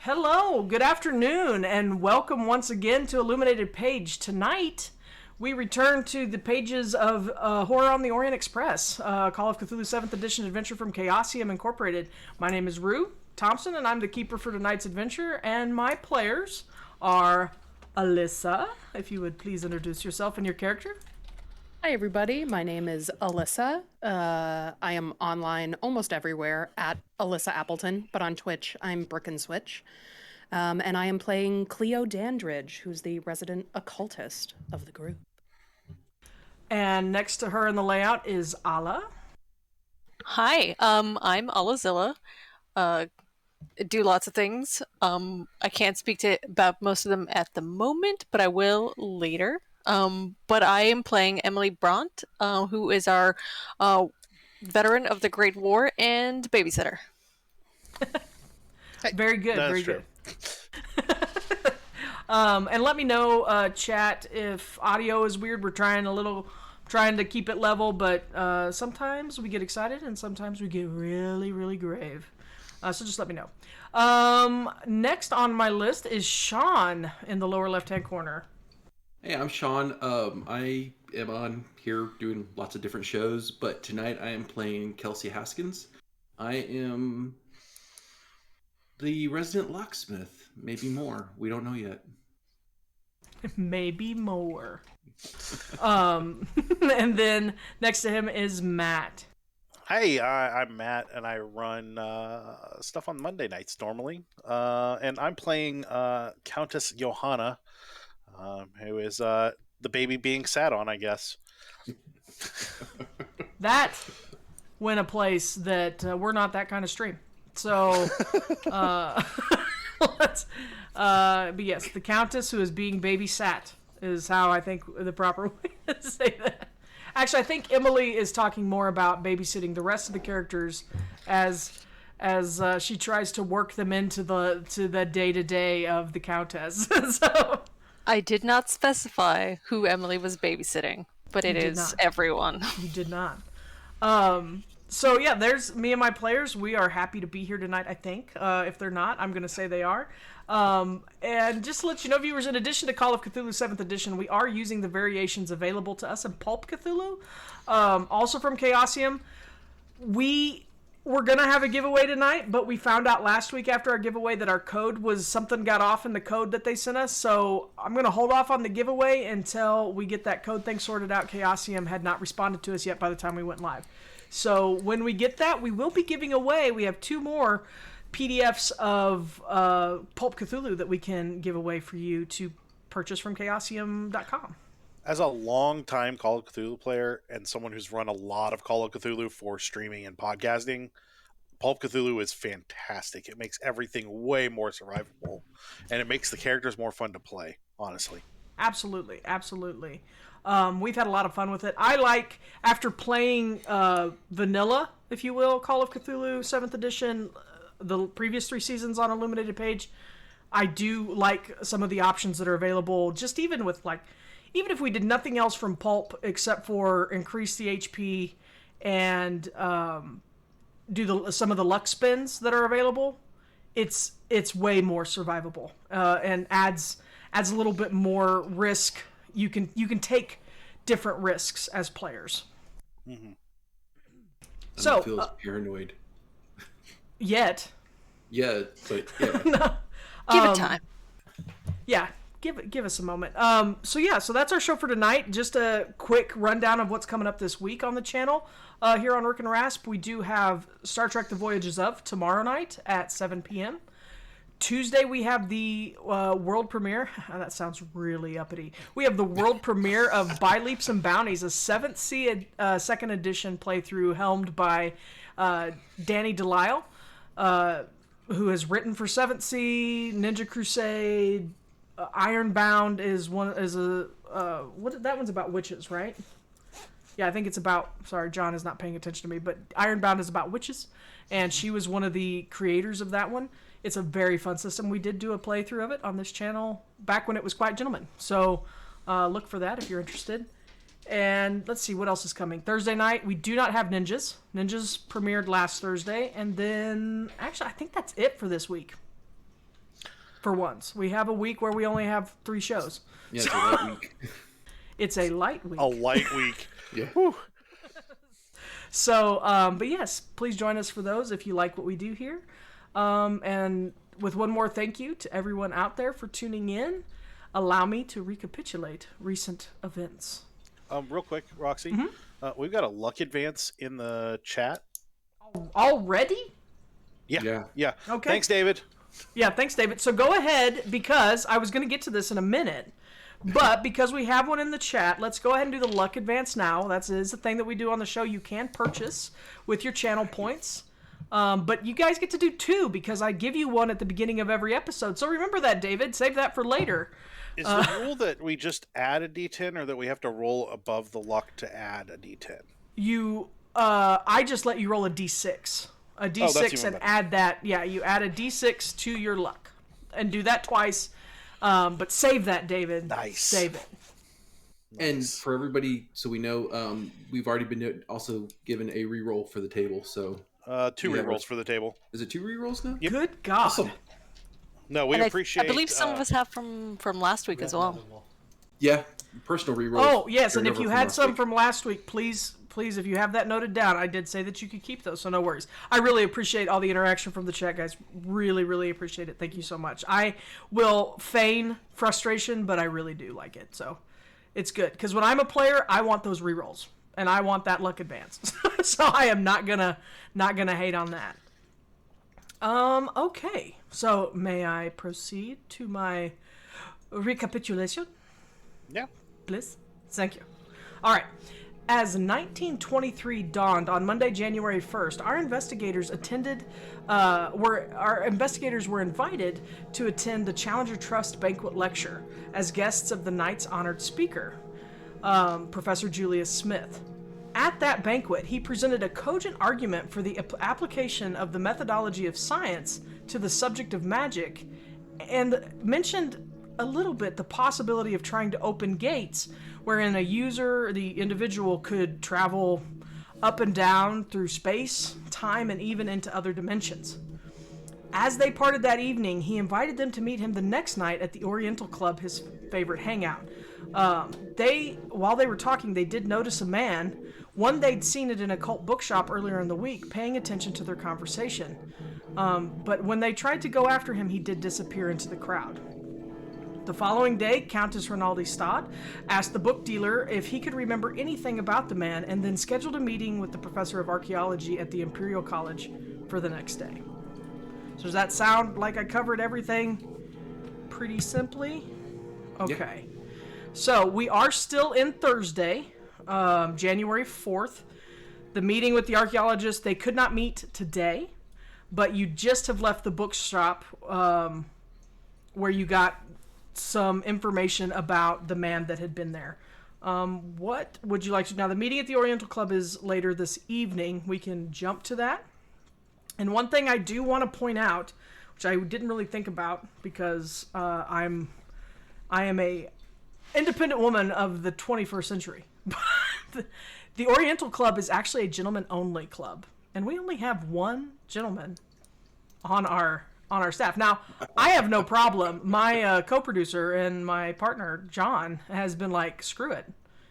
Hello, good afternoon, and welcome once again to Illuminated Page. Tonight, we return to the pages of Horror on the Orient Express, Call of Cthulhu 7th Edition Adventure from Chaosium Incorporated. My name is Thompson, and I'm the keeper for tonight's adventure, and my players are Alyssa. If you would please introduce yourself and your character. Hi, everybody. My name is Alyssa. I am online almost everywhere at Alyssa Appleton, but on Twitch, I'm Brick and Switch. And I am playing Cleo Dandridge, who's the resident occultist of the group. And next to her in the layout is Alla. Hi, I'm Alla Zilla. Do lots of things. I can't speak about most of them at the moment, but I will later. But I am playing Emily Bront, who is our veteran of the Great War and babysitter. Very good, That's very true. good. And let me know, chat, if audio is weird. We're trying to keep it level, but sometimes we get excited and sometimes we get really, really grave. So just let me know. Next on my list is Shawn in the lower left-hand corner. Hey, I'm Shawn. I am on here doing lots of different shows, but tonight I am playing Kelsey Haskins. I am the resident locksmith. Maybe more. We don't know yet. Maybe more. And then next to him is Matt. Hey, I'm Matt, and I run stuff on Monday nights normally. And I'm playing Countess Johanna, who is the baby being sat on, I guess. That went a place that we're not that kind of stream. So, but yes, the Countess who is being babysat is how I think the proper way to say that. Actually, I think Emily is talking more about babysitting the rest of the characters as she tries to work them into the day-to-day of the Countess. So I did not specify who Emily was babysitting, but it is not. everyone. You did not. So yeah, there's me and my players. We are happy to be here tonight, I think. If they're not, I'm going to say they are. And just to let you know, viewers, in addition to Call of Cthulhu 7th Edition, we are using the variations available to us in Pulp Cthulhu. Also from Chaosium. We were going to have a giveaway tonight, but we found out last week after our giveaway that our code was, something got off in the code that they sent us. So I'm going to hold off on the giveaway until we get that code thing sorted out. Chaosium had not responded to us yet by the time we went live. So when we get that, we will be giving away, we have 2 more PDFs of Pulp Cthulhu that we can give away for you to purchase from Chaosium.com. As a long-time Call of Cthulhu player and someone who's run a lot of Call of Cthulhu for streaming and podcasting, Pulp Cthulhu is fantastic. It makes everything way more survivable, and it makes the characters more fun to play, honestly. Absolutely, absolutely. We've had a lot of fun with it. I like, after playing vanilla, if you will, Call of Cthulhu 7th Edition, the previous 3 seasons on Illuminated Page, I do like some of the options that are available, just even with, like, even if we did nothing else from Pulp except for increase the HP and do some of the luck spins that are available, it's way more survivable and adds a little bit more risk. You can take different risks as players. Mm-hmm. So I don't feel paranoid yet. Yeah, but yeah. No. Give it time. Yeah, give us a moment. So that's our show for tonight. Just a quick rundown of what's coming up this week on the channel. Here on Rick and Rasp, we do have Star Trek: The Voyages of tomorrow night at 7 p.m. Tuesday, we have the world premiere. That sounds really uppity. We have the world premiere of By Leaps and Bounties, a 7th Sea 2nd edition playthrough helmed by Danny Delisle, who has written for 7th Sea, Ninja Crusade, Ironbound that one's about witches, right? Yeah, I think it's about, sorry, John is not paying attention to me, but Ironbound is about witches, and she was one of the creators of that one. It's a very fun system. We did do a playthrough of it on this channel back when it was Quiet Gentlemen. So look for that if you're interested. And let's see what else is coming. Thursday night, we do not have Ninjas. Ninjas premiered last Thursday. And then, actually, I think that's it for this week. For once. We have a week where we only have 3 shows. Yeah, it's a light week. It's a light week. A light week. Yeah. Whew. So, but yes, please join us for those if you like what we do here. And with one more thank you to everyone out there for tuning in, allow me to recapitulate recent events. Real quick, Roxy, we've got a luck advance in the chat. Already? Yeah. Okay. Thanks, David. Yeah, thanks, David. So go ahead, because I was going to get to this in a minute, but because we have one in the chat, let's go ahead and do the luck advance now. That is a thing that we do on the show. You can purchase with your channel points. But you guys get to do 2 because I give you one at the beginning of every episode. So remember that, David. Save that for later. Is the rule that we just add a D10 or that we have to roll above the luck to add a D10? I just let you roll a D6. A D6 and better. add that. Yeah, you add a D6 to your luck. And do that twice. But save that, David. Nice. Save it. And for everybody, so we know, we've already been also given a reroll for the table, so... 2 rerolls for the table. Is it 2 rerolls now? Yep. Good God. Awesome. No, we appreciate... I believe some of us have from last week as well. Yeah, personal reroll. Oh, yes, and if you had some from last week, please, if you have that noted down, I did say that you could keep those, so no worries. I really appreciate all the interaction from the chat, guys. Really, really appreciate it. Thank you so much. I will feign frustration, but I really do like it, so it's good. Because when I'm a player, I want those rerolls, and I want that luck advance. So I am not gonna hate on that. Okay. So may I proceed to my recapitulation? Yeah. Please? Thank you. All right. As 1923 dawned on Monday, January 1st, our investigators were invited to attend the Challenger Trust banquet lecture as guests of the night's honored speaker, Professor Julius Smith. At that banquet, he presented a cogent argument for the application of the methodology of science to the subject of magic, and mentioned a little bit the possibility of trying to open gates wherein a user, the individual, could travel up and down through space, time, and even into other dimensions. As they parted that evening, he invited them to meet him the next night at the Oriental Club, his favorite hangout. While they were talking, they did notice a man, one they'd seen at an occult bookshop earlier in the week, paying attention to their conversation. But when they tried to go after him, he did disappear into the crowd. The following day, Countess Rinaldi Stott asked the book dealer if he could remember anything about the man, and then scheduled a meeting with the professor of archaeology at the Imperial College for the next day. So does that sound like I covered everything pretty simply? Okay. Yeah. So we are still in Thursday, January 4th. The meeting with the archaeologist, they could not meet today, but you just have left the bookshop where you got some information about the man that had been there. What would you like to... Now, the meeting at the Oriental Club is later this evening. We can jump to that. And one thing I do want to point out, which I didn't really think about because I am a independent woman of the 21st century. The Oriental Club is actually a gentleman-only club, and we only have one gentleman on our staff. Now, I have no problem. My co-producer and my partner, John, has been like, screw it.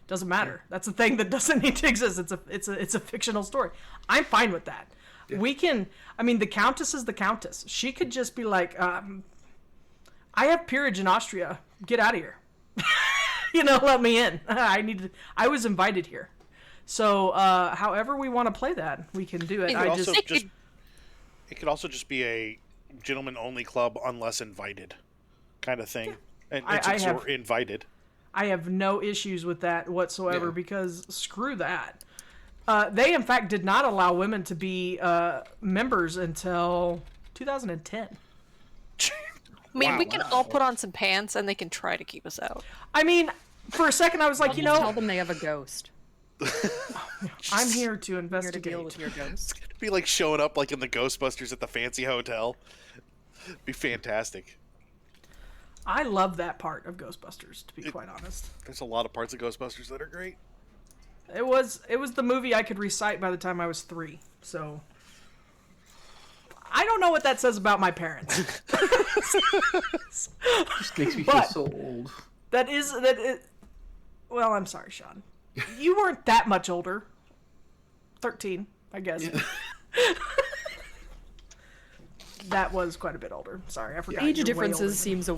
Doesn't matter. That's a thing that doesn't need to exist. It's a fictional story. I'm fine with that. Yeah. We can, I mean, the Countess is the Countess. She could just be like, I have peerage in Austria. Get out of here. Let me in. I was invited here. So, however we want to play that, we can do it. It could also just be a gentleman-only club unless invited kind of thing. And since we're invited. I have no issues with that whatsoever because screw that. They, in fact, did not allow women to be members until 2010. I mean, we can all put on some pants and they can try to keep us out. I mean, for a second I was like, tell them they have a ghost. I'm here to investigate. Here to deal with your ghost. It's gonna be like showing up like in the Ghostbusters at the fancy hotel. It'd be fantastic. I love that part of Ghostbusters, to be quite honest. There's a lot of parts of Ghostbusters that are great. It was the movie I could recite by the time I was 3, so I don't know what that says about my parents. Just makes me feel so old. Well, I'm sorry, Shawn. You weren't that much older. 13, I guess. Yeah. That was quite a bit older. Sorry, I forgot. Age differences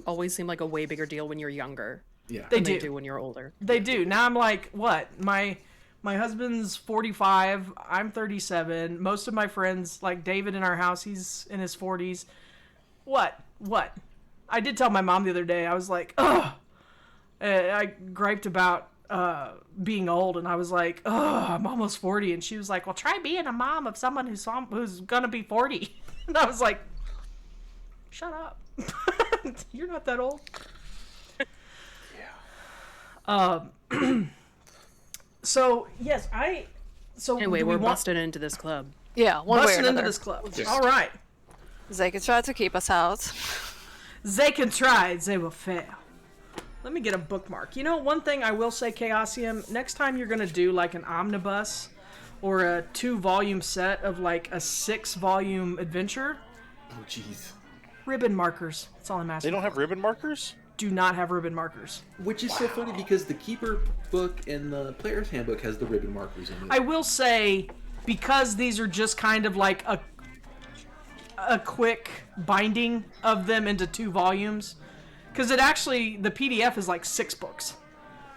always seem like a way bigger deal when you're younger. Yeah, they do when you're older. They do. Now I'm like, what? My husband's 45. I'm 37. Most of my friends, like David in our house, he's in his 40s. What? I did tell my mom the other day. I was like, ugh. I griped about being old, and I was like, ugh, I'm almost 40. And she was like, well, try being a mom of someone who's gonna be 40. And I was like, shut up. You're not that old. So yes, anyway, we're busted into this club. Yeah, one way or another. Into this club. Yes. All right. They can try to keep us out. They can try, they will fail. Let me get a bookmark. One thing I will say, Chaosium, next time you're gonna do like an omnibus or a 2-volume set of like a 6-volume adventure. Oh jeez. Ribbon markers. That's all I'm asking. They don't have ribbon markers? Do not have ribbon markers. Which is so funny because the Keeper book and the Player's Handbook has the ribbon markers in it. I will say, because these are just kind of like a quick binding of them into 2 volumes, because the PDF is like 6 books,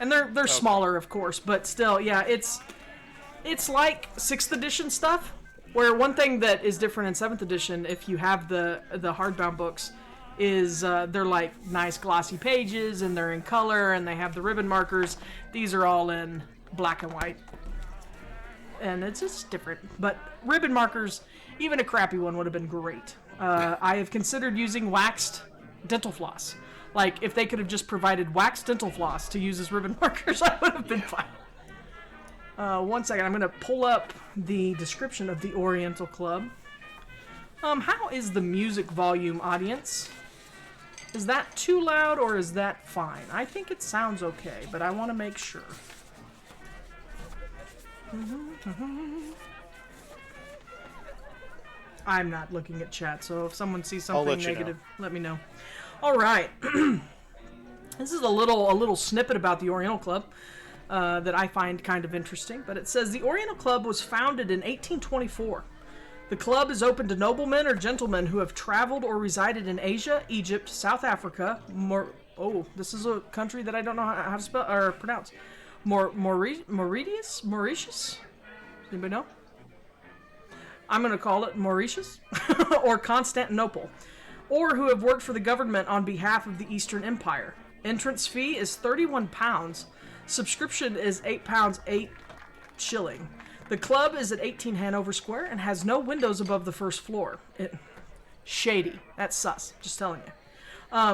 and they're smaller, of course, but still, yeah, it's like 6th edition stuff. Where one thing that is different in 7th edition, if you have the hardbound books, is they're like nice glossy pages and they're in color and they have the ribbon markers. These are all in black and white. And it's just different. But ribbon markers, even a crappy one would have been great. I have considered using waxed dental floss. Like, if they could have just provided waxed dental floss to use as ribbon markers, I would have been fine. 1 second. I'm going to pull up the description of the Oriental Club. How is the music volume, audience? Is that too loud or is that fine? I think it sounds okay, but I want to make sure. I'm not looking at chat, so if someone sees something negative, let me know. All right. This is a little snippet about the Oriental Club that I find kind of interesting, but it says the Oriental Club was founded in 1824. The club is open to noblemen or gentlemen who have traveled or resided in Asia, Egypt, South Africa. This is a country that I don't know how to spell or pronounce. Mauritius? Anybody know? I'm going to call it Mauritius or Constantinople, or who have worked for the government on behalf of the Eastern Empire. Entrance fee is £31. Subscription is £8, 8 shilling. The club is at 18 Hanover Square and has no windows above the first floor. Shady. That's sus. Just telling you.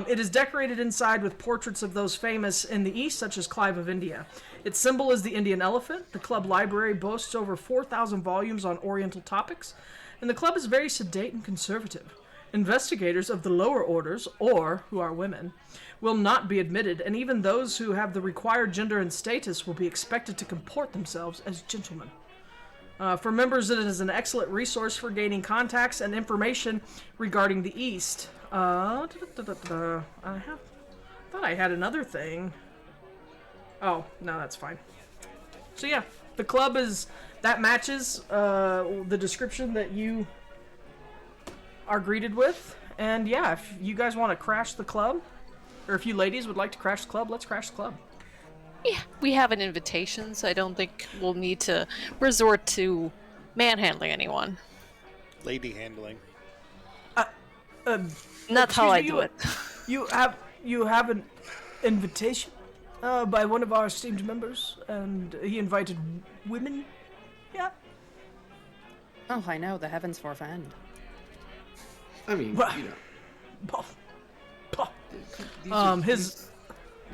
It is decorated inside with portraits of those famous in the East, such as Clive of India. Its symbol is the Indian elephant. The club library boasts over 4,000 volumes on Oriental topics, and the club is very sedate and conservative. Investigators of the lower orders, or who are women, will not be admitted, and even those who have the required gender and status will be expected to comport themselves as gentlemen. For members, it is an excellent resource for gaining contacts and information regarding the East. I thought I had another thing. Oh, no, that's fine. So yeah, the club that matches the description that you are greeted with. And yeah, if you guys want to crash the club, or if you ladies would like to crash the club, let's crash the club. Yeah, we have an invitation, so I don't think we'll need to resort to manhandling anyone. Lady handling. That's how I do it. You have an invitation by one of our esteemed members, and he invited women. Yeah. Oh, I know. The heavens forfend. I mean, Well, you know.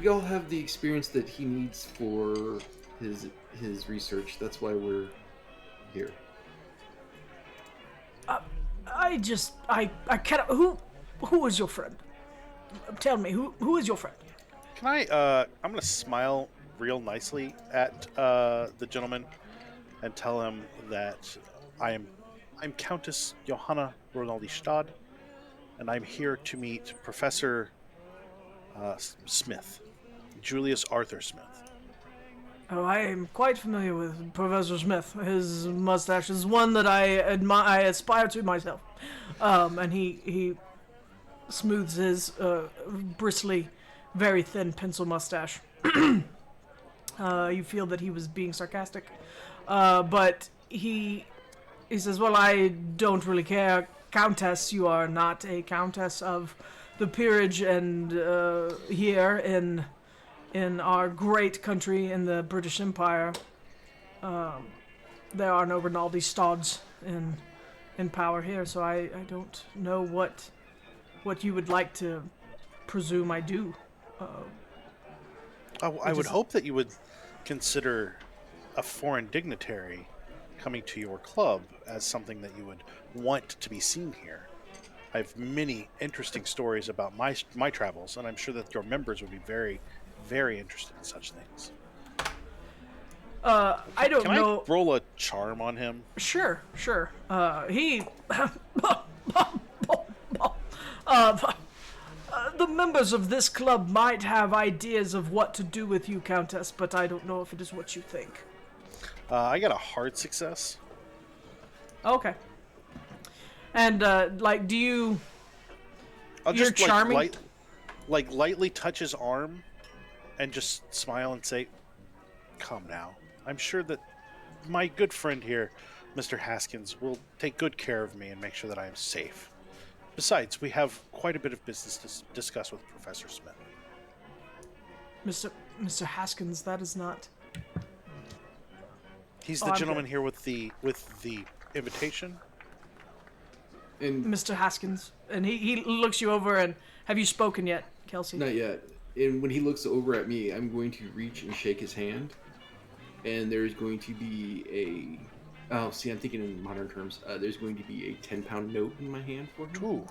We all have the experience that he needs for his research. That's why we're here. I cannot. Who is your friend? Tell me, who is your friend? Can I? I'm gonna smile real nicely at the gentleman and tell him that I'm Countess Johanna Ronaldistad, and I'm here to meet Professor Smith, Julius Arthur Smith. Oh, I am quite familiar with Professor Smith. His mustache is one that I admire. I aspire to myself. And he smooths his bristly, very thin pencil mustache. You feel that he was being sarcastic, but he says, "Well, I don't really care, Countess. You are not a countess of the peerage, and here in our great country in the British Empire, there are no Rinaldi Stodds in power here, so I don't know what you would like to presume I do." I would hope that you would consider a foreign dignitary coming to your club as something that you would want to be seen here. I have many interesting stories about my travels, and I'm sure that your members would be very, very interested in such things. I don't know. Can I roll a charm on him? Sure. He. The members of this club might have ideas of what to do with you, Countess, but I don't know if it is what you think. I got a hard success. Okay. And, do you... I'll You're just, charming? lightly touch his arm and just smile and say, "Calm now. I'm sure that my good friend here, Mr. Haskins, will take good care of me and make sure that I am safe. Besides, we have quite a bit of business to discuss with Professor Smith." Mr. Haskins, that is not... He's the gentleman here with the invitation. And Mr. Haskins. And he looks you over and... Have you spoken yet, Kelsey? not yet. And when he looks over at me, I'm going to reach and shake his hand. and there's going to be a... Oh, see, I'm thinking in modern terms. There's going to be a 10-pound note in my hand for him. Ooh.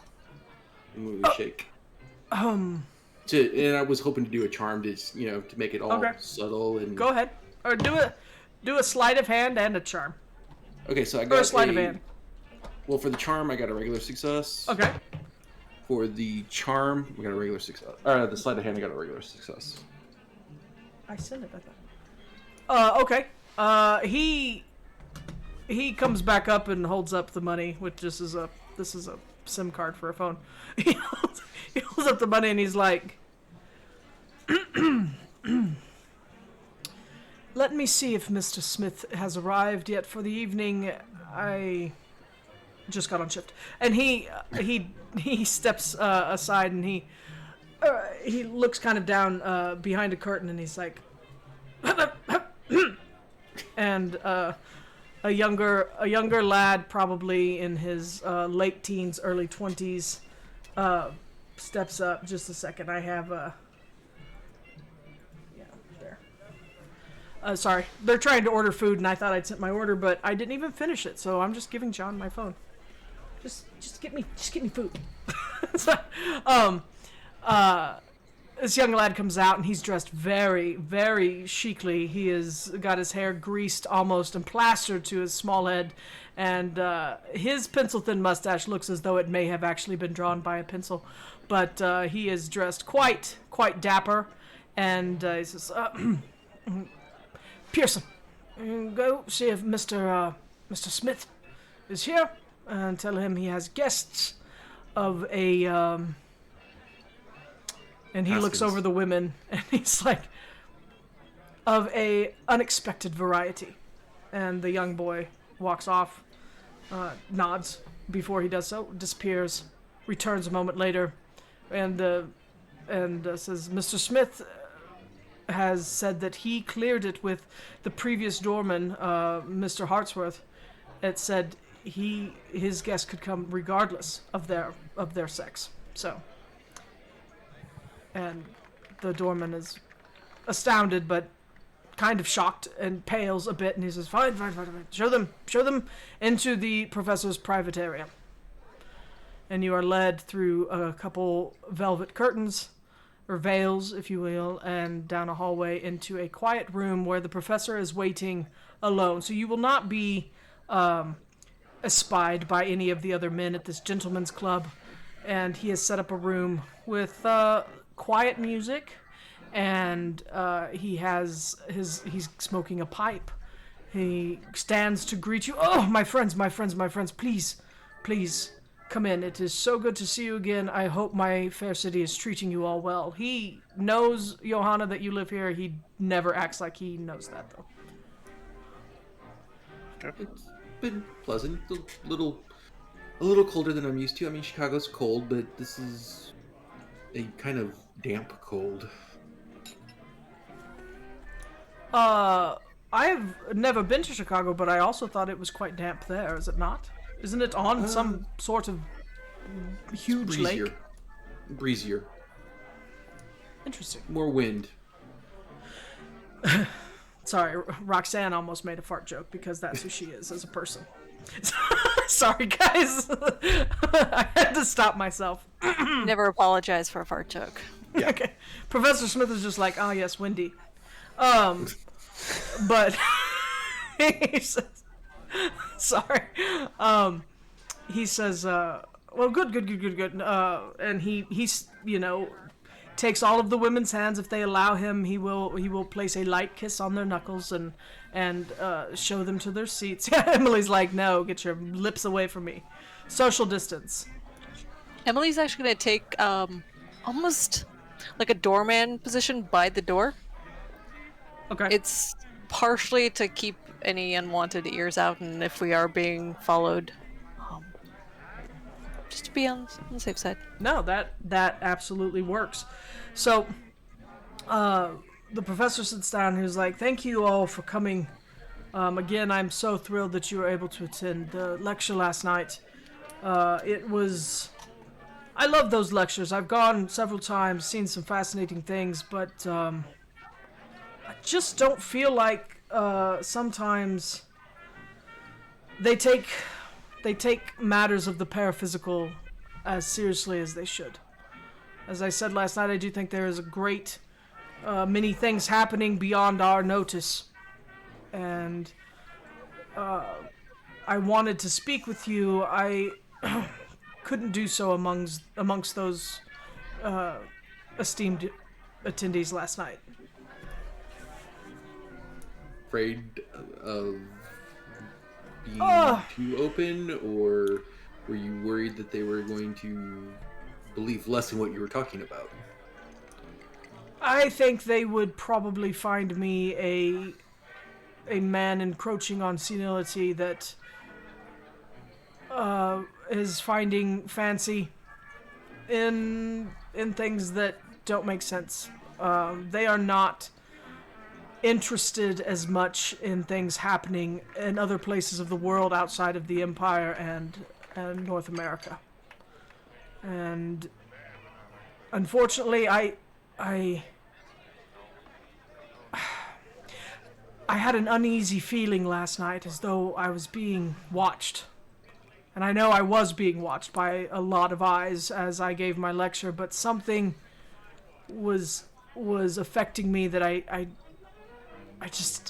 I'm going to shake. And I was hoping to do a charm to, to make it all subtle and... Go ahead. Or do a sleight of hand and a charm. Okay, so I got a sleight of hand. Well, for the charm, I got a regular success. Okay. For the charm, we got a regular success. The sleight of hand, I got a regular success. I said it, I thought. Okay. He comes back up and holds up the money, which this is a SIM card for a phone. He holds up the money and he's like, let me see if Mr. Smith has arrived yet for the evening. I just got on shift. And he steps aside and he looks kind of down behind a curtain and he's like, and a younger lad, probably in his late teens, early 20s, steps up. Just a second, I have there. Sorry, they're trying to order food, and I thought I'd sent my order, but I didn't even finish it, so I'm just giving John my phone. Just get me food. So, this young lad comes out, and he's dressed very, very chicly. He has got his hair greased almost and plastered to his small head, and his pencil-thin mustache looks as though it may have actually been drawn by a pencil. But he is dressed quite dapper, and he says, Pearson, go see if Mr. Smith is here, and tell him he has guests of a... And he looks over the women, and he's like, of a unexpected variety. And the young boy walks off, nods before he does so, disappears, returns a moment later, and says, Mr. Smith has said that he cleared it with the previous doorman, Mr. Hartsworth. It said his guests could come regardless of their sex. So... And the doorman is astounded, but kind of shocked and pales a bit, and he says, Fine. Show them into the professor's private area. And you are led through a couple velvet curtains, or veils, if you will, and down a hallway into a quiet room where the professor is waiting alone. So you will not be espied by any of the other men at this gentleman's club. And he has set up a room with... quiet music, and he's smoking a pipe. He stands to greet you. Oh, my friends, please come in. It is so good to see you again. I hope my fair city is treating you all well. He knows, Johanna, that you live here. He never acts like he knows that, though. Okay. It's been pleasant. A little colder than I'm used to. I mean, Chicago's cold, but this is a kind of damp cold. I've never been to Chicago, but I also thought it was quite damp there, is it not? Isn't it on some sort of huge lake? Breezier. Interesting. More wind. Sorry, Roxanne almost made a fart joke because that's who she is as a person. Sorry, guys. I had to stop myself. Never apologize for a fart joke. Yeah. Okay. Professor Smith is just like, oh yes, windy. But he says, sorry. He says, well, good. And he's takes all of the women's hands. If they allow him, he will place a light kiss on their knuckles and show them to their seats. Emily's like, no, get your lips away from me. Social distance. Emily's actually going to take almost like a doorman position by the door. Okay. It's partially to keep any unwanted ears out, and if we are being followed, just to be on the safe side. No, that absolutely works. So, the professor sits down and he's like, thank you all for coming. Again, I'm so thrilled that you were able to attend the lecture last night. It was... I love those lectures. I've gone several times, seen some fascinating things, but I just don't feel like sometimes they take matters of the paraphysical as seriously as they should. As I said last night, I do think there is a great many things happening beyond our notice, and I wanted to speak with you. I couldn't do so amongst those esteemed attendees last night. Afraid of being too open, or were you worried that they were going to believe less in what you were talking about? I think they would probably find me a man encroaching on senility that is finding fancy in things that don't make sense. They are not interested as much in things happening in other places of the world outside of the Empire and North America. And unfortunately, I had an uneasy feeling last night, as though I was being watched. And I know I was being watched by a lot of eyes as I gave my lecture, but something was affecting me that I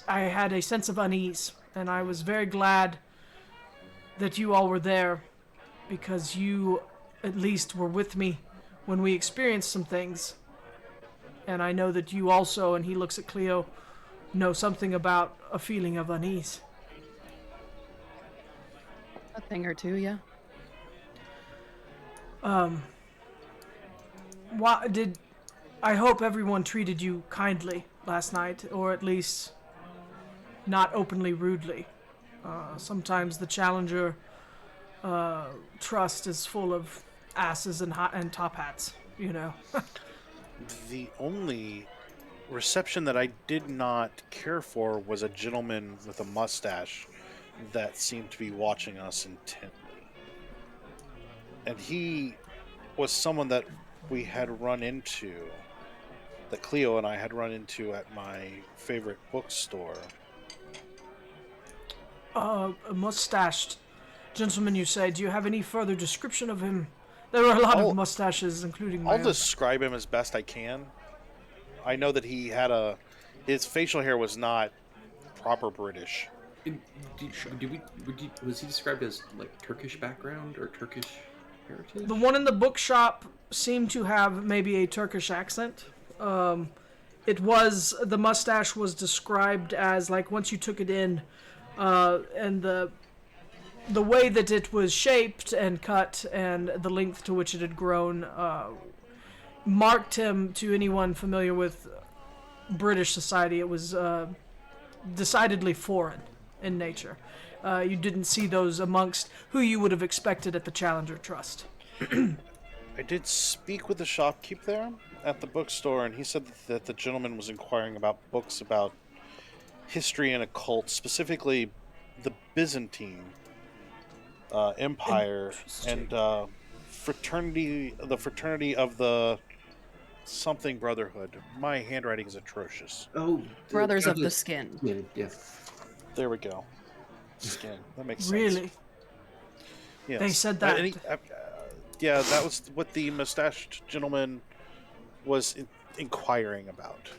had a sense of unease, and I was very glad that you all were there, because you at least were with me when we experienced some things. And I know that you also, and he looks at Cleo, know something about a feeling of unease. A thing or two, yeah. I hope everyone treated you kindly last night, or at least not openly rudely. Sometimes the Challenger trust is full of asses and top hats, you know. The only reception that I did not care for was a gentleman with a mustache that seemed to be watching us intently. And he was someone that we had run into, that Cleo and I had run into at my favorite bookstore. A mustached gentleman, you say. Do you have any further description of him? There were a lot of mustaches, including my I'll own. describe him as best I can. I know that he had his facial hair was not proper British. Was he described as like Turkish background or Turkish heritage? The one in the bookshop seemed to have maybe a Turkish accent. The mustache was described as, like, once you took it in, and the way that it was shaped and cut and the length to which it had grown marked him, to anyone familiar with British society. It was decidedly foreign in nature. You didn't see those amongst who you would have expected at the Challenger Trust. I did speak with the shopkeep there at the bookstore, and he said that the gentleman was inquiring about books about history and occult, specifically the Byzantine Empire and the fraternity of the something Brotherhood. My handwriting is atrocious. Oh, Brothers of the Skin. Yeah. There we go. Skin. That makes sense. Really? Yes. They said that. Yeah, that was what the mustached gentleman was inquiring about.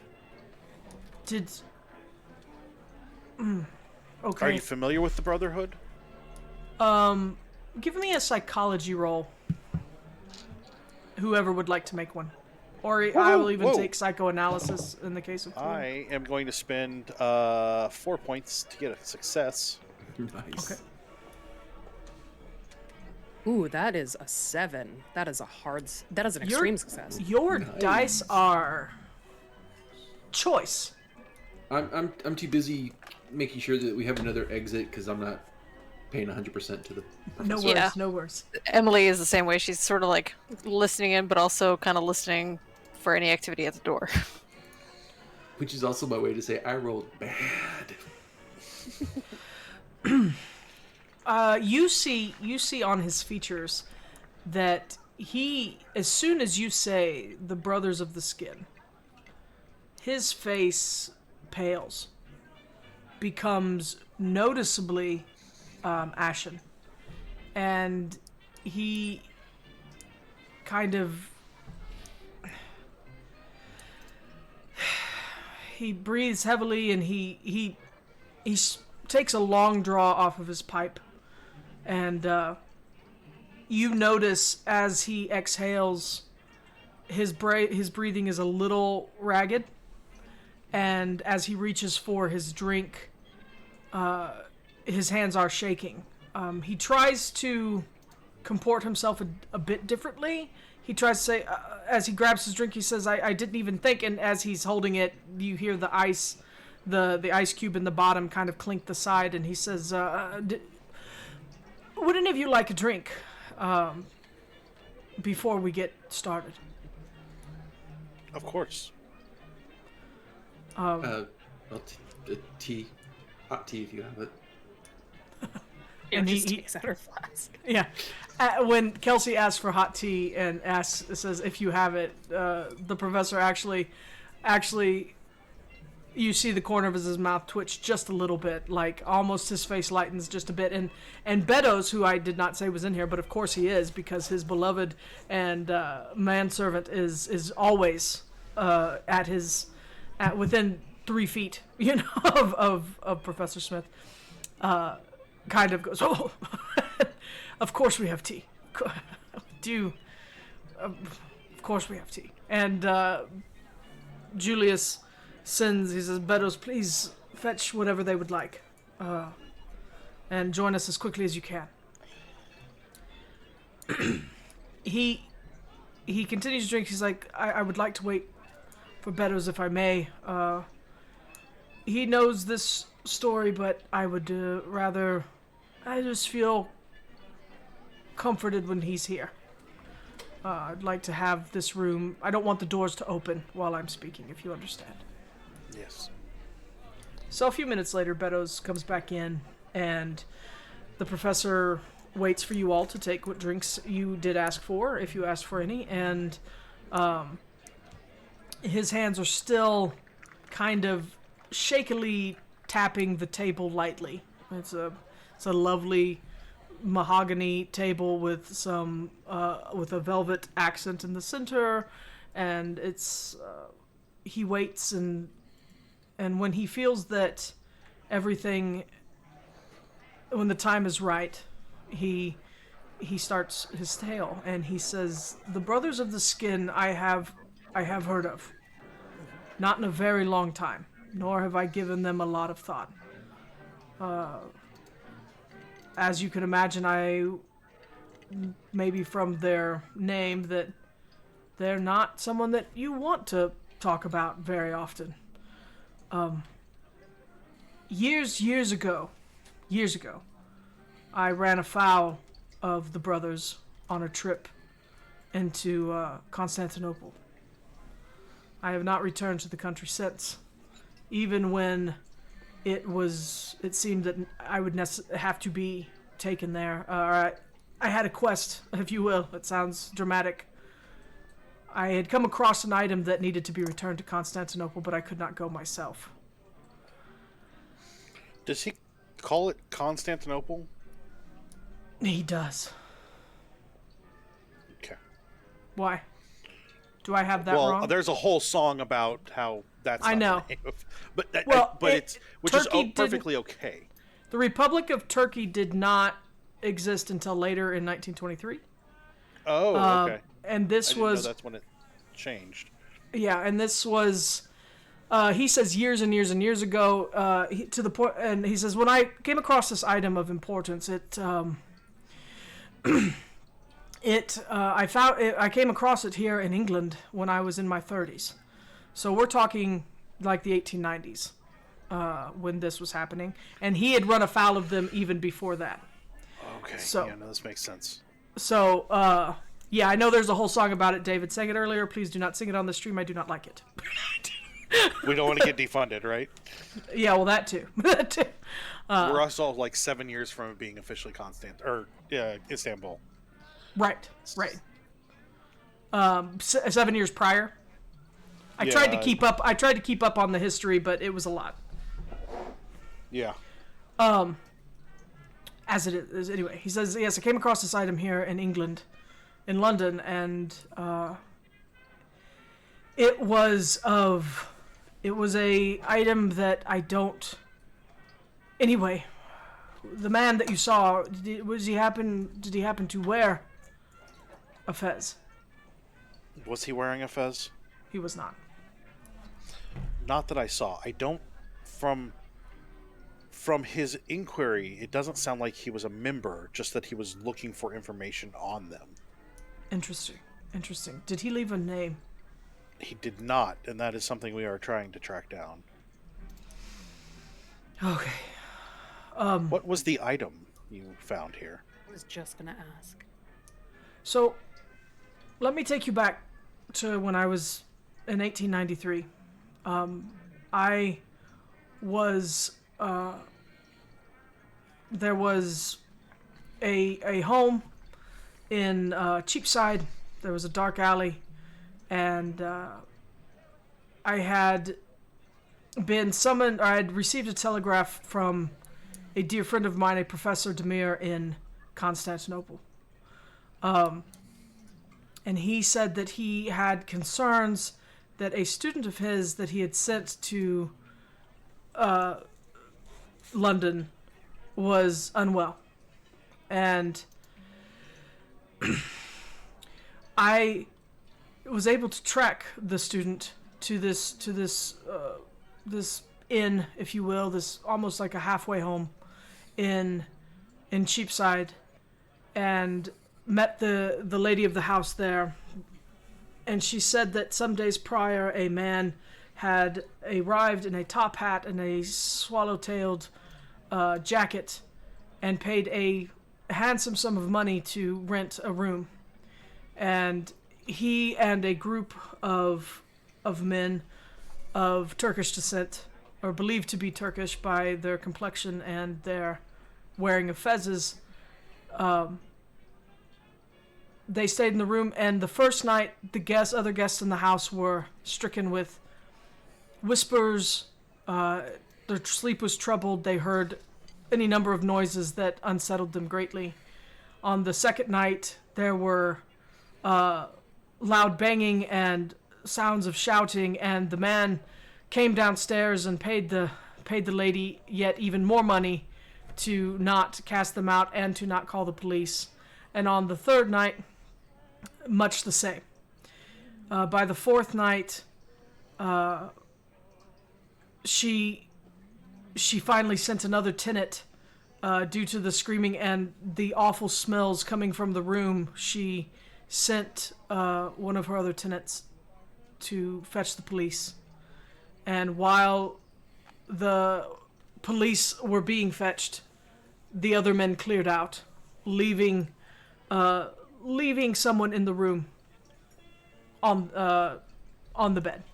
Okay. Are you familiar with the Brotherhood? Give me a psychology roll. Whoever would like to make one. Or I will even take psychoanalysis in the case of Cleo. I am going to spend 4 points to get a success. Nice. Okay. Ooh, that is a 7. That is an extreme success. Your dice are choice. I'm too busy making sure that we have another exit because I'm not paying 100% to the No professor. worries, Yeah. no worries. Emily is the same way. She's sort of like listening in, but also kind of listening for any activity at the door. Which is also my way to say I rolled bad. You see on his features that he, as soon as you say the Brothers of the Skin, his face pales. becomes noticeably ashen, and he kind of he breathes heavily, and he takes a long draw off of his pipe, and you notice as he exhales, his breathing is a little ragged, and as he reaches for his drink, his hands are shaking. He tries to comport himself a bit differently. He tries to say, as he grabs his drink, he says, I didn't even think, and as he's holding it, you hear the ice cube in the bottom kind of clink the side, and he says, would any of you like a drink before we get started? Of course. Tea. Hot tea if you have it. And he takes out her flask. Yeah. When Kelsey asks for hot tea and says if you have it, the professor actually, you see the corner of his mouth twitch just a little bit, like almost his face lightens just a bit. And Beddoes, who I did not say was in here, but of course he is, because his beloved and manservant is always at within 3 feet, of Professor Smith. Kind of goes, oh, of course we have tea. Of course we have tea. And Julius he says, Beddoes, please fetch whatever they would like. And join us as quickly as you can. He continues to drink. He's like, I would like to wait for Beddoes if I may. He knows this story, but I would rather... I just feel comforted when he's here. I'd like to have this room... I don't want the doors to open while I'm speaking, if you understand. Yes. So a few minutes later, Beddoes comes back in, and the professor waits for you all to take what drinks you did ask for, if you asked for any, and his hands are still kind of shakily tapping the table lightly. It's a lovely mahogany table with some with a velvet accent in the center, and it's he waits, and when he feels that everything, when the time is right, he starts his tale, and he says, the Brothers of the Skin I have heard of, not in a very long time, nor have I given them a lot of thought. As you can imagine, maybe from their name, that they're not someone that you want to talk about very often. Years ago, I ran afoul of the brothers on a trip into Constantinople. I have not returned to the country since, even when it seemed that I would have to be taken there. I had a quest, if you will. It sounds dramatic. I had come across an item that needed to be returned to Constantinople, but I could not go myself. Does he call it Constantinople? He does. Okay. Why? Do I have that wrong? Well, there's a whole song about how that's I know. not the name of, which Turkey is perfectly okay. The Republic of Turkey did not exist until later in 1923. Oh, okay. And this was... that's when it changed. Yeah, and this was... he says years and years and years ago, to the point, and he says, when I came across this item of importance, I came across it here in England when I was in my 30s. So we're talking like the 1890s when this was happening, and he had run afoul of them even before that. Okay. So, yeah, no, this makes sense. So, yeah, I know there's a whole song about it. David sang it earlier. Please do not sing it on the stream. I do not like it. We don't want to get defunded, right? Yeah, well, that too. That too. We're also like 7 years from it being officially Istanbul. Right. 7 years prior. I tried to keep up on the history, but it was a lot. Yeah. As it is, anyway, he says, yes, I came across this item here in England, in London, and it was a item that I don't. Anyway, the man that you saw, did he happen to wear a fez? Was he wearing a fez? He was not. Not that I saw. I don't. From his inquiry, it doesn't sound like he was a member, just that he was looking for information on them. Interesting. Did he leave a name? He did not, and that is something we are trying to track down. Okay. What was the item you found here? I was just gonna ask. So, let me take you back to when I was in 1893. I was, there was a home in Cheapside. There was a dark alley, and I had been summoned, or I had received a telegraph from a dear friend of mine, a Professor Demir in Constantinople. And he said that he had concerns that a student of his that he had sent to London was unwell. And I was able to track the student to this inn, if you will, this almost like a halfway home in Cheapside, and met the lady of the house there. And she said that some days prior, a man had arrived in a top hat and a swallow-tailed jacket and paid a handsome sum of money to rent a room. And he and a group of men of Turkish descent, or believed to be Turkish by their complexion and their wearing of fezzes, they stayed in the room, and the first night, other guests in the house were stricken with whispers. Their sleep was troubled. They heard any number of noises that unsettled them greatly. On the second night, there were loud banging and sounds of shouting, and the man came downstairs and paid the lady yet even more money to not cast them out and to not call the police. And on the third night, much the same. By the fourth night, she finally sent another tenant due to the screaming and the awful smells coming from the room. She sent one of her other tenants to fetch the police. And while the police were being fetched, the other men cleared out, leaving someone in the room on the bed.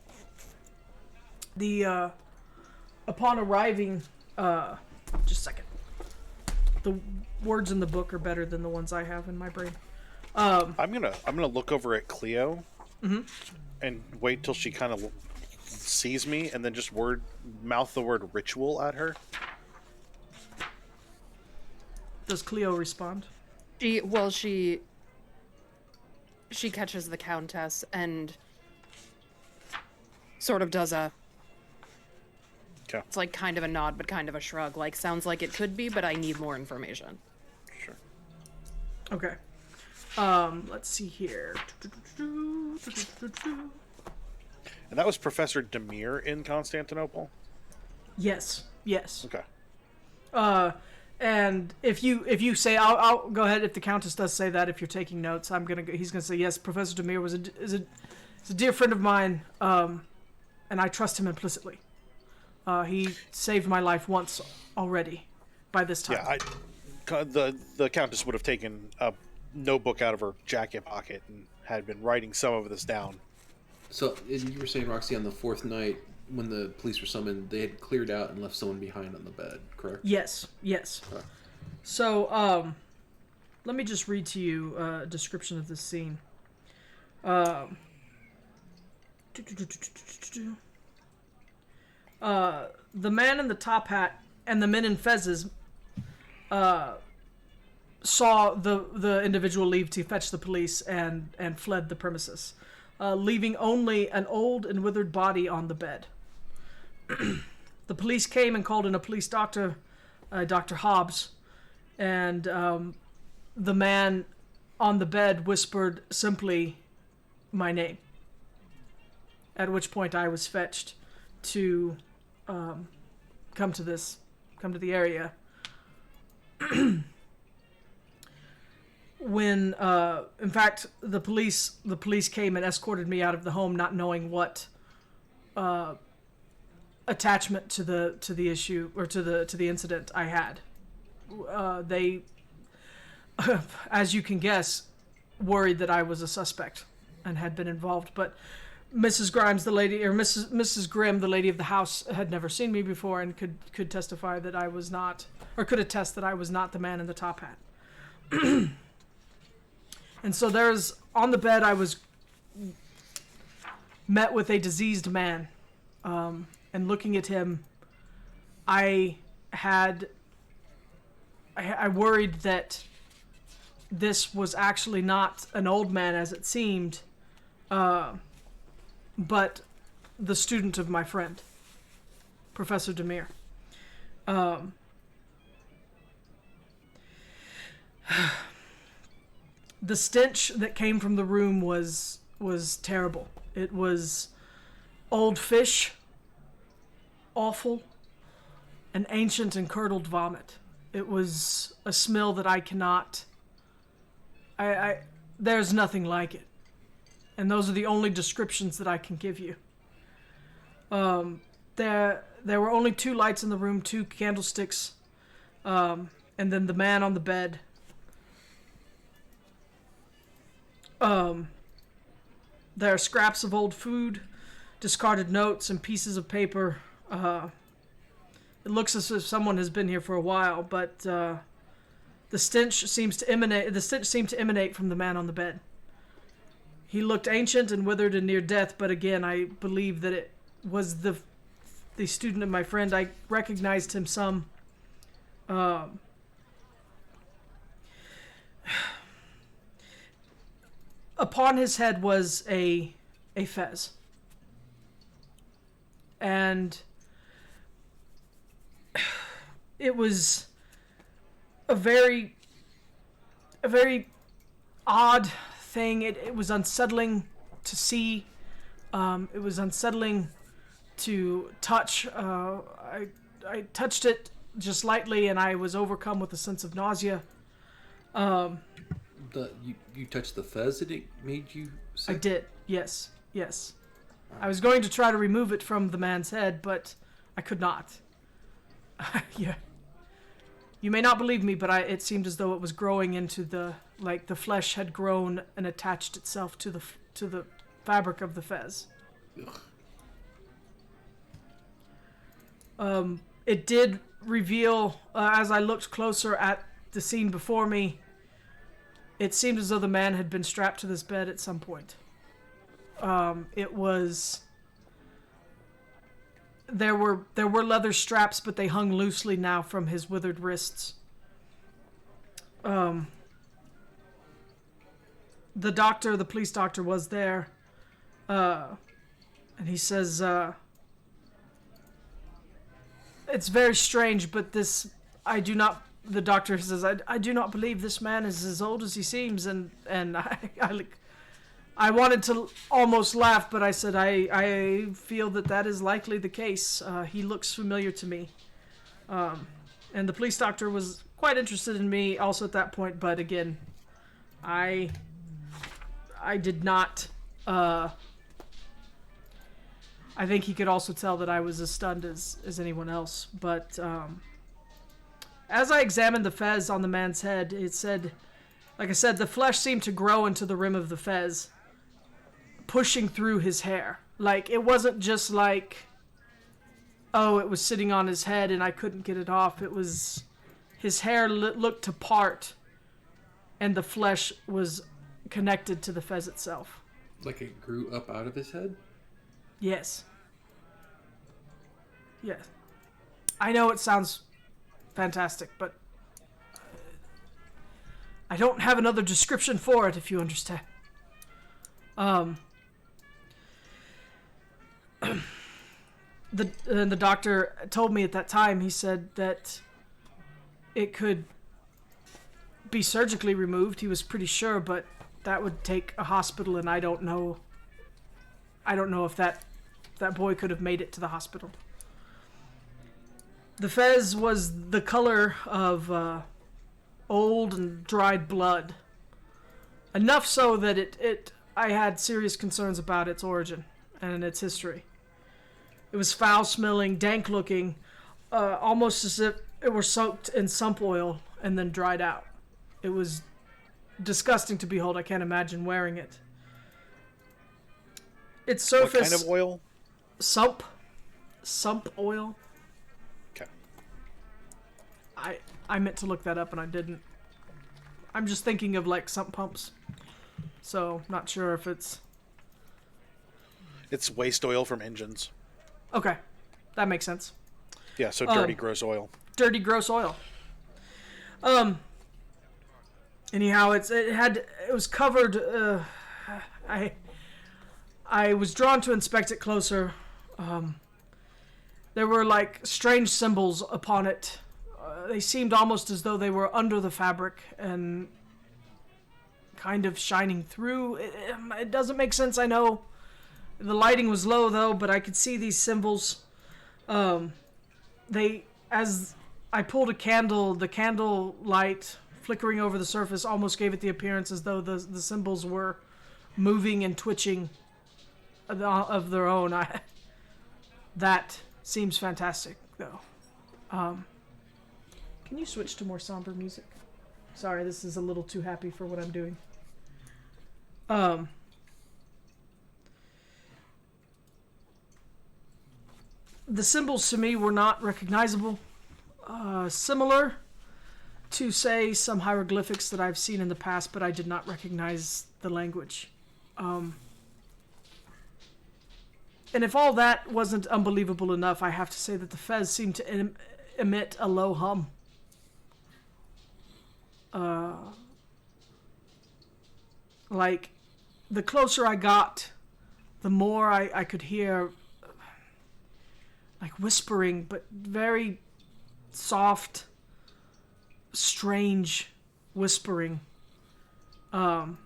Upon arriving, just a second. The words in the book are better than the ones I have in my brain. I'm gonna look over at Cleo and wait till she kind of sees me, and then just mouth the word ritual at her. Does Cleo respond? She catches the Countess and sort of does a... Okay. It's like kind of a nod, but kind of a shrug. Like, sounds like it could be, but I need more information. Sure. Okay. Let's see here. And that was Professor Demir in Constantinople? Yes. Okay. And if you say, I'll go ahead. If the Countess does say that, if you're taking notes, he's gonna say, yes, Professor Demir is a dear friend of mine, and I trust him implicitly. He saved my life once already by this time. Yeah, the Countess would have taken a notebook out of her jacket pocket and had been writing some of this down. So you were saying, Roxy, on the fourth night when the police were summoned, they had cleared out and left someone behind on the bed, correct? Yes. Okay. So, let me just read to you a description of this scene. The man in the top hat and the men in fezzes saw the individual leave to fetch the police and fled the premises, leaving only an old and withered body on the bed. The police came and called in a police doctor, Dr. Hobbs, and the man on the bed whispered simply my name, at which point I was fetched to come to the area. When in fact the police came and escorted me out of the home, not knowing what attachment to the issue or to the incident I had. They, as you can guess, worried that I was a suspect and had been involved. But Mrs. Grimes, the lady, or Mrs. Grimm, the lady of the house, had never seen me before and could testify that I was not, or could attest that I was not the man in the top hat. And so on the bed, I was met with a diseased man. And looking at him, I worried that this was actually not an old man as it seemed, but the student of my friend, Professor Demir. The stench that came from the room was terrible. It was old fish, awful, and ancient and curdled vomit. It was a smell that I cannot... there's nothing like it. And those are the only descriptions that I can give you. There were only 2 lights in the room, 2 candlesticks, and then the man on the bed. There are scraps of old food, discarded notes, and pieces of paper. It looks as if someone has been here for a while, but the stench seemed to emanate from the man on the bed. He looked ancient and withered and near death, but again, I believe that it was the student of my friend. I recognized him some. Upon his head was a fez. And it was a very odd thing. It was unsettling to see. It was unsettling to touch. I touched it just lightly, and I was overcome with a sense of nausea. You touched the fez and it made you sick? I did, yes. I was going to try to remove it from the man's head, but I could not. Yeah. You may not believe me, but it seemed as though it was growing into the flesh had grown and attached itself to the fabric of the fez. It did reveal, as I looked closer at the scene before me, it seemed as though the man had been strapped to this bed at some point. It was... There were leather straps, but they hung loosely now from his withered wrists. The police doctor was there. And he says, it's very strange, but the doctor says, I do not believe this man is as old as he seems, and I wanted to almost laugh, but I said, I feel that is likely the case. He looks familiar to me. And the police doctor was quite interested in me also at that point, but again, I did not... I think he could also tell that I was as stunned as anyone else, but... As I examined the fez on the man's head, it said, like I said, the flesh seemed to grow into the rim of the fez, pushing through his hair. Like, it wasn't just like, oh, it was sitting on his head and I couldn't get it off. It was, his hair looked to part, and the flesh was connected to the fez itself. Like it grew up out of his head? Yes. Yes. I know it sounds fantastic, but I don't have another description for it, if you understand. The doctor told me at that time, he said that it could be surgically removed. He was pretty sure, but that would take a hospital, and I don't know if that boy could have made it to the hospital. The fez was the color of old and dried blood. Enough so that I had serious concerns about its origin and its history. It was foul-smelling, dank-looking, almost as if it were soaked in sump oil and then dried out. It was disgusting to behold. I can't imagine wearing it. Its surface... What kind of oil? Sump oil. Okay. I meant to look that up and I didn't. I'm just thinking of like sump pumps. So, not sure if it's... It's waste oil from engines. Okay. That makes sense. Yeah, so dirty, gross oil. Dirty, gross oil. Anyhow, it was covered. I was drawn to inspect it closer. There were like strange symbols upon it. They seemed almost as though they were under the fabric and kind of shining through. It doesn't make sense, I know. The lighting was low though, but I could see these symbols. As I pulled a candle, the candle light flickering over the surface almost gave it the appearance as though the symbols were moving and twitching of their own. That seems fantastic, though. Can you switch to more somber music? Sorry, this is a little too happy for what I'm doing. The symbols to me were not recognizable. Similar to, say, some hieroglyphics that I've seen in the past, but I did not recognize the language. And if all that wasn't unbelievable enough, I have to say that the fez seemed to emit a low hum. Like, the closer I got, the more I could hear, like, whispering, but very soft, strange whispering. And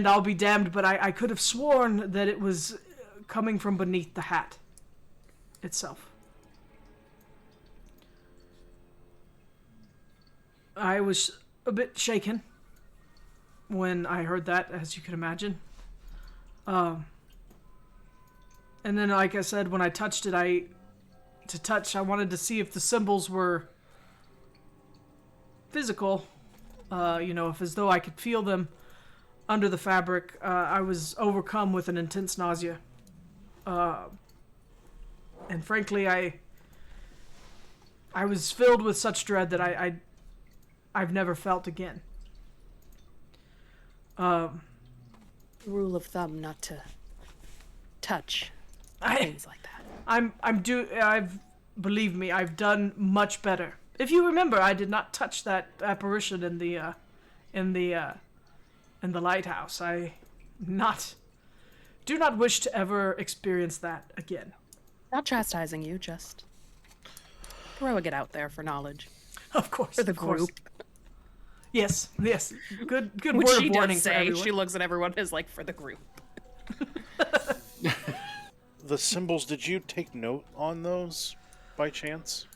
I'll be damned, but I could have sworn that it was coming from beneath the hat itself. I was a bit shaken when I heard that, as you can imagine. And then, like I said, when I touched it, I wanted to see if the symbols were physical, if as though I could feel them under the fabric. I was overcome with an intense nausea. And frankly, I was filled with such dread that I've never felt again. Rule of thumb not to touch things like that. Believe me, I've done much better. If you remember, I did not touch that apparition in the lighthouse. I do not wish to ever experience that again. Not chastising you, just throwing it out there for knowledge. Of course, for the of group. Course. Yes. Good Which word she of warning does for say. everyone. She looks at everyone as like, for the group. The symbols, did you take note on those by chance?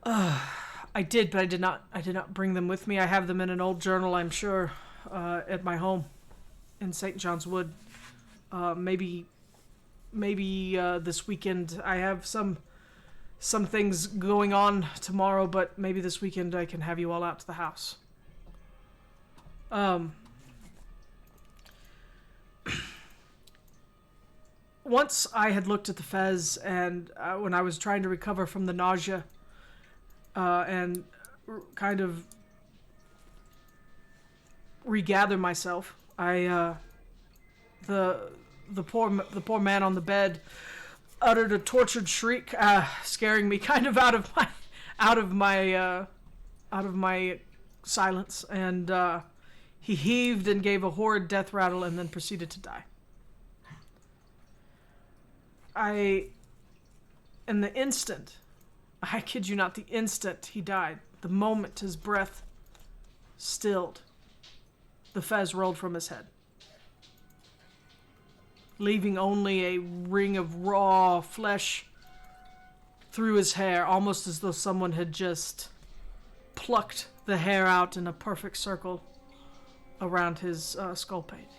I did, but I did not bring them with me. I have them in an old journal, I'm sure, at my home in St. John's Wood. Maybe this weekend. I have some things going on tomorrow, but maybe this weekend I can have you all out to the house. Once I had looked at the fez, and when I was trying to recover from the nausea, and kind of regather myself, the poor man on the bed uttered a tortured shriek, scaring me kind of out out of my silence, and he heaved and gave a horrid death rattle and then proceeded to die. In the instant, I kid you not, the instant he died, the moment his breath stilled, the fez rolled from his head, leaving only a ring of raw flesh through his hair, almost as though someone had just plucked the hair out in a perfect circle around his skull pate.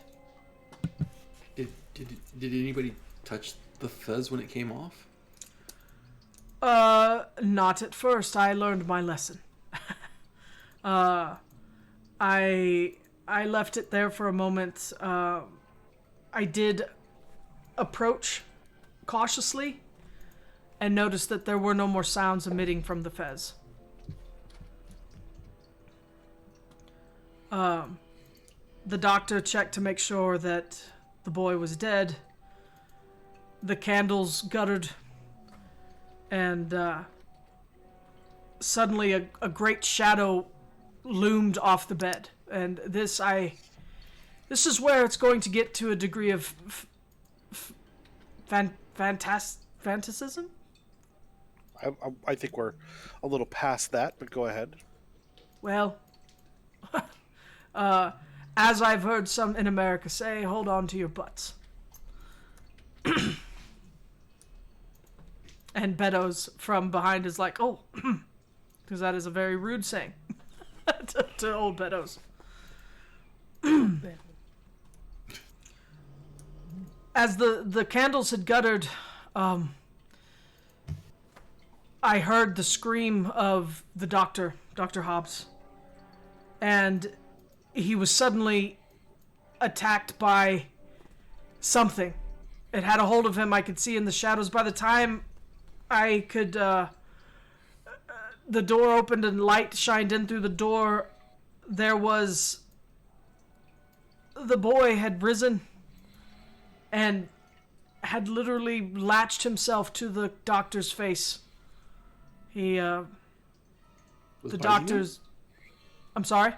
Did anybody touch the fez when it came off? Not at first. I learned my lesson. I left it there for a moment. I did approach cautiously and noticed that there were no more sounds emitting from the fez. The doctor checked to make sure that the boy was dead. The candles guttered, and suddenly a great shadow loomed off the bed. And this is where it's going to get to a degree of fantasism? I think we're a little past that, but go ahead. Well, as I've heard some in America say, hold on to your butts. And Beddoes from behind is like, oh, because that is a very rude saying to old Beddoes. As the candles had guttered, I heard the scream of the doctor, Dr. Hobbs. And he was suddenly attacked by something. It had a hold of him. I could see in the shadows. By the time I could, the door opened and light shined in through the door, the boy had risen and had literally latched himself to the doctor's face. The doctor's... I'm sorry?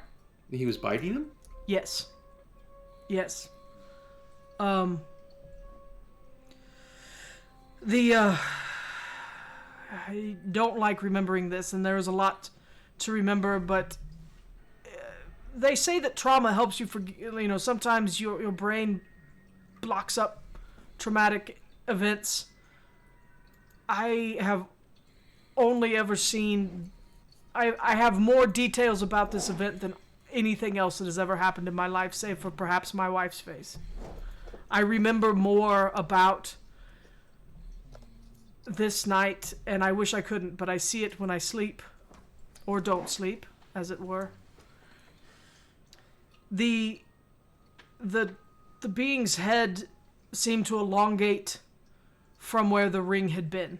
He was biting him? Yes. I don't like remembering this, and there is a lot to remember, but they say that trauma helps you forget. Sometimes your brain blocks up traumatic events. I have only ever seen... I have more details about this event than anything else that has ever happened in my life, save for perhaps my wife's face. I remember more about this night, and I wish I couldn't, but I see it when I sleep, or don't sleep, as it were. The being's head seemed to elongate from where the ring had been.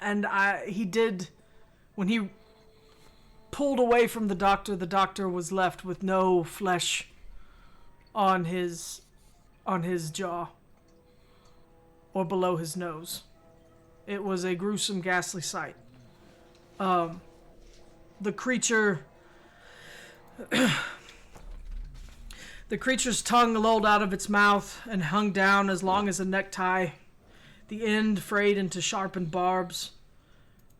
And he did, when he pulled away from the doctor was left with no flesh on his jaw or below his nose. It was a gruesome, ghastly sight. The creature's tongue lolled out of its mouth and hung down as long as a necktie, the end frayed into sharpened barbs.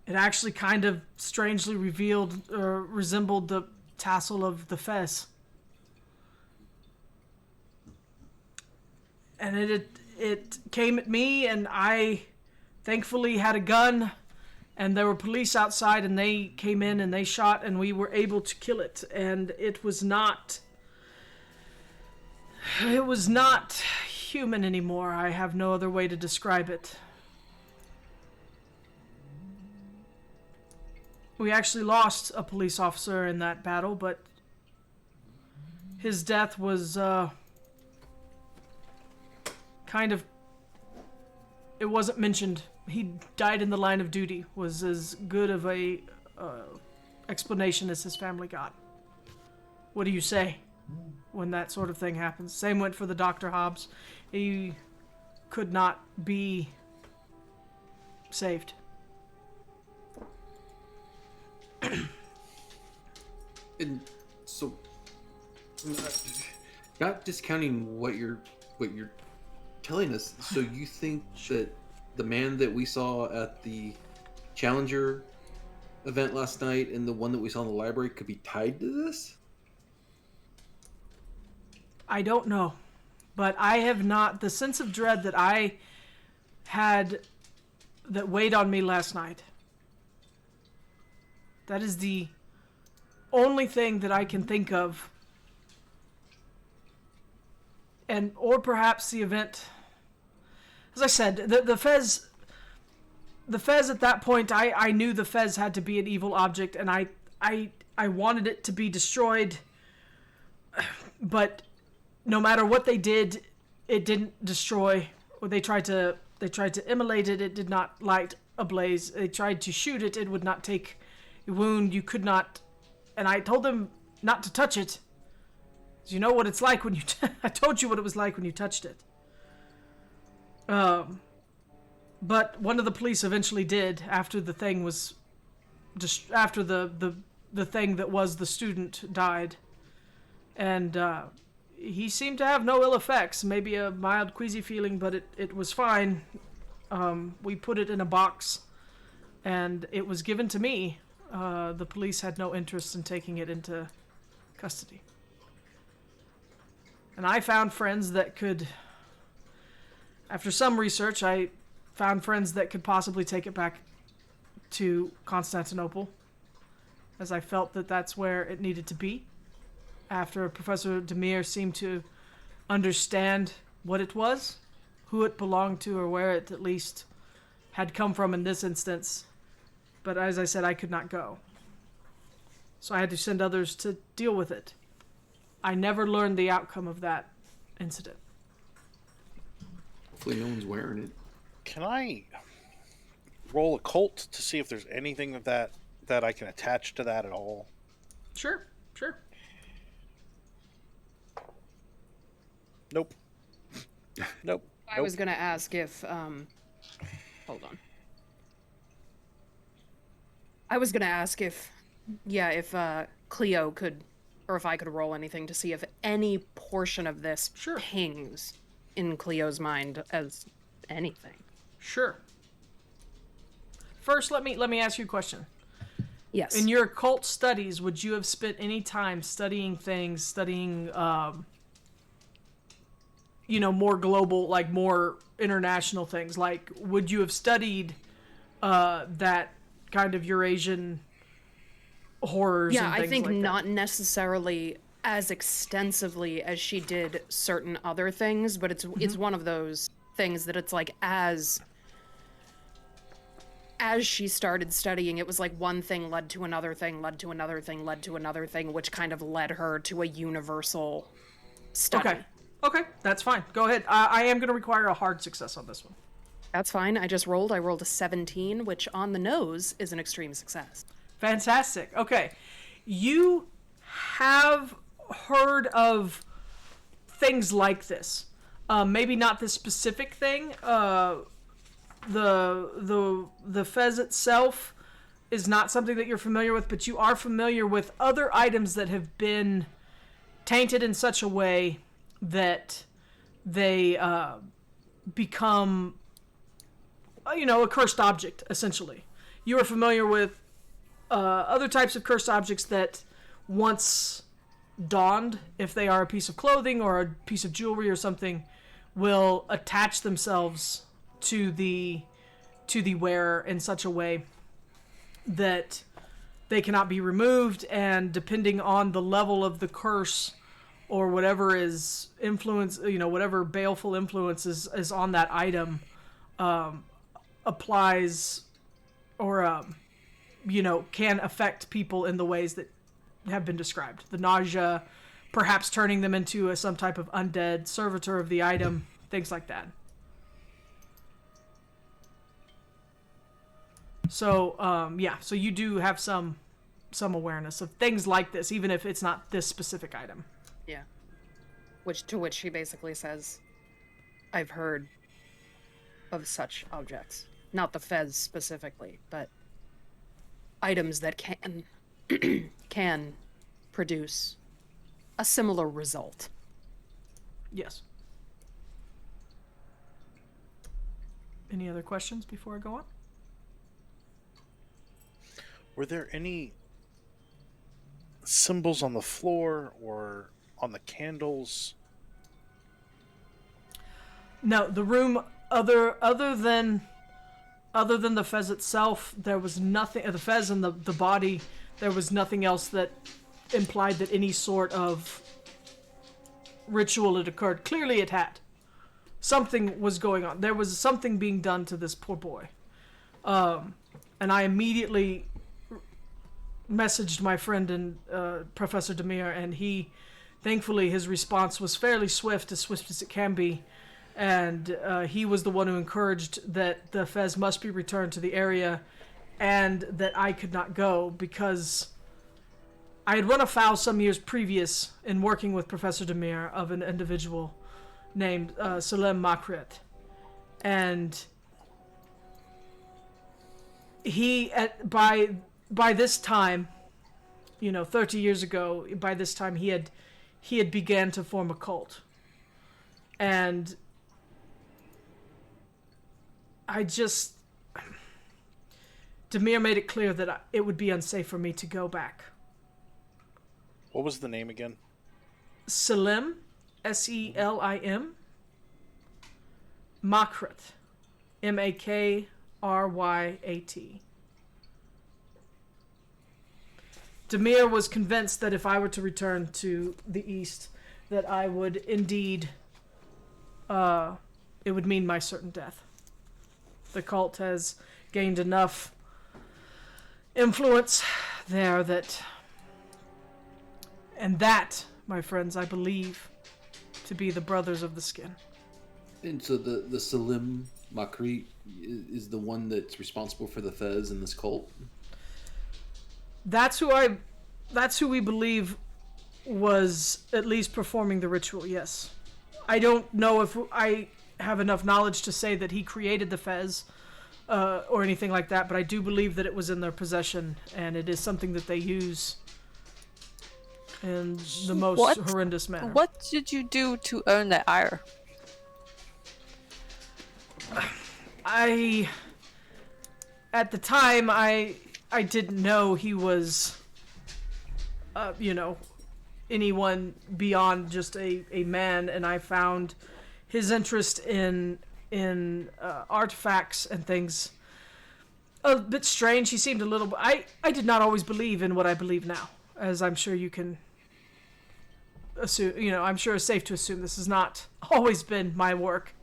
It actually kind of strangely resembled the tassel of the fez. And it came at me, and I thankfully had a gun, and there were police outside, and they came in and they shot, and we were able to kill it. And it was not human anymore. I have no other way to describe it. We actually lost a police officer in that battle, but his death was it wasn't mentioned. He died in the line of duty, was as good of a explanation as his family got. What do you say when that sort of thing happens? Same went for the Dr. Hobbs. He could not be saved. And so, not discounting what you're telling us. So you think that the man that we saw at the Challenger event last night and the one that we saw in the library could be tied to this? I don't know, but I have not. The sense of dread that I had that weighed on me last night. That is the only thing that I can think of. And, or perhaps the event, as I said, the Fez at that point, I knew the Fez had to be an evil object, and I wanted it to be destroyed, but no matter what they did, it didn't destroy. Or they tried to immolate it, it did not light a blaze. They tried to shoot it, it would not take a wound. You could not, and I told them not to touch it. You know what it's like when you... I told you what it was like when you touched it. But one of the police eventually did after the thing was... after the thing that was the student died. And he seemed to have no ill effects. Maybe a mild queasy feeling, but it was fine. We put it in a box, and it was given to me. The police had no interest in taking it into custody. And I found friends that could, after some research, I found friends that could possibly take it back to Constantinople, as I felt that that's where it needed to be. After Professor Demir seemed to understand what it was, who it belonged to, or where it at least had come from in this instance. But as I said, I could not go. So I had to send others to deal with it. I never learned the outcome of that incident. Hopefully no one's wearing it. Can I roll occult to see if there's anything of that I can attach to that at all? Sure. Nope. Nope. I was going to ask if... hold on. I was going to ask if Cleo could... or if I could roll anything to see if any portion of this pings in Cleo's mind as anything. Sure. First, let me ask you a question. Yes. In your occult studies, would you have spent any time studying more global, like more international things? Like, would you have studied that kind of Eurasian horrors and things I think like not necessarily as extensively as she did certain other things, but it's one of those things that it's like as she started studying, it was like one thing led to another thing, led to another thing, led to another thing, which kind of led her to a universal study. Okay, that's fine. Go ahead. I am going to require a hard success on this one. That's fine. I rolled a 17, which on the nose is an extreme success. Fantastic. Okay. You have heard of things like this. Maybe not this specific thing. The Fez itself is not something that you're familiar with, but you are familiar with other items that have been tainted in such a way that they become, a cursed object, essentially. You are familiar with other types of cursed objects that once donned, if they are a piece of clothing or a piece of jewelry or something, will attach themselves to the wearer in such a way that they cannot be removed, and depending on the level of the curse or whatever is influence, whatever baleful influence is on that item, applies or can affect people in the ways that have been described. The nausea, perhaps turning them into some type of undead servitor of the item, things like that. So, so you do have some awareness of things like this, even if it's not this specific item. Yeah. To which she basically says, I've heard of such objects. Not the Fez specifically, but items that can produce a similar result. Yes. Any other questions before I go on? Were there any symbols on the floor or on the candles? No, the room other than the fez itself, there was nothing. The fez and the body, there was nothing else that implied that any sort of ritual had occurred. Clearly, it had. Something was going on. There was something being done to this poor boy, and I immediately messaged my friend and Professor Demir, and thankfully, his response was fairly swift as it can be. And he was the one who encouraged that the fez must be returned to the area and that I could not go because I had run afoul some years previous in working with Professor Demir of an individual named Salem Makret. And he, by this time, 30 years ago, by this time he had began to form a cult. And Demir made it clear that it would be unsafe for me to go back. What was the name again? Selim, Selim, Makrat, Makryat. Demir was convinced that if I were to return to the east, that I would indeed, it would mean my certain death. The cult has gained enough influence there and that, my friends, I believe to be the Brothers of the Skin. And so the Salim Makri is the one that's responsible for the fez in this cult? That's who we believe was at least performing the ritual, yes. I don't know if I have enough knowledge to say that he created the fez or anything like that, but I do believe that it was in their possession, and it is something that they use in the most horrendous manner. What did you do to earn that ire? At the time, I didn't know he was, anyone beyond just a man, and I found his interest in artifacts and things a bit strange. He seemed a little... I did not always believe in what I believe now, as I'm sure you can assume. I'm sure it's safe to assume this has not always been my work.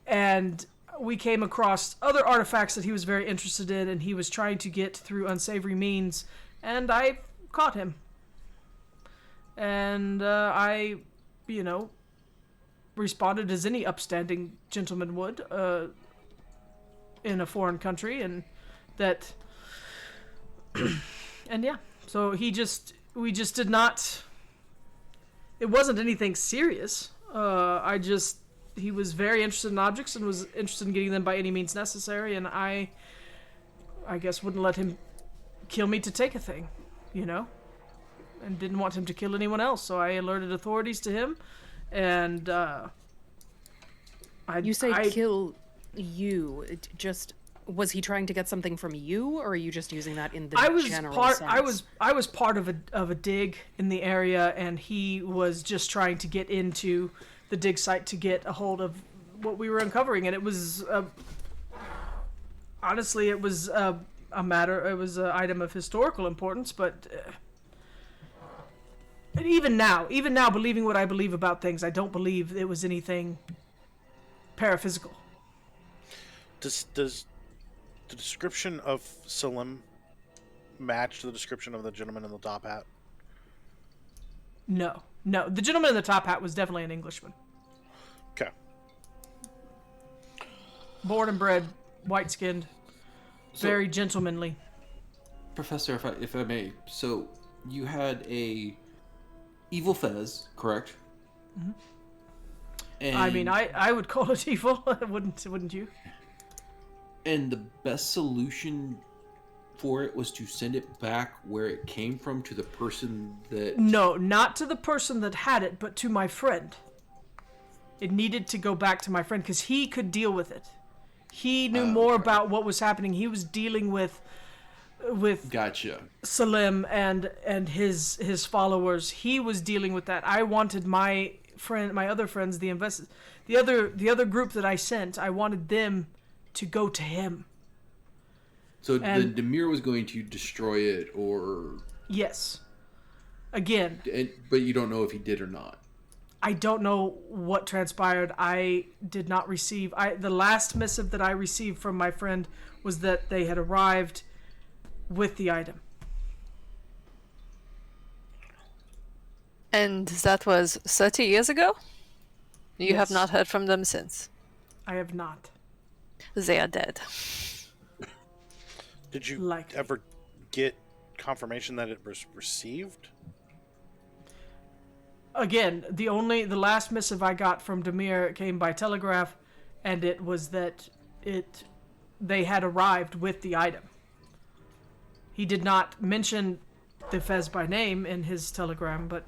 And we came across other artifacts that he was very interested in, and he was trying to get through unsavory means, and I caught him. And I responded as any upstanding gentleman would in a foreign country, and that... and yeah, so we just did not... It wasn't anything serious. He was very interested in objects and was interested in getting them by any means necessary, and I guess wouldn't let him kill me to take a thing, and didn't want him to kill anyone else, so I alerted authorities to him, and You say kill you, was he trying to get something from you, or are you just using that in the general sense? I was part of a dig in the area, and he was just trying to get into the dig site to get a hold of what we were uncovering, and it was honestly it was a matter. It was an item of historical importance, but even now, believing what I believe about things, I don't believe it was anything paraphysical. Does the description of Salim match the description of the gentleman in the top hat? No. The gentleman in the top hat was definitely an Englishman. Okay. Born and bred, white-skinned, very gentlemanly. Professor, if I may, so you had a evil fez, correct? Mm-hmm. And I mean, I would call it evil, wouldn't you? And the best solution for it was to send it back where it came from to the person that... No, not to the person that had it, but to my friend. It needed to go back to my friend because he could deal with it. He knew more about what was happening. He was dealing with Gotcha. Salim and his followers. He was dealing with that. I wanted my other friends, the other group that I sent, I wanted them to go to him. So the Demir was going to destroy it, or... Yes. Again. But you don't know if he did or not. I don't know what transpired. I did not receive... The last missive that I received from my friend was that they had arrived with the item. And that was 30 years ago? You have not heard from them since? I have not. They are dead. Did you ever get confirmation that it was received? Again, the last missive I got from Demir came by telegraph, and it was that they had arrived with the item. He did not mention the Fez by name in his telegram, but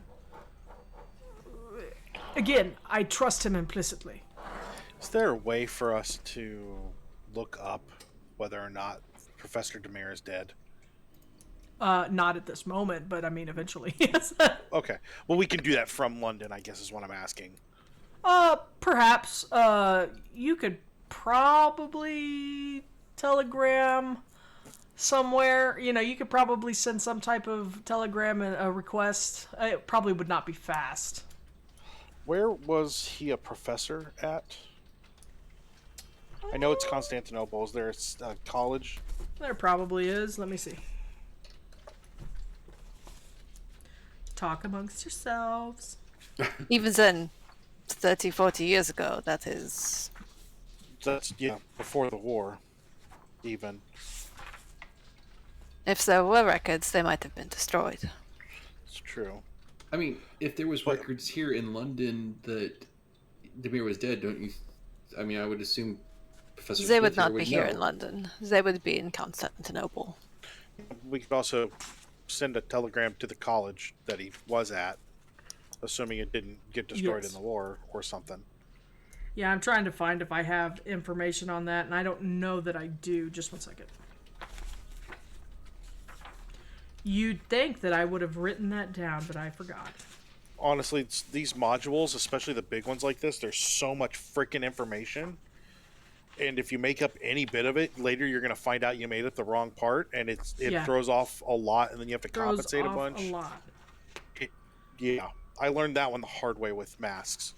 again, I trust him implicitly. Is there a way for us to look up whether or not Professor Demir is dead? Not at this moment, but I mean, eventually, yes. Okay. Well, we can do that from London, I guess is what I'm asking. Perhaps. You could probably telegram somewhere. You could probably send some type of telegram and a request. It probably would not be fast. Where was he a professor at? I know it's Constantinople. Is there a college? There probably is. Let me see. Talk amongst yourselves. Even then, 30, 40 years ago, that's before the war, even. If there were records, they might have been destroyed. It's true. I mean, if there was records here in London that Demir was dead, don't you... I mean, I would assume Professor They would Smith not be here in London. They would be in Constantinople. We could also send a telegram to the college that he was at, assuming it didn't get destroyed in the war or something. Yeah, I'm trying to find if I have information on that, and I don't know that I do. Just one second. You'd think that I would have written that down, but I forgot. Honestly, these modules, especially the big ones like this, there's so much freaking information. And if you make up any bit of it, later you're going to find out you made up the wrong part, and it throws off a lot, and then you have to compensate a bunch. A lot. I learned that one the hard way with masks.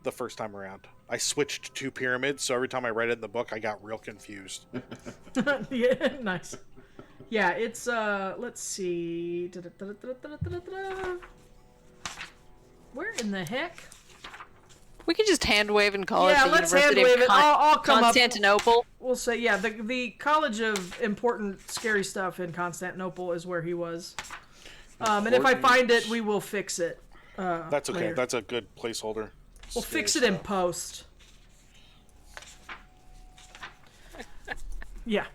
The first time around, I switched to pyramids, so every time I read it in the book, I got real confused. Yeah, nice. Yeah, it's let's see. Where in the heck? We could just hand wave and call it the let's University hand wave of it. I'll come Constantinople. We'll say, the College of Important Scary Stuff in Constantinople is where he was. And if I find it, we will fix it. That's okay. Later. That's a good placeholder. We'll fix it in post. Yeah.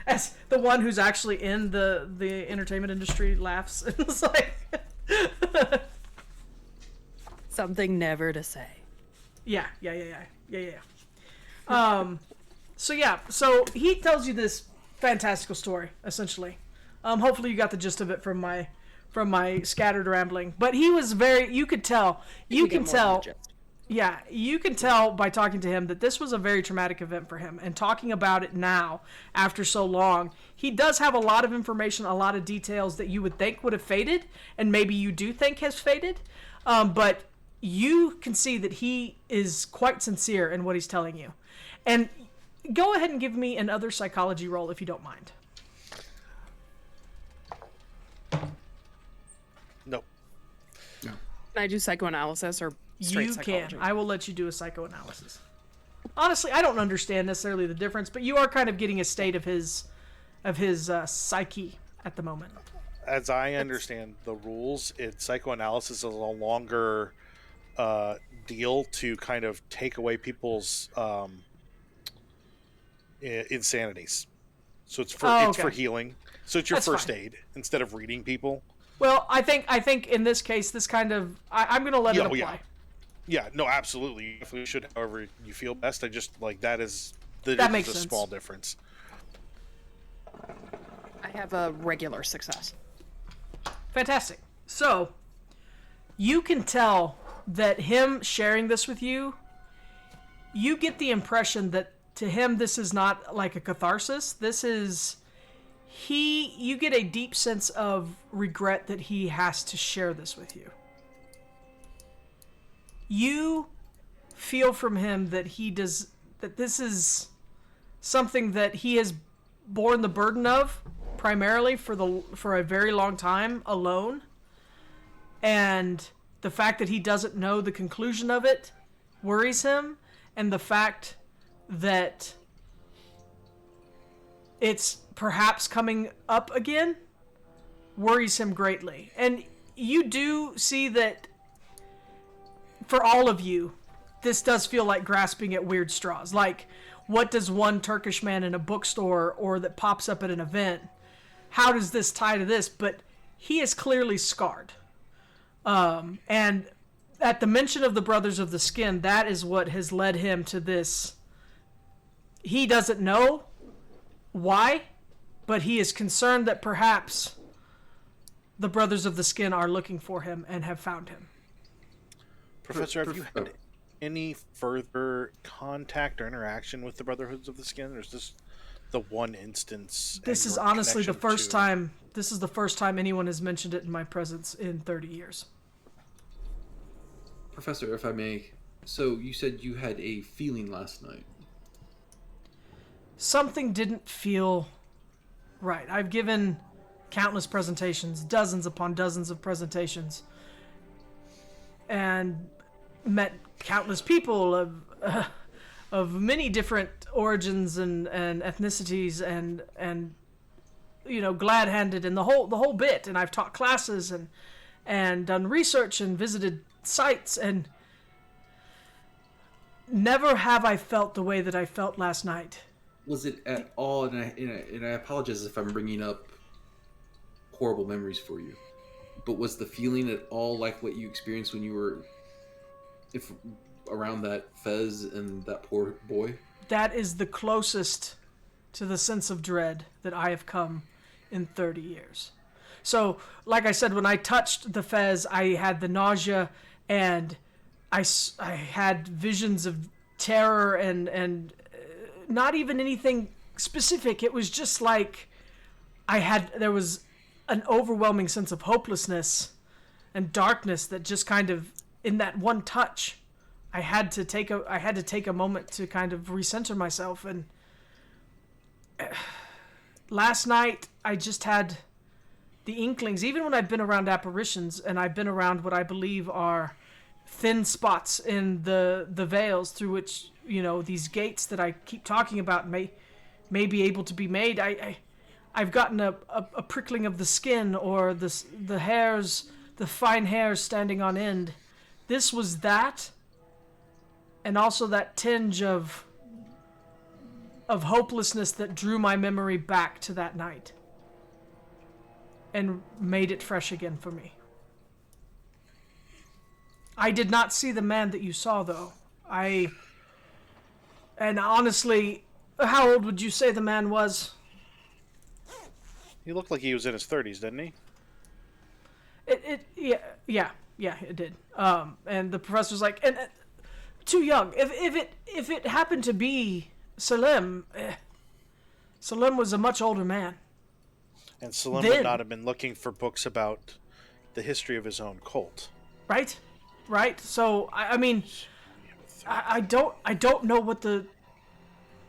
As the one who's actually in the entertainment industry laughs. It's like... Something never to say. Yeah. So he tells you this fantastical story, essentially. Hopefully you got the gist of it from my scattered rambling. But he was you can tell by talking to him that this was a very traumatic event for him. And talking about it now, after so long, he does have a lot of information, a lot of details that you would think would have faded, and maybe you do think has faded. But you can see that he is quite sincere in what he's telling you. And go ahead and give me another psychology roll if you don't mind. Nope. No. Can I do psychoanalysis or straight you psychology? Can. I will let you do a psychoanalysis. Honestly, I don't understand necessarily the difference, but you are kind of getting a state of his psyche at the moment. As I understand the rules, psychoanalysis is a longer deal to kind of take away people's insanities. So it's for Oh, it's for okay. healing. So it's your That's first fine. aid instead of reading people. Well, I think in this case, this kind of I'm gonna let it Oh, apply. Yeah, no, absolutely. You definitely should, however you feel best. I just like that is Makes a sense. small difference. I have a regular success. Fantastic. So, you can tell that him sharing this with you, you get the impression that to him this is not like a catharsis. This is you get a deep sense of regret that he has to share this with you. You feel from him that that this is something that he has borne the burden of primarily for a very long time alone, and the fact that he doesn't know the conclusion of it worries him, and the fact that it's perhaps coming up again worries him greatly. And you do see that for all of you, this does feel like grasping at weird straws. Like, what does one Turkish man in a bookstore or that pops up at an event, how does this tie to this? But he is clearly scarred. And at the mention of the Brothers of the Skin, that is what has led him to this. He doesn't know why, but he is concerned that perhaps the Brothers of the Skin are looking for him and have found him. Professor, have you had any further contact or interaction with the Brotherhoods of the Skin, or is this the one instance? This is honestly the first time. This is the first time anyone has mentioned it in my presence in 30 years. Professor, if I may, so you said you had a feeling last night. Something didn't feel right. I've given countless presentations, dozens upon dozens of presentations, and met countless people of many different origins and ethnicities and you know, glad-handed and the whole bit. And I've taught classes and done research and visited sites, and never have I felt the way that I felt last night. Was it at all, and I apologize if I'm bringing up horrible memories for you, but was the feeling at all like what you experienced when you were around that Fez and that poor boy? That is the closest to the sense of dread that I have come in 30 years. So, like I said, when I touched the Fez, I had the nausea, and I had visions of terror and not even anything specific. It was just like there was an overwhelming sense of hopelessness and darkness that just kind of, in that one touch, I had to take a moment to kind of recenter myself. And last night I just had the inklings, even when I've been around apparitions and I've been around what I believe are thin spots in the veils through which, you know, these gates that I keep talking about may be able to be made. I've gotten a prickling of the skin, or the hairs, the fine hairs standing on end. This was that, and also that tinge of hopelessness that drew my memory back to that night and made it fresh again for me. I did not see the man that you saw, though. And honestly, how old would you say the man was? He looked like he was in his 30s, didn't he? Yeah, it did. And the professor's like, and too young. If it happened to be Salim, Salim was a much older man. And Salim would not have been looking for books about the history of his own cult. Right. So I mean, I don't know what the.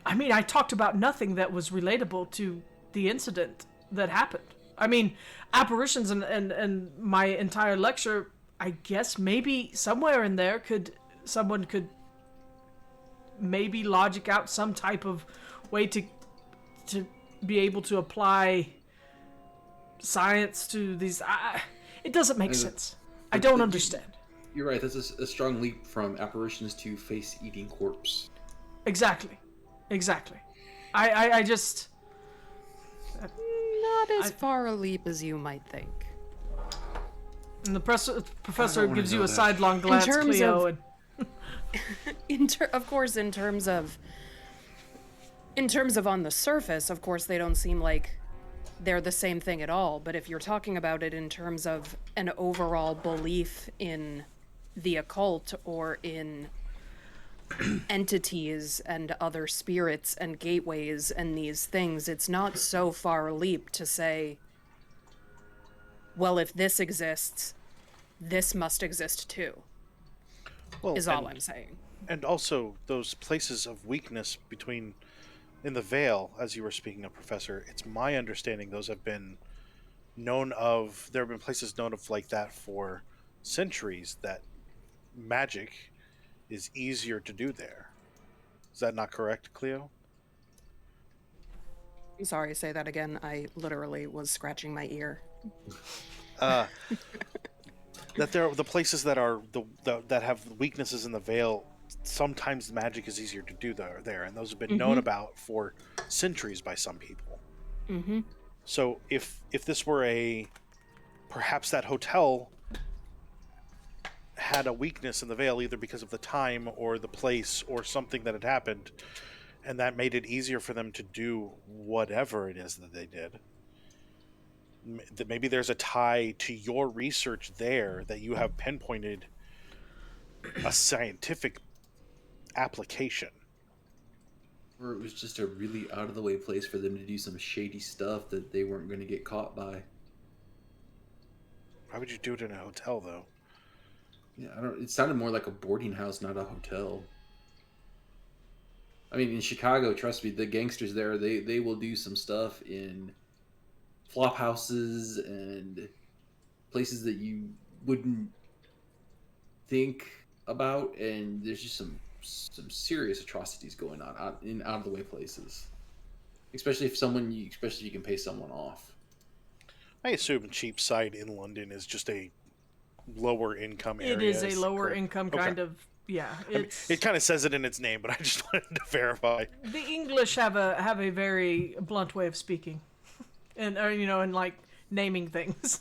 I mean, I talked about nothing that was relatable to the incident that happened. I mean, apparitions and my entire lecture, I guess maybe somewhere in there someone could maybe logic out some type of way to be able to apply science to these. It doesn't make sense. I don't understand. You're right. That's a strong leap from apparitions to face-eating corpse. Exactly. I just. Not as far a leap as you might think. And the professor wanna gives you know a that. sidelong glance, terms Cleo, of- Of course, in terms of on the surface, of course, they don't seem like they're the same thing at all. But if you're talking about it in terms of an overall belief in the occult or in entities and other spirits and gateways and these things, it's not so far a leap to say, well, if this exists, this must exist too, Well, is all I'm saying. And also those places of weakness between in the veil, as you were speaking of, Professor. It's my understanding those have been known of. There have been places known of like that for centuries. That magic is easier to do there. Is that not correct, Cleo? I'm sorry, say that again. I literally was scratching my ear. Uh, that there are the places that are that have weaknesses in the veil. Sometimes magic is easier to do there, and those have been known about for centuries by some people. Mm-hmm. So if this were perhaps that hotel had a weakness in the veil, either because of the time or the place or something that had happened, and that made it easier for them to do whatever it is that they did. That maybe there's a tie to your research there that you have pinpointed a scientific application. Or it was just a really out of the way place for them to do some shady stuff that they weren't going to get caught by. Why would you do it in a hotel, though? Yeah, I don't. It sounded more like a boarding house, not a hotel. I mean, in Chicago, trust me, the gangsters there, they will do some stuff in flop houses and places that you wouldn't think about, and there's just some serious atrocities going on in out of the way places. Especially if you can pay someone off. I assume Cheapside in London is just a lower income area. It is a lower income kind Okay. of, yeah. I mean, It's it kind of says it in its name, but I just wanted to verify. the English have a very blunt way of speaking, and and like naming things.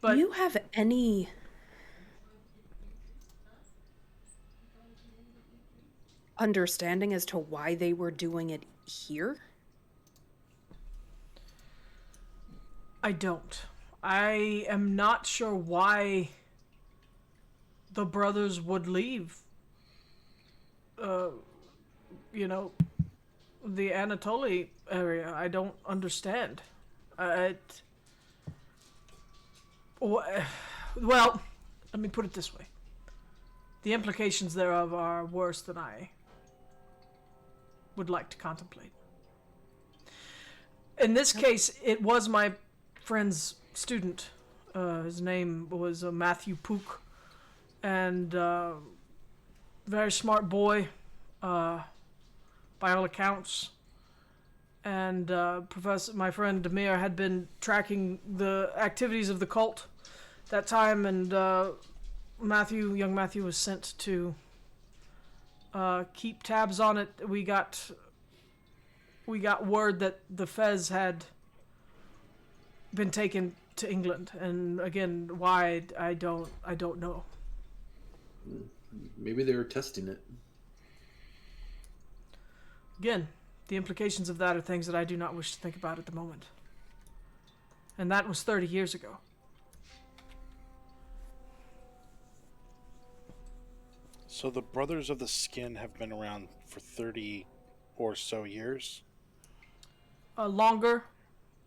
But Do you have any understanding as to why they were doing it here? I don't. I am not sure why the brothers would leave. The Anatoly area. I don't understand. Well, let me put it this way. The implications thereof are worse than I would like to contemplate. In this case, it was my friend's student. His name was Matthew Pook, and very smart boy, by all accounts. And my friend Demir had been tracking the activities of the cult that time, and young Matthew was sent to keep tabs on it. We got word that the Fez had been taken to England, and again, why I don't know. Maybe they were testing it. Again, the implications of that are things that I do not wish to think about at the moment. And that was 30 years ago. So the Brothers of the Skin have been around for 30 or so years? Longer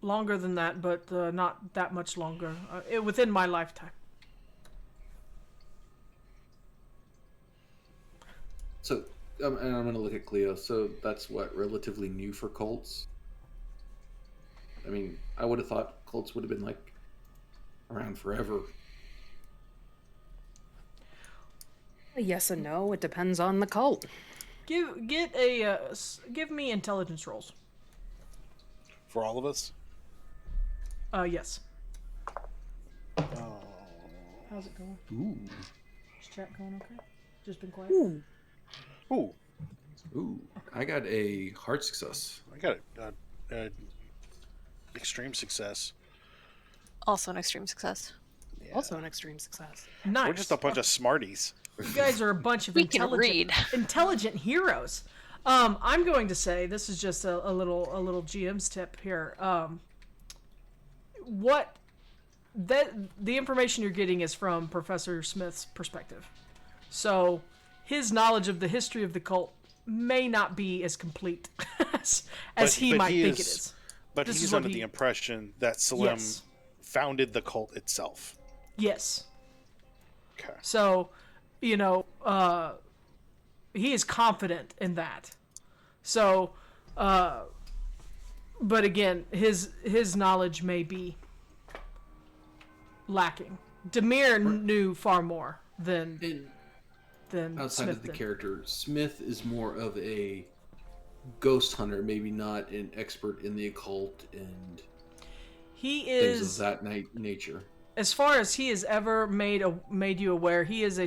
than that, but not that much longer. Within my lifetime. So, and I'm going to look at Cleo. So that's what, relatively new for cults? I mean, I would have thought cults would have been like around forever. Yes and no. It depends on the cult. Give me intelligence rolls. For all of us? Yes. Oh. How's it going? Ooh. Is chat going okay? Just been quiet? Ooh. Ooh. Ooh, I got a hard success. I got a extreme success. Also an extreme success. Yeah. Also an extreme success. Nice. We're just a bunch of smarties. You guys are a bunch of We can read. intelligent heroes. I'm going to say this is just a little GM's tip here. The information you're getting is from Professor Smith's perspective, so his knowledge of the history of the cult may not be as complete as he might think it is. But This he's is what under he- the impression that Salim Yes. founded the cult itself. Yes. Okay. So, he is confident in that. So, but again, his knowledge may be lacking. Demir knew far more than And outside Smith of the did. character, Smith is more of a ghost hunter, maybe not an expert in the occult and He things is, of that nature. as far as he has ever made you aware, he is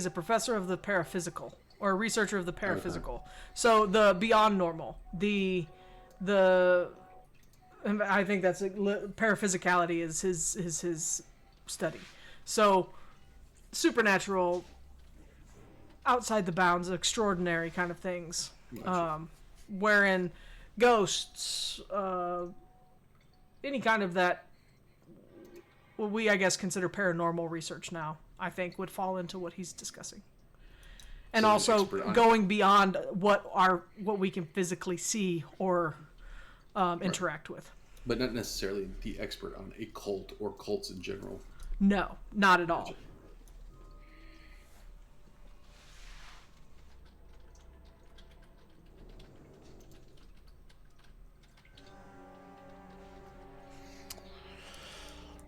a professor of the paraphysical, or a researcher of the paraphysical. So the beyond normal, the I think that's paraphysicality is his study. So supernatural, outside the bounds, extraordinary kind of things, wherein ghosts, any kind of that, what we I guess consider paranormal research now, I think would fall into what he's discussing. And So he's also expert on it. going beyond what we can physically see or interact with. But not necessarily the expert on a cult or cults in general. No, not at all.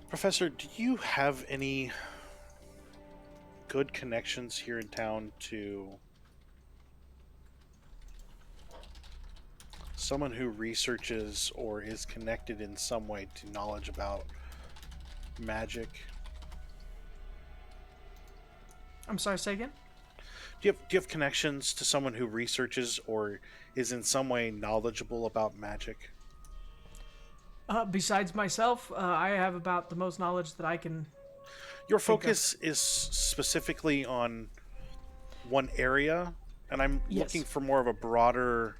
Professor, do you have any good connections here in town to someone who researches or is connected in some way to knowledge about magic? I'm sorry, say again? Do you have connections to someone who researches or is in some way knowledgeable about magic? Besides myself, I have about the most knowledge that I can. Your focus is specifically on one area, and I'm Yes. looking for more of a broader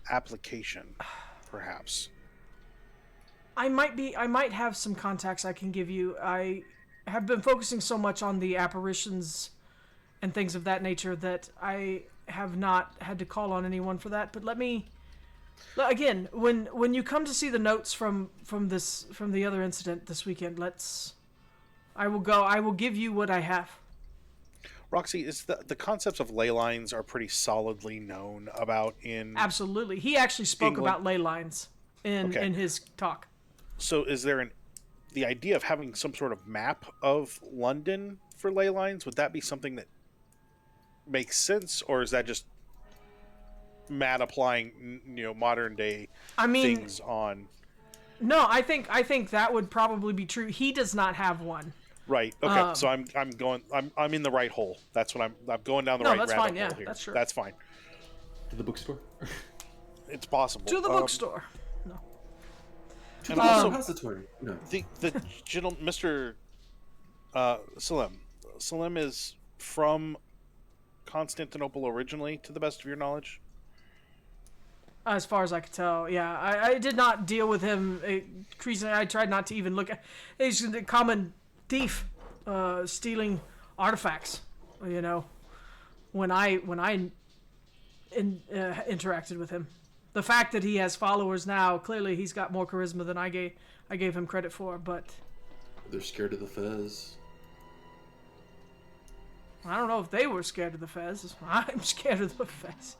application, perhaps. I might have some contacts I can give you. I have been focusing so much on the apparitions and things of that nature that I have not had to call on anyone for that. But let me, again, when you come to see the notes from the other incident this weekend, I will give you what I have. Roxy, is the concepts of ley lines are pretty solidly known about in... Absolutely. He actually spoke England. about ley lines in his talk. So is there the idea of having some sort of map of London for ley lines? Would that be something that makes sense, or is that just Matt applying modern day things on? No, I think that would probably be true. He does not have one. Right. Okay. So I'm in the right hole. That's what I'm going down the right that's rabbit fine, yeah, hole here. that's true. That's fine. To the bookstore? It's possible. To the bookstore. No. To And the also- repository. No. The gentleman, Mr. Salim. Salim is from Constantinople originally, to the best of your knowledge. As far as I could tell, yeah. I did not deal with him. I tried not to even look at. He's a common thief, stealing artifacts. When I interacted with him, the fact that he has followers now, clearly he's got more charisma than I gave him credit for. But They're scared of the fez. I don't know if they were scared of the fez. I'm scared of the fez.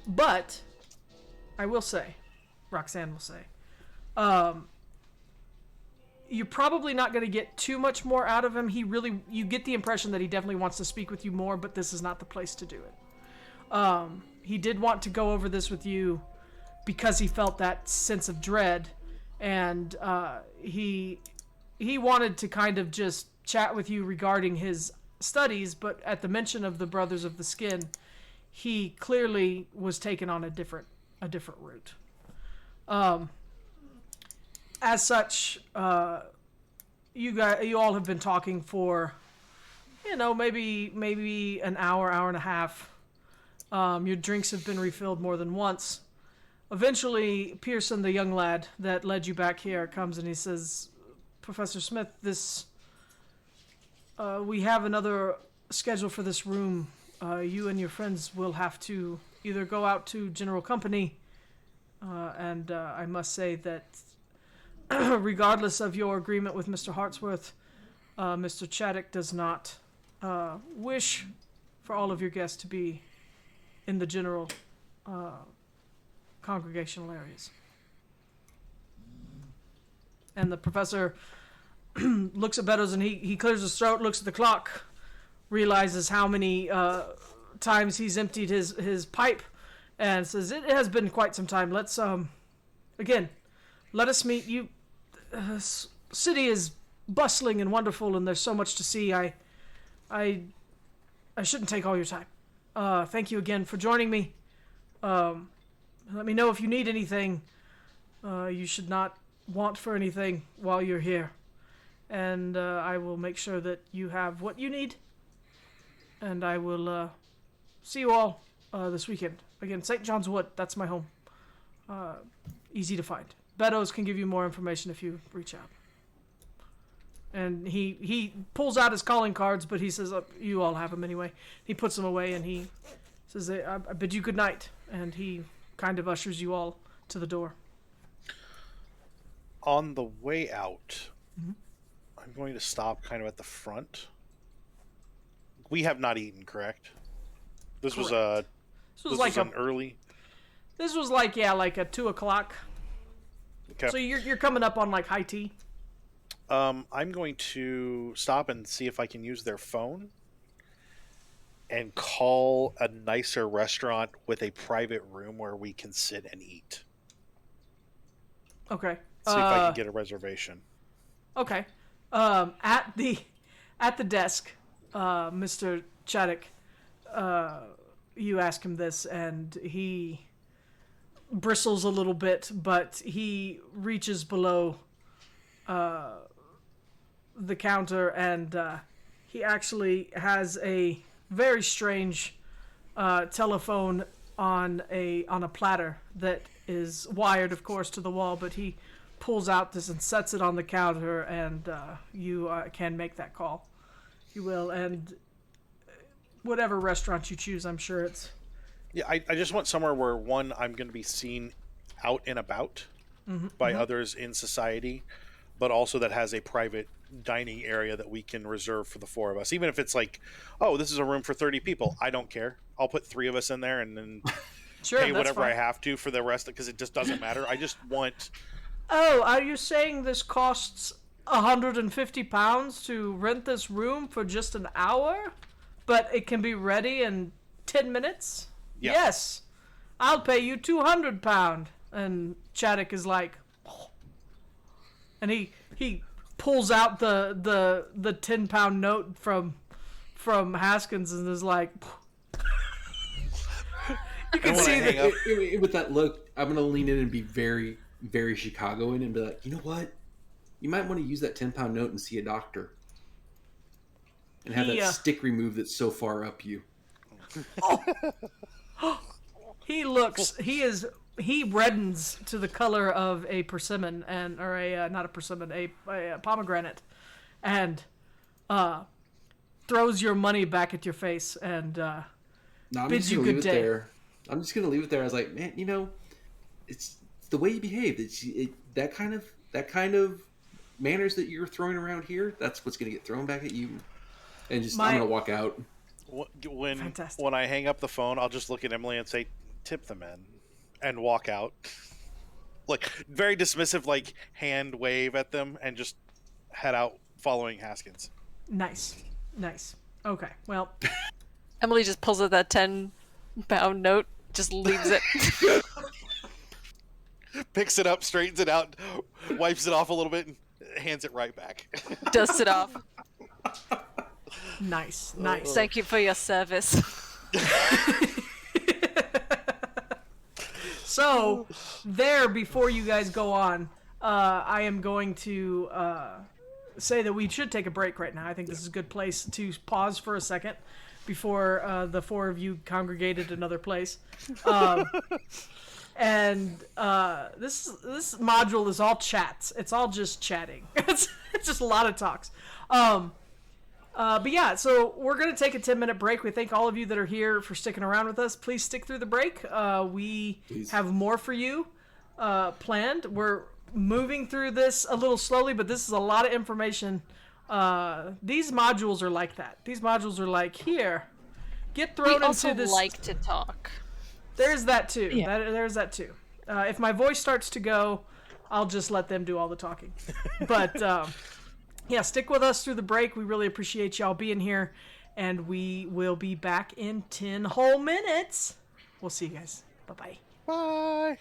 But I will say, Roxanne will say, you're probably not going to get too much more out of him. You get the impression that he definitely wants to speak with you more, but this is not the place to do it. He did want to go over this with you because he felt that sense of dread, and he wanted to kind of just chat with you regarding his studies, but at the mention of the Brothers of the Skin, he clearly was taken on a different route. As such, you all have been talking for, maybe an hour and a half. Your drinks have been refilled more than once. Eventually, Pearson, the young lad that led you back here, comes and he says, Professor Smith, we have another schedule for this room. You and your friends will have to either go out to general company, and I must say that regardless of your agreement with Mr. Hartsworth, Mr. Chaddock does not wish for all of your guests to be in the general congregational areas. And the professor looks at Beddoes and he clears his throat, looks at the clock, realizes how many times he's emptied his pipe, and says, it has been quite some time. Let's, again, let us meet you. City is bustling and wonderful, and there's so much to see. I shouldn't take all your time. Thank you again for joining me. Let me know if you need anything. You should not want for anything while you're here. And I will make sure that you have what you need. And I will see you all this weekend. Again, St. John's Wood, that's my home. Easy to find. Beddoes can give you more information if you reach out. And he pulls out his calling cards, but he says, you all have them anyway. He puts them away and he says, I bid you good night. And he kind of ushers you all to the door. On the way out, I'm going to stop kind of at the front. We have not eaten, correct? This Correct. was like an early. This was like a 2:00. Okay. So you're coming up on like high tea. I'm going to stop and see if I can use their phone and call a nicer restaurant with a private room where we can sit and eat. Okay. See if I can get a reservation. Okay. At the desk, Mr. Chaddock, you ask him this, and he bristles a little bit, but he reaches below the counter, and he actually has a very strange telephone on a platter that is wired, of course, to the wall, but he pulls out this and sets it on the counter, and you can make that call. You will, and whatever restaurant you choose, I'm sure it's... Yeah, I just want somewhere where, one, I'm going to be seen out and about by others in society, but also that has a private dining area that we can reserve for the four of us. Even if it's like, oh, this is a room for 30 people. I don't care. I'll put 3 of us in there and then Sure, pay that's whatever fine. I have to for the rest, because it just doesn't matter. I just want... Oh, are you saying this costs £150 to rent this room for just an hour, but it can be ready in 10 minutes? Yeah. Yes, I'll pay you £200. And Chaddock is like, oh. And he pulls out the £10 note from Haskins and is like, you can see that. With that look, I'm gonna lean in and be very, very Chicagoan and be like, you know what? You might want to use that £10 note and see a doctor, and have that stick removed that's so far up you. He reddens to the color of a persimmon not a persimmon, a pomegranate, and throws your money back at your face and bids you good day. There. I'm just gonna leave it there. I was like, man, it's the way you behave. That kind of manners that you're throwing around here. That's what's gonna get thrown back at you. And I'm gonna walk out. When I hang up the phone, I'll just look at Emily and say, tip the men, and walk out. Like, very dismissive, like, hand wave at them, and just head out following Haskins. Nice. Okay, well. Emily just pulls out that £10 note, just leaves it. Picks it up, straightens it out, wipes it off a little bit, and hands it right back. Dusts it off. Nice. Thank you for your service. So, there, before you guys go on, I am going to say that we should take a break right now. I think this is a good place to pause for a second before the four of you congregated another place. And this module is all chats. It's all just chatting. It's just a lot of talks. But yeah, so we're going to take a 10-minute break. We thank all of you that are here for sticking around with us. Please stick through the break. We have more for you planned. We're moving through this a little slowly, but this is a lot of information. These modules are like that. These modules are like, here, get thrown into this. We also like to talk. There's that too. Yeah. There's that too. If my voice starts to go, I'll just let them do all the talking. But yeah, stick with us through the break. We really appreciate y'all being here, and we will be back in 10 whole minutes. We'll see you guys. Bye-bye. Bye.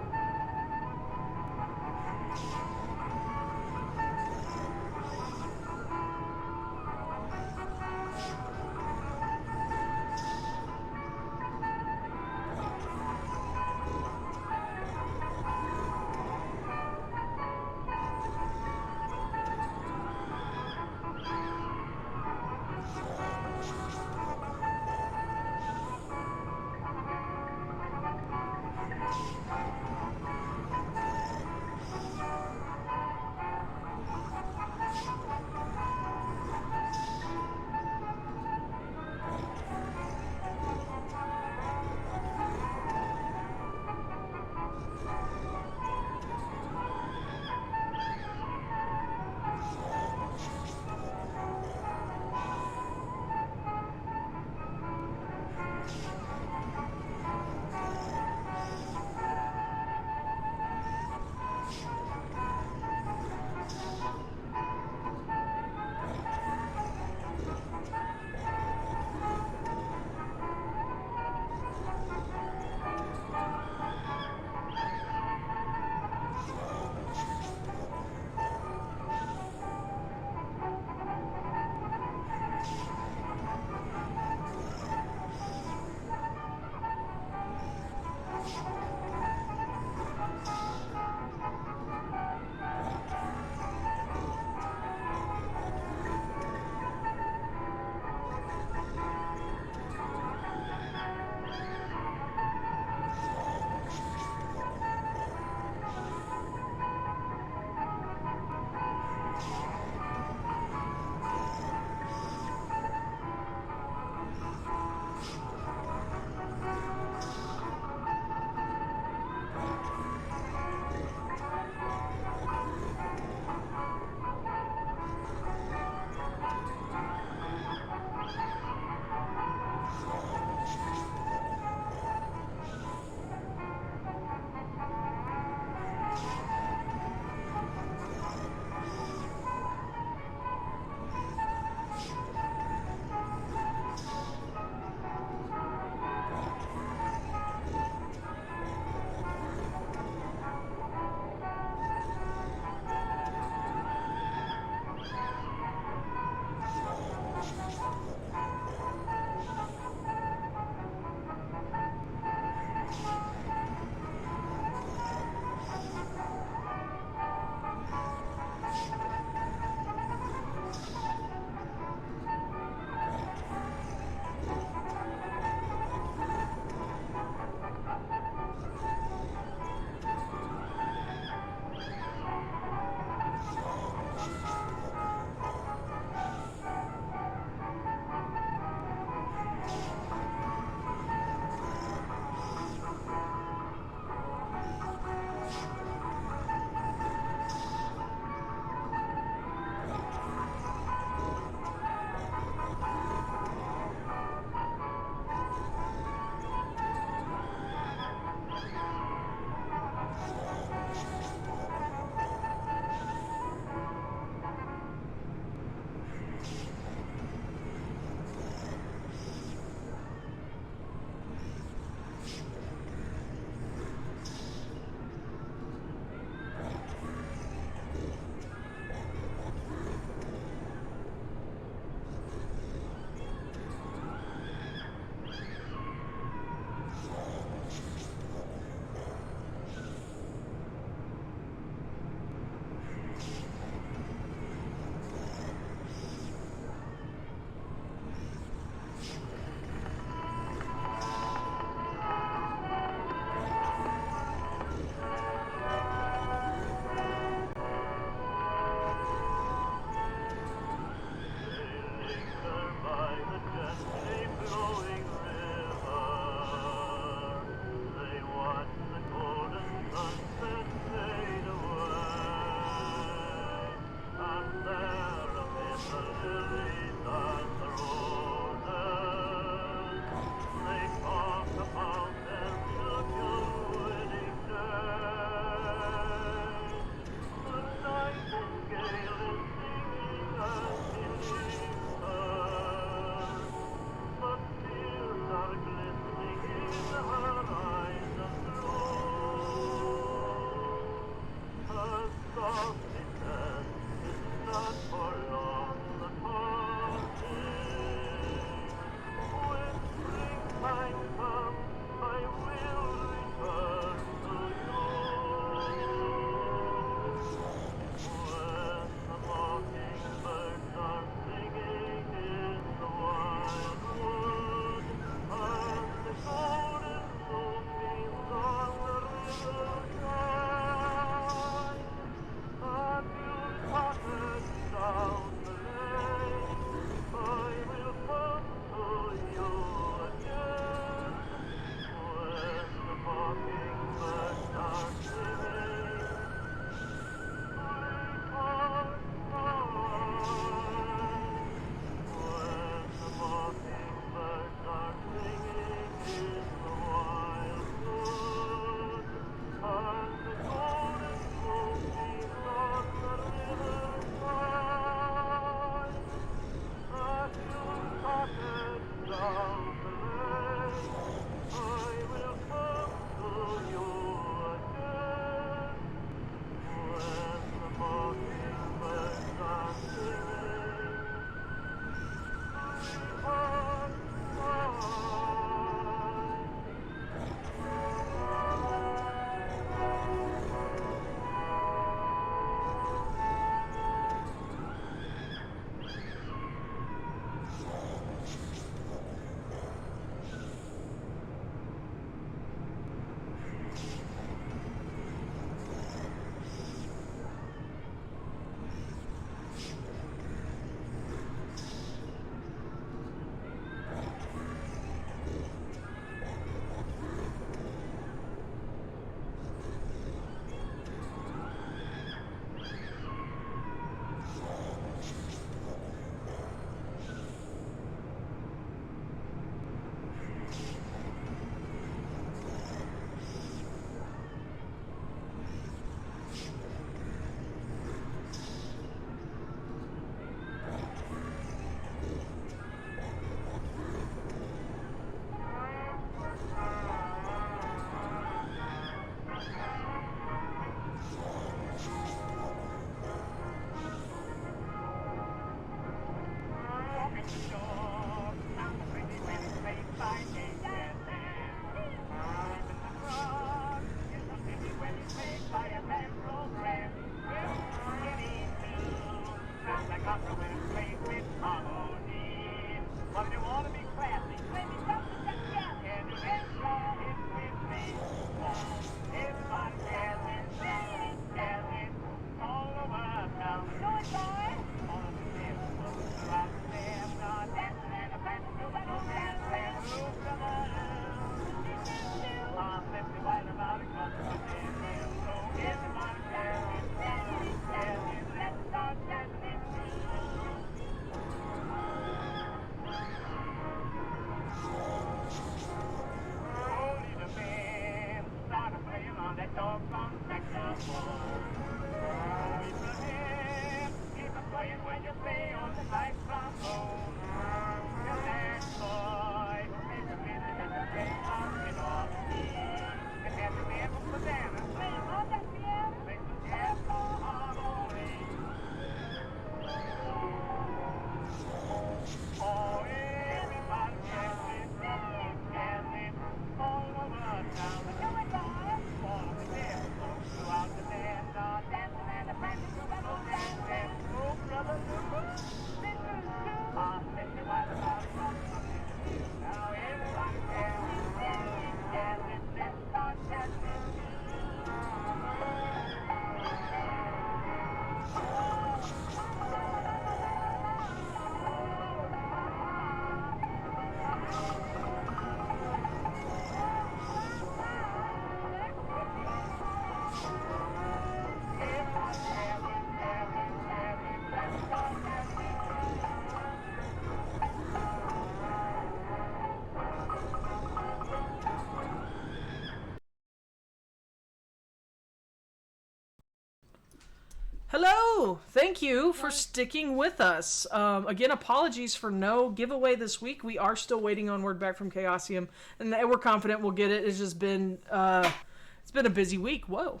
Hello! Thank you for sticking with us. Again, apologies for no giveaway this week. We are still waiting on word back from Chaosium, and we're confident we'll get it. It's just been, it's been a busy week. Whoa.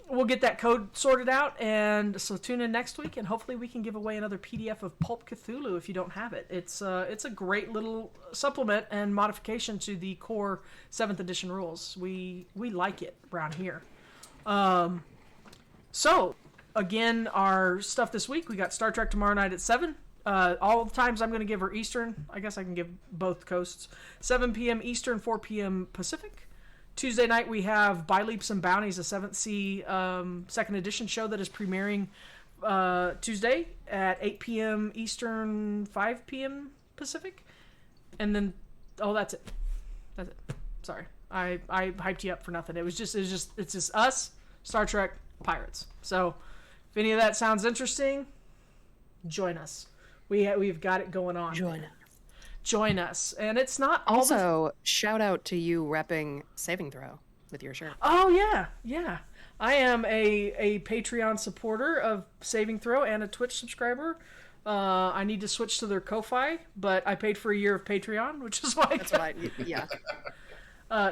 We'll get that code sorted out, and so tune in next week, and hopefully we can give away another PDF of Pulp Cthulhu if you don't have it. It's a great little supplement and modification to the core 7th edition rules. We like it around here. So, again, our stuff this week, we got Star Trek tomorrow night at 7. All the times I'm going to give her Eastern. I guess I can give both coasts. 7 p.m. Eastern, 4 p.m. Pacific. Tuesday night we have By Leaps and Bounties, a 7th Sea 2nd edition show that is premiering Tuesday at 8 p.m. Eastern, 5 p.m. Pacific. And then, that's it. That's it. Sorry. I hyped you up for nothing. It's just us, Star Trek, pirates. So if any of that sounds interesting, join us. We've got it going on. Join us. And it's not all Also, shout out to you repping Saving Throw with your shirt. Oh, yeah. I am a Patreon supporter of Saving Throw and a Twitch subscriber. I need to switch to their Ko-Fi, but I paid for a year of Patreon, which is why Yeah.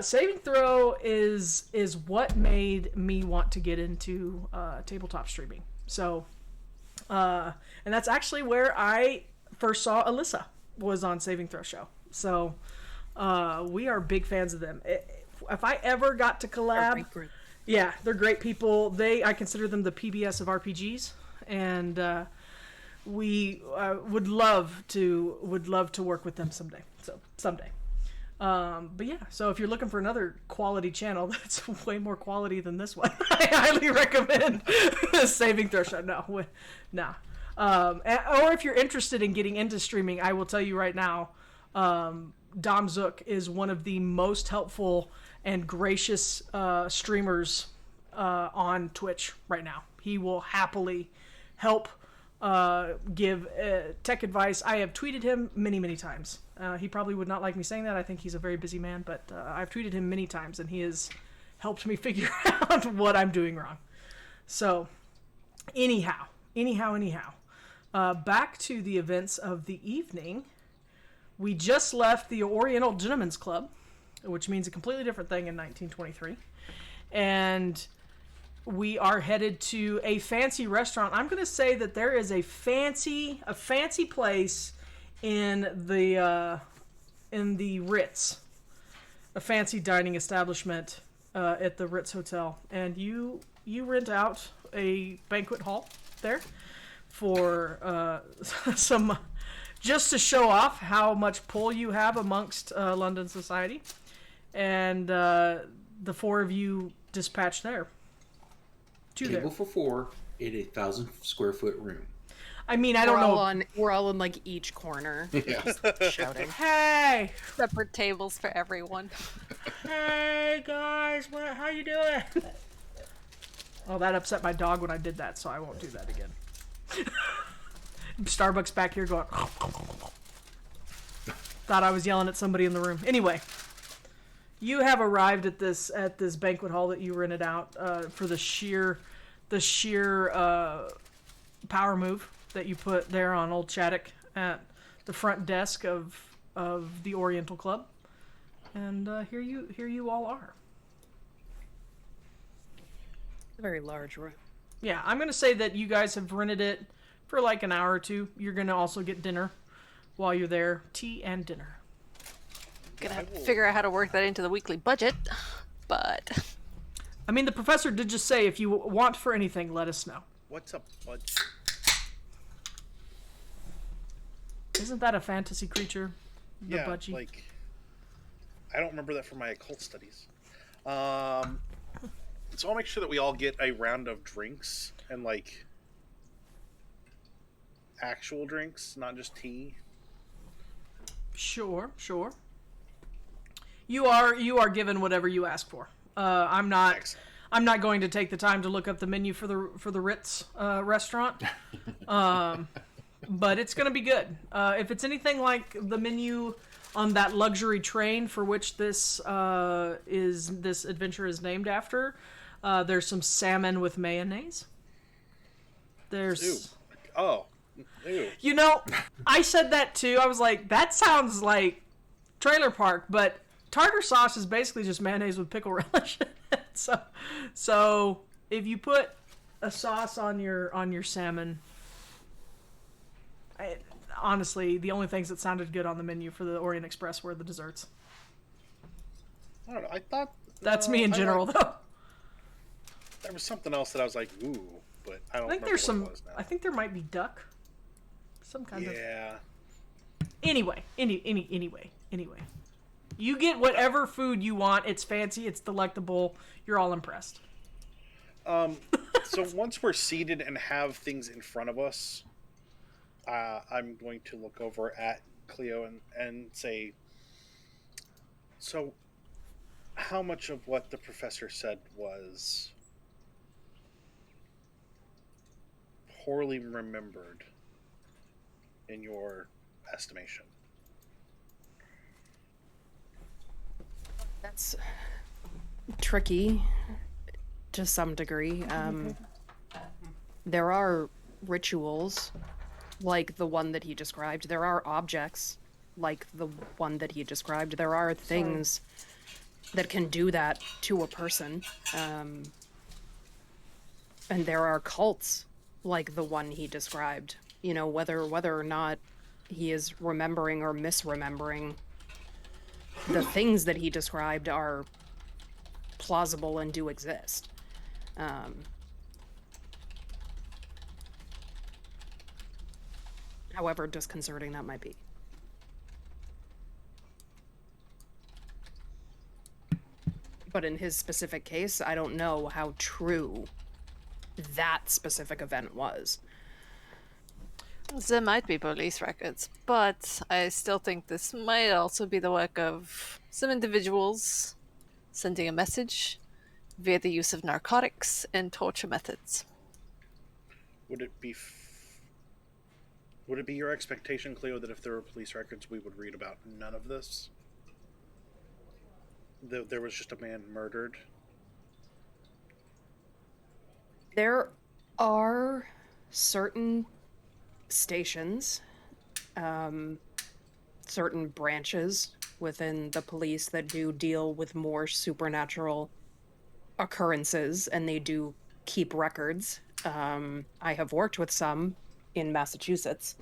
Saving Throw is what made me want to get into tabletop streaming. So, and that's actually where I first saw Alyssa, was on Saving Throw show. So, we are big fans of them. If I ever got to collab, yeah, they're great people. I consider them the PBS of RPGs, and we would love to work with them someday. But yeah, so if you're looking for another quality channel that's way more quality than this one, I highly recommend Saving Throw Show. No. Or if you're interested in getting into streaming, I will tell you right now, Dom Zook is one of the most helpful and gracious streamers on Twitch right now. He will happily help give tech advice. I have tweeted him many times. He probably would not like me saying that. I think he's a very busy man, but I've tweeted him many times, and he has helped me figure out what I'm doing wrong. So, anyhow, back to the events of the evening. We just left the Oriental Gentlemen's Club, which means a completely different thing in 1923, and we are headed to a fancy restaurant. I'm going to say that there is a fancy place in the Ritz, a fancy dining establishment at the Ritz Hotel, and you you rent out a banquet hall there for some, just to show off how much pull you have amongst London society, and the four of you dispatch there. Table for four in a 1,000-square-foot room. I mean, I don't know. We're all in like each corner, just shouting. Hey, Separate tables for everyone. hey guys, how you doing? Oh, that upset my dog when I did that, so I won't do that again. Starbucks back here going. Thought I was yelling at somebody in the room. Anyway, you have arrived at this banquet hall that you rented out for the sheer power move that you put there on Old Chaddock at the front desk of the Oriental Club, and here you all are. A very large room. Yeah, I'm gonna say that you guys have rented it for like an hour or two. You're gonna also get dinner while you're there, tea and dinner. Gonna have to figure out how to work that into the weekly budget, but I mean, the professor did just say if you want for anything, let us know. What's up, bud? Isn't that a fantasy creature? The Yeah, budgie? like I don't remember that from my occult studies. So I'll make sure that we all get a round of drinks and like actual drinks, not just tea. Sure. You are given whatever you ask for. I'm not going to take the time to look up the menu for the Ritz restaurant, but it's gonna be good. If it's anything like the menu on that luxury train for which this adventure is named after, there's some salmon with mayonnaise. There's. Ew. Oh. Ew. You know, I said that too. I was like, that sounds like trailer park, but tartar sauce is basically just mayonnaise with pickle relish. So if you put a sauce on your salmon, honestly, the only things that sounded good on the menu for the Orient Express were the desserts. I don't know. I thought That's me in general, though. There was something else that I was like, ooh, but I don't. I think there's some. I think there might be duck. Some kind of. Yeah. Anyway. You get whatever food you want. It's fancy. It's delectable. You're all impressed. So once we're seated and have things in front of us, I'm going to look over at Cleo and say, so how much of what the professor said was poorly remembered in your estimation? That's tricky to some degree. There are rituals like the one that he described. There are objects like the one that he described. There are things that can do that to a person. And there are cults like the one he described. You know, whether or not he is remembering or misremembering, the things that he described are plausible and do exist. However disconcerting that might be. But in his specific case, I don't know how true that specific event was. There might be police records, but I still think this might also be the work of some individuals sending a message via the use of narcotics and torture methods. Would it be your expectation, Cleo, that if there were police records, we would read about none of this? There was just a man murdered? There are certain stations, certain branches within the police that do deal with more supernatural occurrences, and they do keep records. I have worked with some in Massachusetts,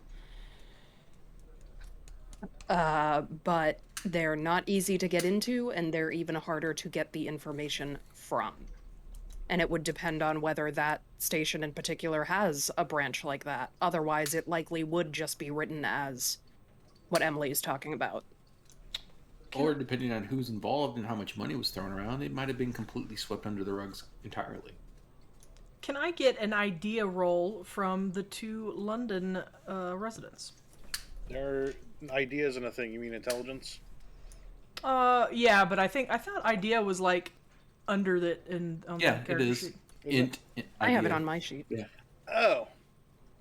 but they're not easy to get into, and they're even harder to get the information from. and it would depend on whether that station in particular has a branch like that. Otherwise, it likely would just be written as what Emily is talking about. Or depending on who's involved and how much money was thrown around, it might have been completely swept under the rugs entirely. Can I get an idea roll from the two London residents? Their idea isn't a thing. You mean intelligence? Yeah, but I thought idea was like under the on the Yeah, it character is. sheet. Int, I have it idea. on my sheet. Yeah.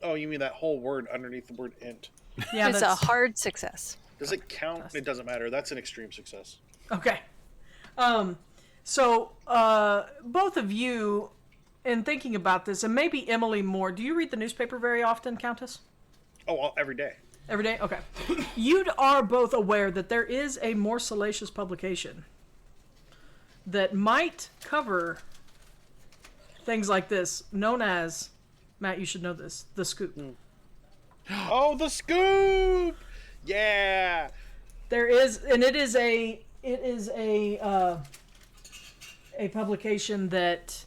Oh, you mean that whole word underneath the word int? Yeah, It's a hard success. Does it count? It doesn't matter. That's an extreme success. Okay. So both of you, in thinking about this, and maybe Emily more, do you read the newspaper very often, Countess? Oh, every day. Every day? Okay. You are both aware that there is a more salacious publication that might cover things like this, known as, Matt, you should know this, The Scoop. Oh, the scoop! Yeah! There is, and it is a publication that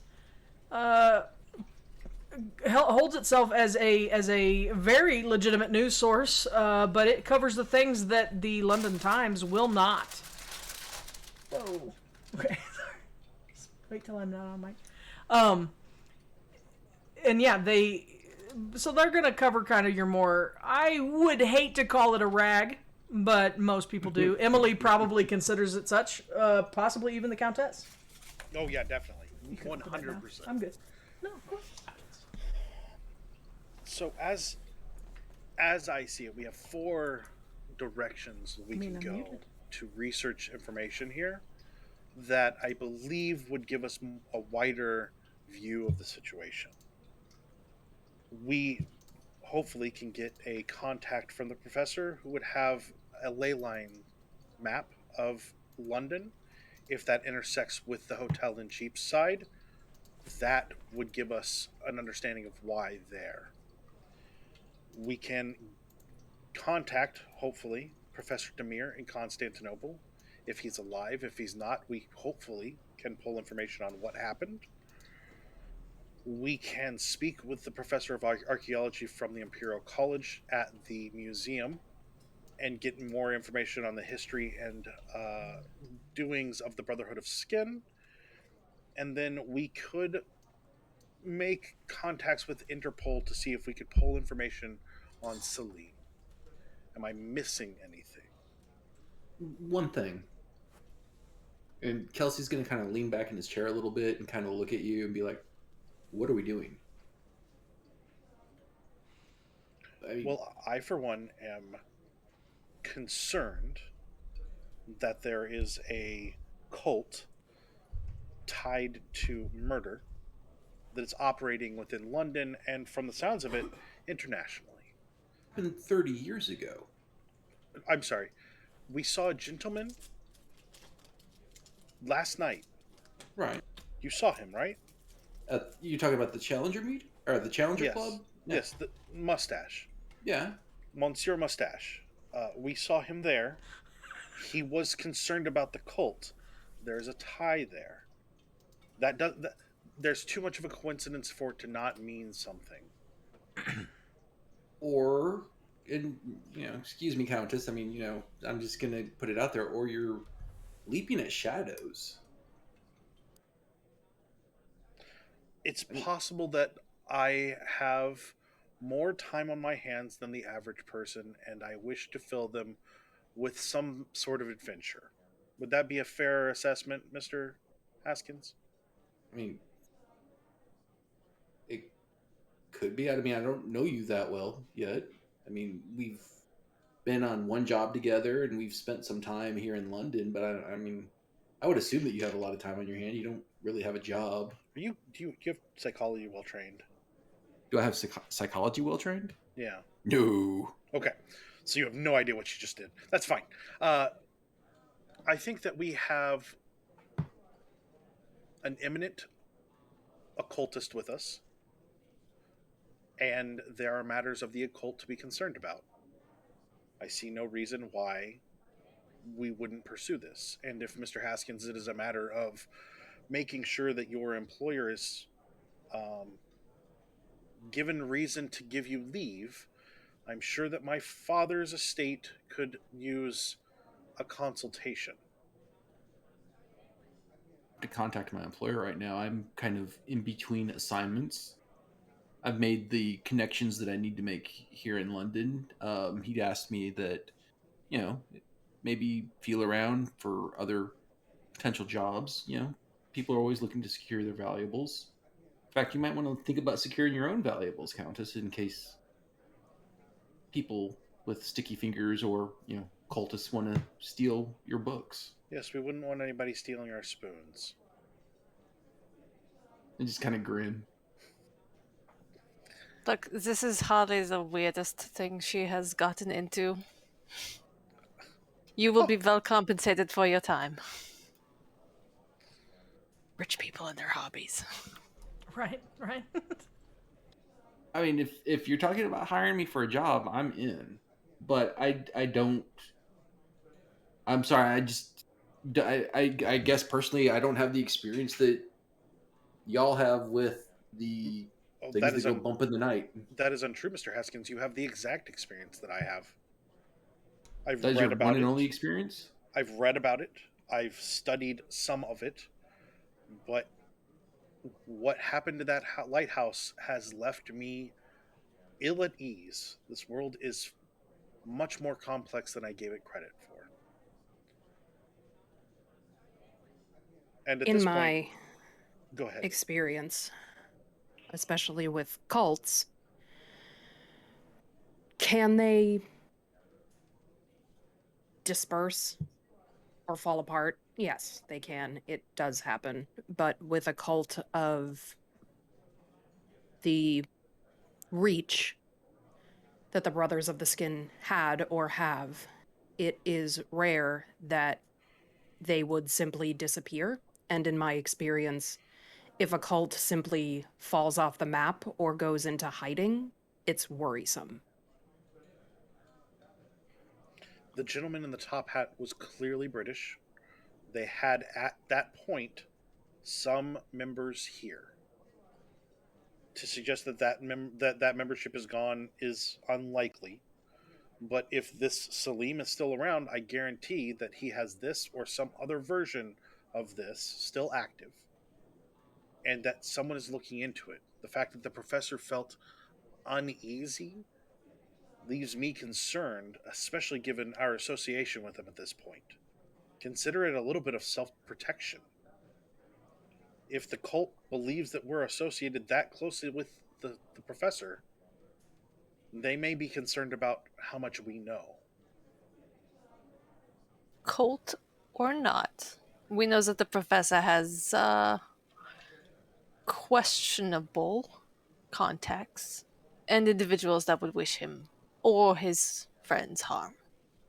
holds itself as a very legitimate news source, but it covers the things that the London Times will not. Whoa. Okay. Just wait till I'm not on mic. And yeah, so they're gonna cover kind of your more. I would hate to call it a rag, but most people do. Emily probably considers it such. Possibly even the Countess. Oh, yeah, definitely. You can put that down. 100%. I'm good. No, of course. So as I see it, we have 4 directions we can I'm go muted. to research information here that I believe would give us a wider view of the situation. We hopefully can get a contact from the professor who would have a ley line map of London. If that intersects with the hotel in Cheapside, that would give us an understanding of why there. We can contact, hopefully, Professor Demir in Constantinople if he's alive. If he's not, we hopefully can pull information on what happened. We can speak with the Professor of Archaeology from the Imperial College at the museum and get more information on the history and doings of the Brotherhood of Skin. And then we could make contacts with Interpol to see if we could pull information on Celine. Am I missing anything? One thing. And Kelsey's going to kind of lean back in his chair a little bit and kind of look at you and be like, what are we doing? Well, I, for one, am concerned that there is a cult tied to murder that is operating within London and, from the sounds of it, internationally. Happened 30 years ago. I'm sorry. We saw a gentleman last night. Right. You saw him, right? You talking about the Challenger meet? Or the Challenger Yes. Club? Yes, the mustache. Yeah. Monsieur Mustache. We saw him there. He was concerned about the cult. There's a tie there. There's too much of a coincidence for it to not mean something. Or, excuse me, Countess, I'm just going to put it out there, or you're leaping at shadows. It's possible that I have more time on my hands than the average person, and I wish to fill them with some sort of adventure. Would that be a fair assessment, Mr. Haskins? It could be. I don't know you that well yet. We've been on one job together, and we've spent some time here in London, but I would assume that you have a lot of time on your hand. You don't really have a job. Do you have psychology well trained? Do I have psychology well trained? Yeah. No. Okay. So you have no idea what you just did. That's fine. I think that we have an eminent occultist with us, and there are matters of the occult to be concerned about. I see no reason why we wouldn't pursue this. And if Mr. Haskins, it is a matter of making sure that your employer is given reason to give you leave, I'm sure that my father's estate could use a consultation. To contact my employer right now. I'm kind of in between assignments. I've made the connections that I need to make here in London. He'd asked me that, maybe feel around for other potential jobs. People are always looking to secure their valuables. In fact, you might want to think about securing your own valuables, Countess, in case people with sticky fingers or, cultists want to steal your books. Yes, we wouldn't want anybody stealing our spoons. And just kind of grin. Look, this is hardly the weirdest thing she has gotten into. You will be well compensated for your time. Rich people and their hobbies. Right. I mean, if you're talking about hiring me for a job, I'm in. But I don't. I'm sorry. I guess personally, I don't have the experience that y'all have with the things that go bump in the night. That is untrue, Mr. Haskins. You have the exact experience that I have. I've That is read your about one and it. only experience? I've read about it. I've studied some of it. But what happened to that lighthouse has left me ill at ease. This world is much more complex than I gave it credit for. And at In this my point, go ahead. experience, especially with cults, can they disperse or fall apart? Yes, they can. It does happen. But with a cult of the reach that the Brothers of the Skin had or have, it is rare that they would simply disappear. And in my experience, if a cult simply falls off the map or goes into hiding, it's worrisome. The gentleman in the top hat was clearly British. They had, at that point, some members here. To suggest that that membership is gone is unlikely. But if this Salim is still around, I guarantee that he has this or some other version of this still active, and that someone is looking into it. The fact that the professor felt uneasy leaves me concerned, especially given our association with him at this point. Consider it a little bit of self protection. If the cult believes that we're associated that closely with the professor, they may be concerned about how much we know. Cult or not, we know that the professor has questionable contacts and individuals that would wish him or his friends harm.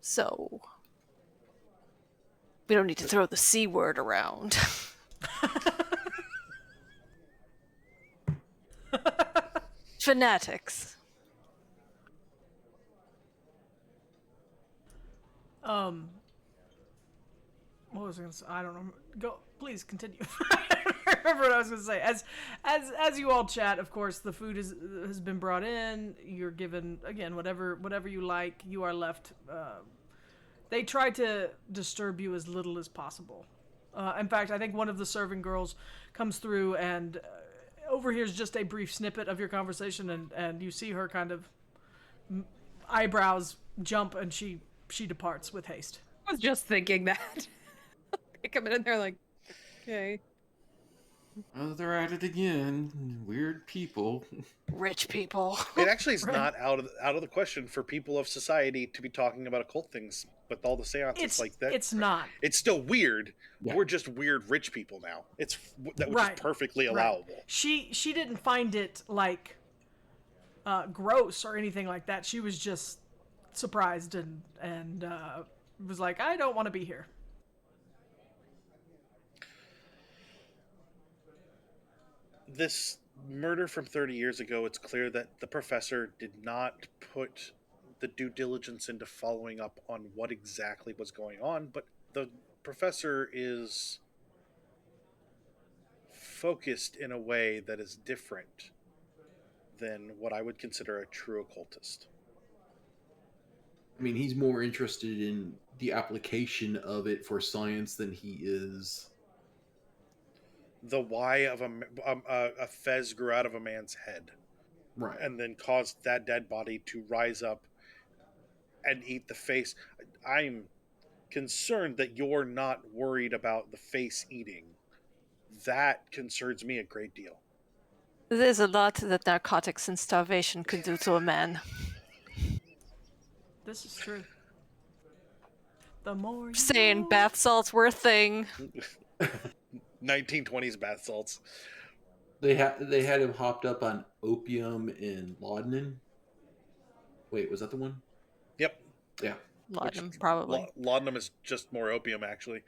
So we don't need to throw the C word around. Fanatics. What was I gonna say? I don't know. Go, please continue. I don't remember what I was gonna say. As you all chat, of course, the food has been brought in. You're given again whatever you like. You are left. They try to disturb you as little as possible. In fact, I think one of the serving girls comes through and overhears just a brief snippet of your conversation, and you see her kind of eyebrows jump, and she departs with haste. I was just thinking that. They come in and they're like, okay. Oh, they're at it again. Weird people. Rich people. It actually is not out of the question for people of society to be talking about occult things, but all the seances like that. It's not. It's still weird. Yeah. We're just weird rich people now. Which Right. is perfectly allowable. She didn't find it like gross or anything like that. She was just surprised and was like, I don't want to be here. This murder from 30 years ago, it's clear that the professor did not put the due diligence into following up on what exactly was going on, but the professor is focused in a way that is different than what I would consider a true occultist. I mean, he's more interested in the application of it for science than he is. The why of a fez grew out of a man's head, Right. and then caused that dead body to rise up and eat the face. I'm concerned that you're not worried about the face eating. That concerns me a great deal. There's a lot that narcotics and starvation could do to a man. This is true. The more you Saying know. bath salts were a thing. 1920s bath salts. They had him hopped up on opium and laudanum. Wait, was that the one? Yep. Yeah. Laudanum, probably. Laudanum is just more opium, actually.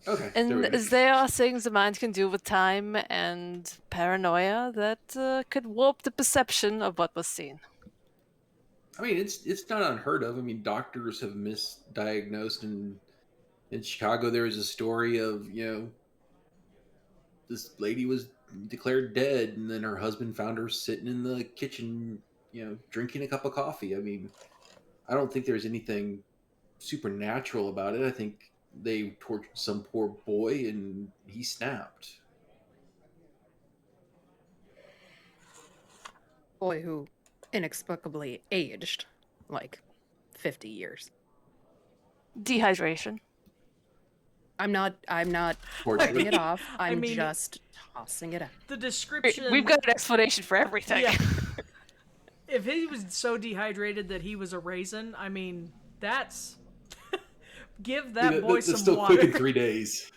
Okay. And there we go. there are things the mind can do with time and paranoia that could warp the perception of what was seen. I mean, it's not unheard of. I mean, doctors have misdiagnosed, and in Chicago there was a story of, this lady was declared dead, and then her husband found her sitting in the kitchen, drinking a cup of coffee. I mean, I don't think there's anything supernatural about it. I think they tortured some poor boy and he snapped. Boy who inexplicably aged like 50 years. Dehydration. I'm not Fortunately. cutting it off. I'm mean, just tossing it out. The description. We've got an explanation for everything. Yeah. If he was so dehydrated that he was a raisin, I mean, that's give that boy that's some still water. quick in 3 days.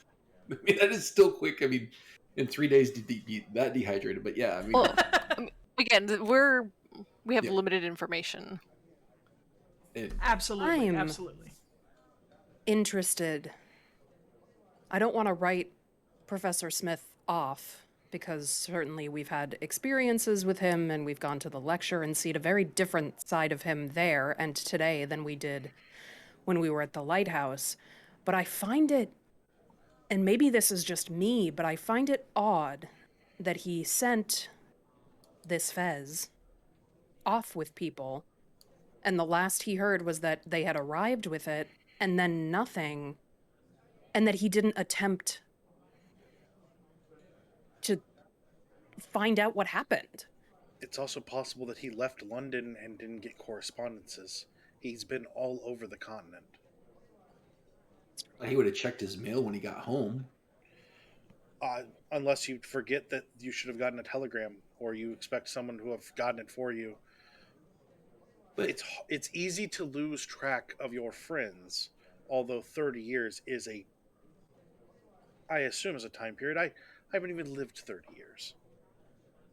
I mean, that is still quick. I mean, in 3 days to be that dehydrated. But yeah, I mean, Well, again, we have limited information. Absolutely, I'm absolutely. interested. I don't want to write Professor Smith off, because certainly we've had experiences with him and we've gone to the lecture and seen a very different side of him there and today than we did when we were at the lighthouse. But I find it, and maybe this is just me, but I find it odd that he sent this fez off with people, and the last he heard was that they had arrived with it and then nothing, and that he didn't attempt to find out what happened. It's also possible that he left London and didn't get correspondences. He's been all over the continent. he would have checked his mail when he got home. Unless you forget that you should have gotten a telegram, or you expect someone to have gotten it for you. But it's easy to lose track of your friends, although 30 years is I assume is a time period. I haven't even lived 30 years.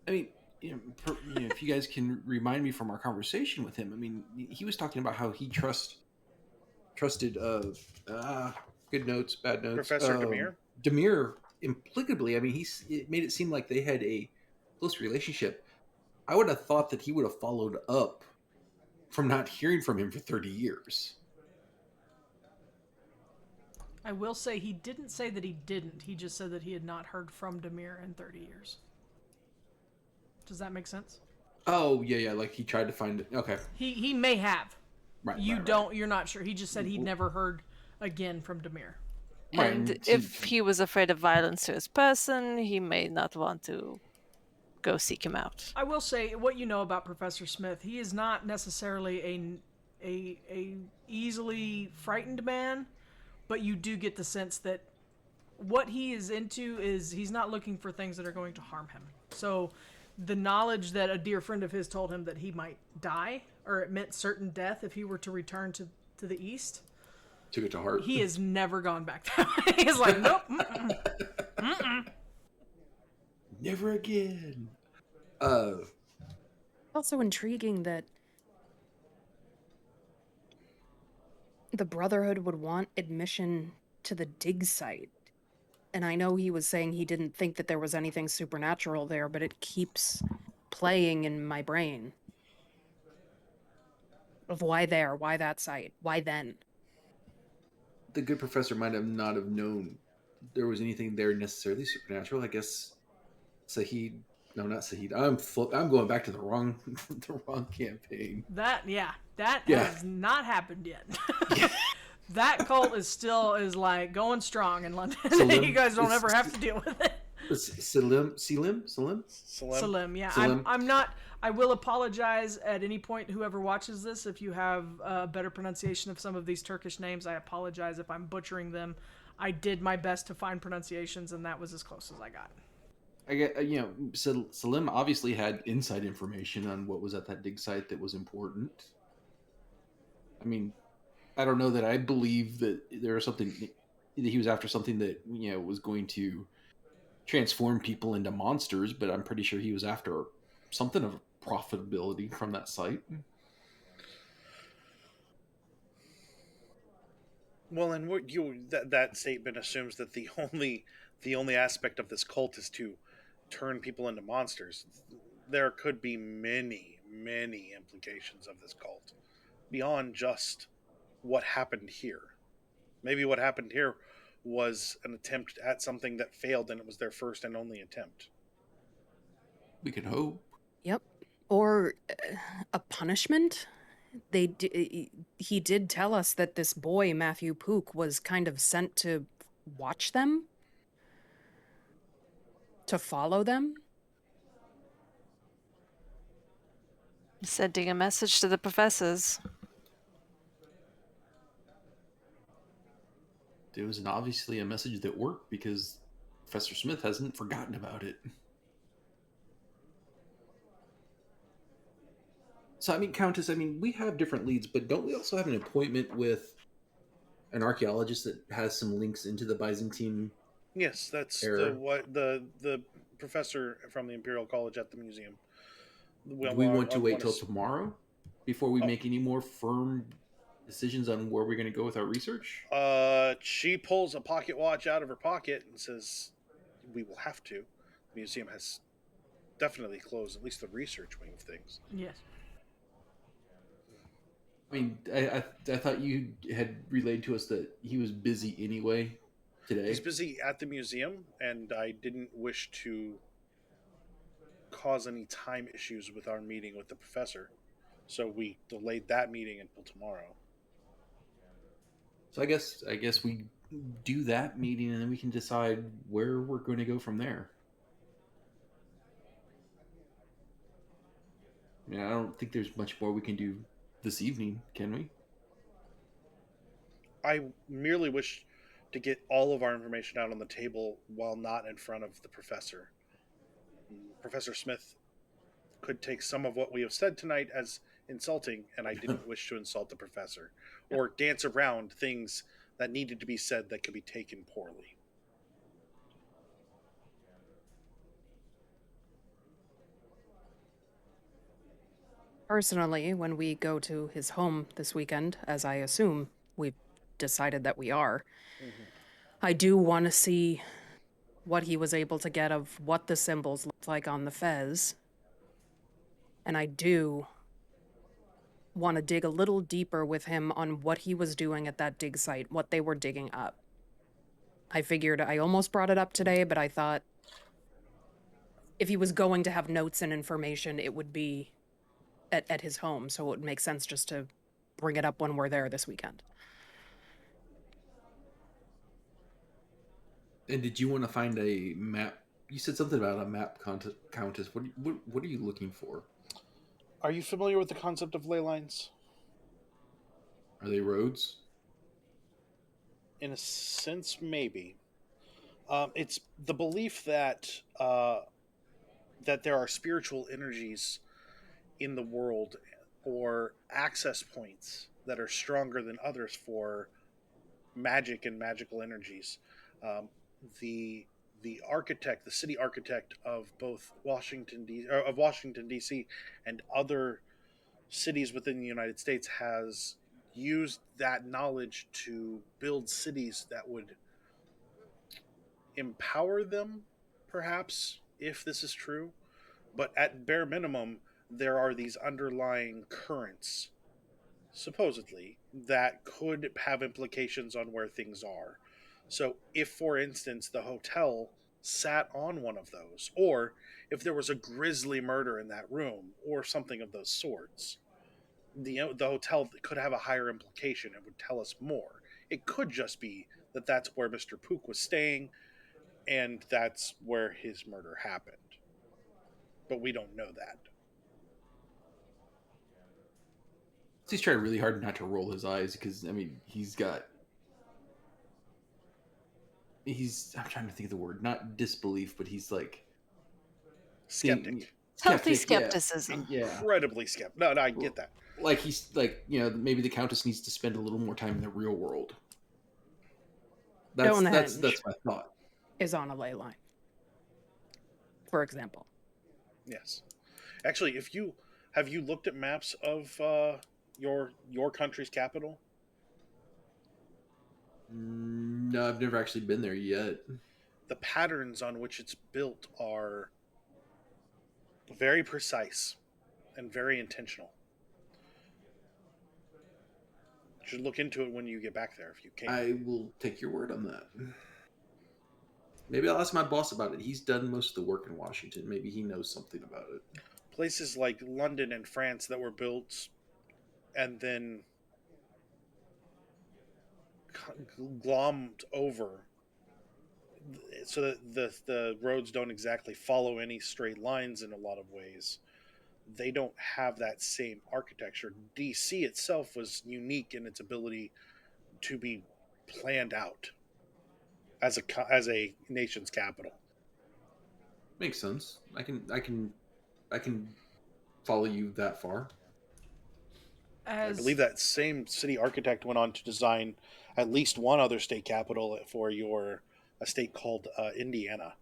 I mean, if you guys can remind me from our conversation with him, I mean, he was talking about how he trusted good notes, bad notes, Professor Demir? Demir implicably. I mean, it made it seem like they had a close relationship. I would have thought that he would have followed up from not hearing from him for 30 years. I will say he didn't say that he didn't. He just said that he had not heard from Demir in 30 years. Does that make sense? Oh, yeah, like he tried to find it. Okay. He may have. Right. You're not sure. He just said he'd never heard again from Demir. Right. And if he was afraid of violence to his person, he may not want to go seek him out. I will say what you know about Professor Smith. He is not necessarily a easily frightened man, but you do get the sense that what he is into is he's not looking for things that are going to harm him. So the knowledge that a dear friend of his told him that he might die, or it meant certain death if he were to return to the East, took it to heart. he has never gone back that way. He's like, nope. Never again. Also intriguing that the Brotherhood would want admission to the dig site. And I know he was saying he didn't think that there was anything supernatural there, but it keeps playing in my brain. Of why there? Why that site? Why then? The good professor might have not have known there was anything there necessarily supernatural. I guess Sahid. No, not Sahid. I'm going back to the wrong the wrong campaign. That Yeah. has not happened yet. That cult is like going strong in London. You guys don't ever have to deal with it. Salim. Salim, yeah. Salim. I'm not. I will apologize at any point, whoever watches this, if you have a better pronunciation of some of these Turkish names. I apologize if I'm butchering them. I did my best to find pronunciations, and that was as close as I got. I get, Salim obviously had inside information on what was at that dig site that was important. I mean, I don't know that I believe that there was something that he was after something that was going to transform people into monsters, but I'm pretty sure he was after something of profitability from that site. Well, and that statement assumes that the only aspect of this cult is to turn people into monsters. There could be many implications of this cult beyond just what happened here. Maybe what happened here was an attempt at something that failed, and it was their first and only attempt. We can hope. Yep. Or a punishment? He did tell us that this boy, Matthew Pook, was kind of sent to watch them? To follow them? Sending a message to the professors. There was obviously a message that worked because Professor Smith hasn't forgotten about it. So, I mean, Countess, we have different leads, but don't we also have an appointment with an archaeologist that has some links into the Byzantine? Yes, that's era? the professor from the Imperial College at the museum. Do we want to wait till tomorrow before we make any more firm decisions on where we're going to go with our research? She pulls a pocket watch out of her pocket and says, "We will have to. The museum has definitely closed, at least the research wing of things." Yes. I mean, I thought you had relayed to us that he was busy anyway today. He's busy at the museum, and I didn't wish to cause any time issues with our meeting with the professor, so we delayed that meeting until tomorrow. So I guess we do that meeting, and then we can decide where we're going to go from there. I mean, I don't think there's much more we can do this evening, can we? I merely wish to get all of our information out on the table while not in front of the professor. Professor Smith could take some of what we have said tonight as insulting, and I didn't wish to insult the professor or dance around things that needed to be said that could be taken poorly. Personally, when we go to his home this weekend, as I assume we've decided that we are, I do want to see what he was able to get of what the symbols looked like on the fez. And I do want to dig a little deeper with him on what he was doing at that dig site, what they were digging up. I figured I almost brought it up today, but I thought if he was going to have notes and information, it would be at his home, so it would make sense just to bring it up when we're there this weekend. And did you want to find a map? You said something about a map, Countess. What are you looking for? Are you familiar with the concept of ley lines? Are they roads? In a sense, maybe. It's the belief that that there are spiritual energies in the world or access points that are stronger than others for magic and magical energies. The architect, the city architect of both Washington D.C. and other cities within the United States has used that knowledge to build cities that would empower them, perhaps, if this is true. But at bare minimum, there are these underlying currents, supposedly, that could have implications on where things are. So, if, for instance, the hotel sat on one of those, or if there was a grisly murder in that room, or something of those sorts. The hotel could have a higher implication. It would tell us more. It could just be that that's where Mr. Pook was staying, and that's where his murder happened. But we don't know that. He's trying really hard not to roll his eyes because, I mean, I'm trying to think of the word, not disbelief, but he's like Skeptic. Healthy skeptic, skepticism. Yeah. Incredibly skeptic. No, I get that. Like he's like, maybe the Countess needs to spend a little more time in the real world. That's my thought. Is on a ley line, for example. Yes. Actually, have you looked at maps of your country's capital? No, I've never actually been there yet. The patterns on which it's built are very precise and very intentional. You should look into it when you get back there if you can. I will take your word on that. Maybe I'll ask my boss about it. He's done most of the work in Washington. Maybe he knows something about it. Places like London and France that were built and then glommed over so that the roads don't exactly follow any straight lines in a lot of ways. They don't have that same architecture. DC itself was unique in its ability to be planned out as a nation's capital. Makes sense. I can follow you that far. I believe that same city architect went on to design at least one other state capital for a state called Indiana.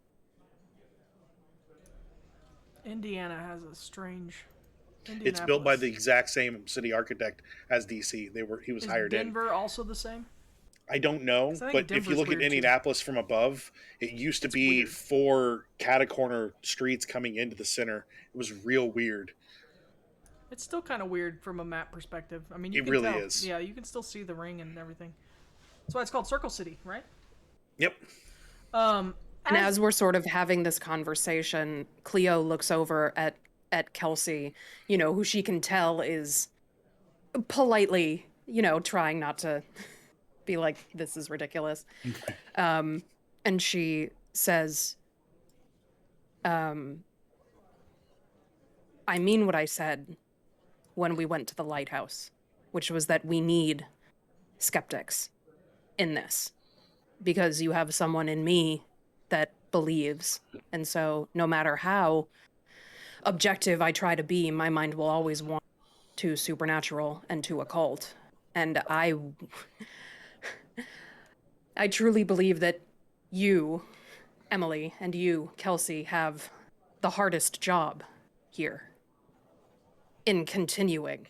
Indiana has a strange. It's built by the exact same city architect as DC. He was hired in. Is Denver also the same? I don't know, but if you look at Indianapolis from above, it used to be weird. 4 catacorner streets coming into the center. It was real weird. It's still kind of weird from a map perspective. I mean, it really is. Yeah, you can still see the ring and everything. That's why it's called Circle City, right? Yep. And as we're sort of having this conversation, Cleo looks over at Kelsey, who she can tell is politely, trying not to be like, this is ridiculous. And she says, I mean what I said when we went to the lighthouse, which was that we need skeptics in this, because you have someone in me that believes. And so no matter how objective I try to be, my mind will always want to supernatural and to occult. And I truly believe that you, Emily, and you, Kelsey, have the hardest job here in continuing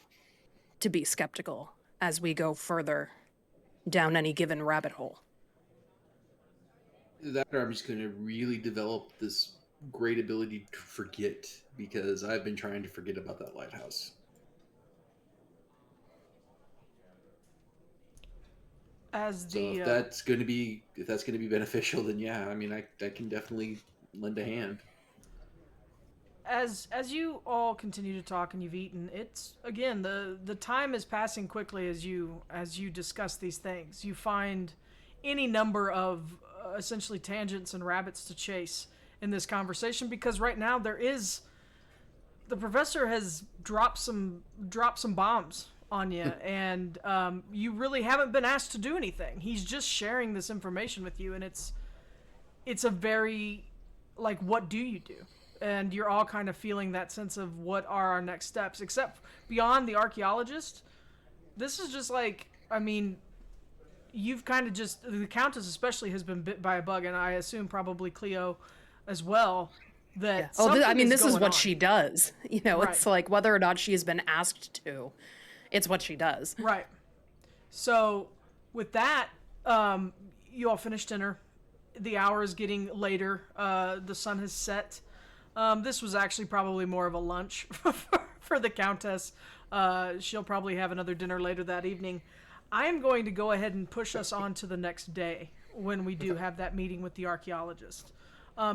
to be skeptical as we go further down any given rabbit hole. That I'm just going to really develop this great ability to forget, because I've been trying to forget about that lighthouse. If that's going to be beneficial, then yeah, I mean, I can definitely lend a hand. As you all continue to talk and you've eaten, it's again the time is passing quickly as you discuss these things. You find any number of essentially tangents and rabbits to chase in this conversation, because right now the professor has dropped some bombs on you, and you really haven't been asked to do anything. He's just sharing this information with you, and it's a very, like, what do you do? And you're all kind of feeling that sense of what are our next steps, except beyond the archaeologist. This is just like, I mean, you've kind of just, the Countess especially has been bit by a bug, and I assume probably Cleo as well. That yeah. This is what on. She does. Right. It's like whether or not she has been asked to, it's what she does. Right. So with that, you all finish dinner. The hour is getting later. The sun has set. This was actually probably more of a lunch for the Countess. She'll probably have another dinner later that evening. I am going to go ahead and push us on to the next day when we do have that meeting with the archaeologist.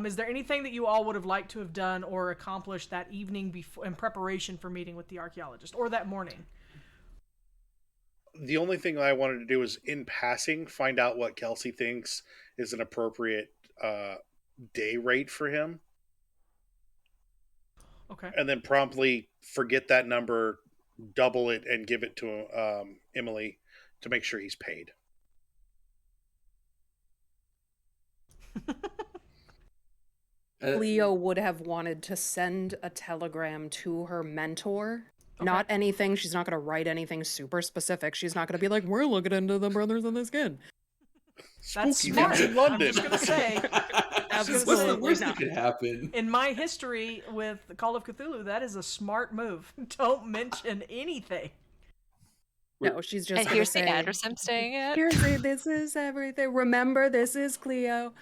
Is there anything that you all would have liked to have done or accomplished that evening before in preparation for meeting with the archaeologist, or that morning? The only thing I wanted to do is, in passing, find out what Kelsey thinks is an appropriate day rate for him, Okay. and then promptly forget that number, double it, and give it to Emily to make sure he's paid. Cleo would have wanted to send a telegram to her mentor. Not anything. She's not going to write anything super specific. She's not going to be like, we're looking into the brothers in the skin. That's Spooky smart. things in London. I'm just going to say, What's the worst that could happen? in my history with the Call of Cthulhu, that is a smart move. Don't mention anything. No, she's just And gonna here's say, the address I'm staying at. This is everything. Remember, this is Cleo.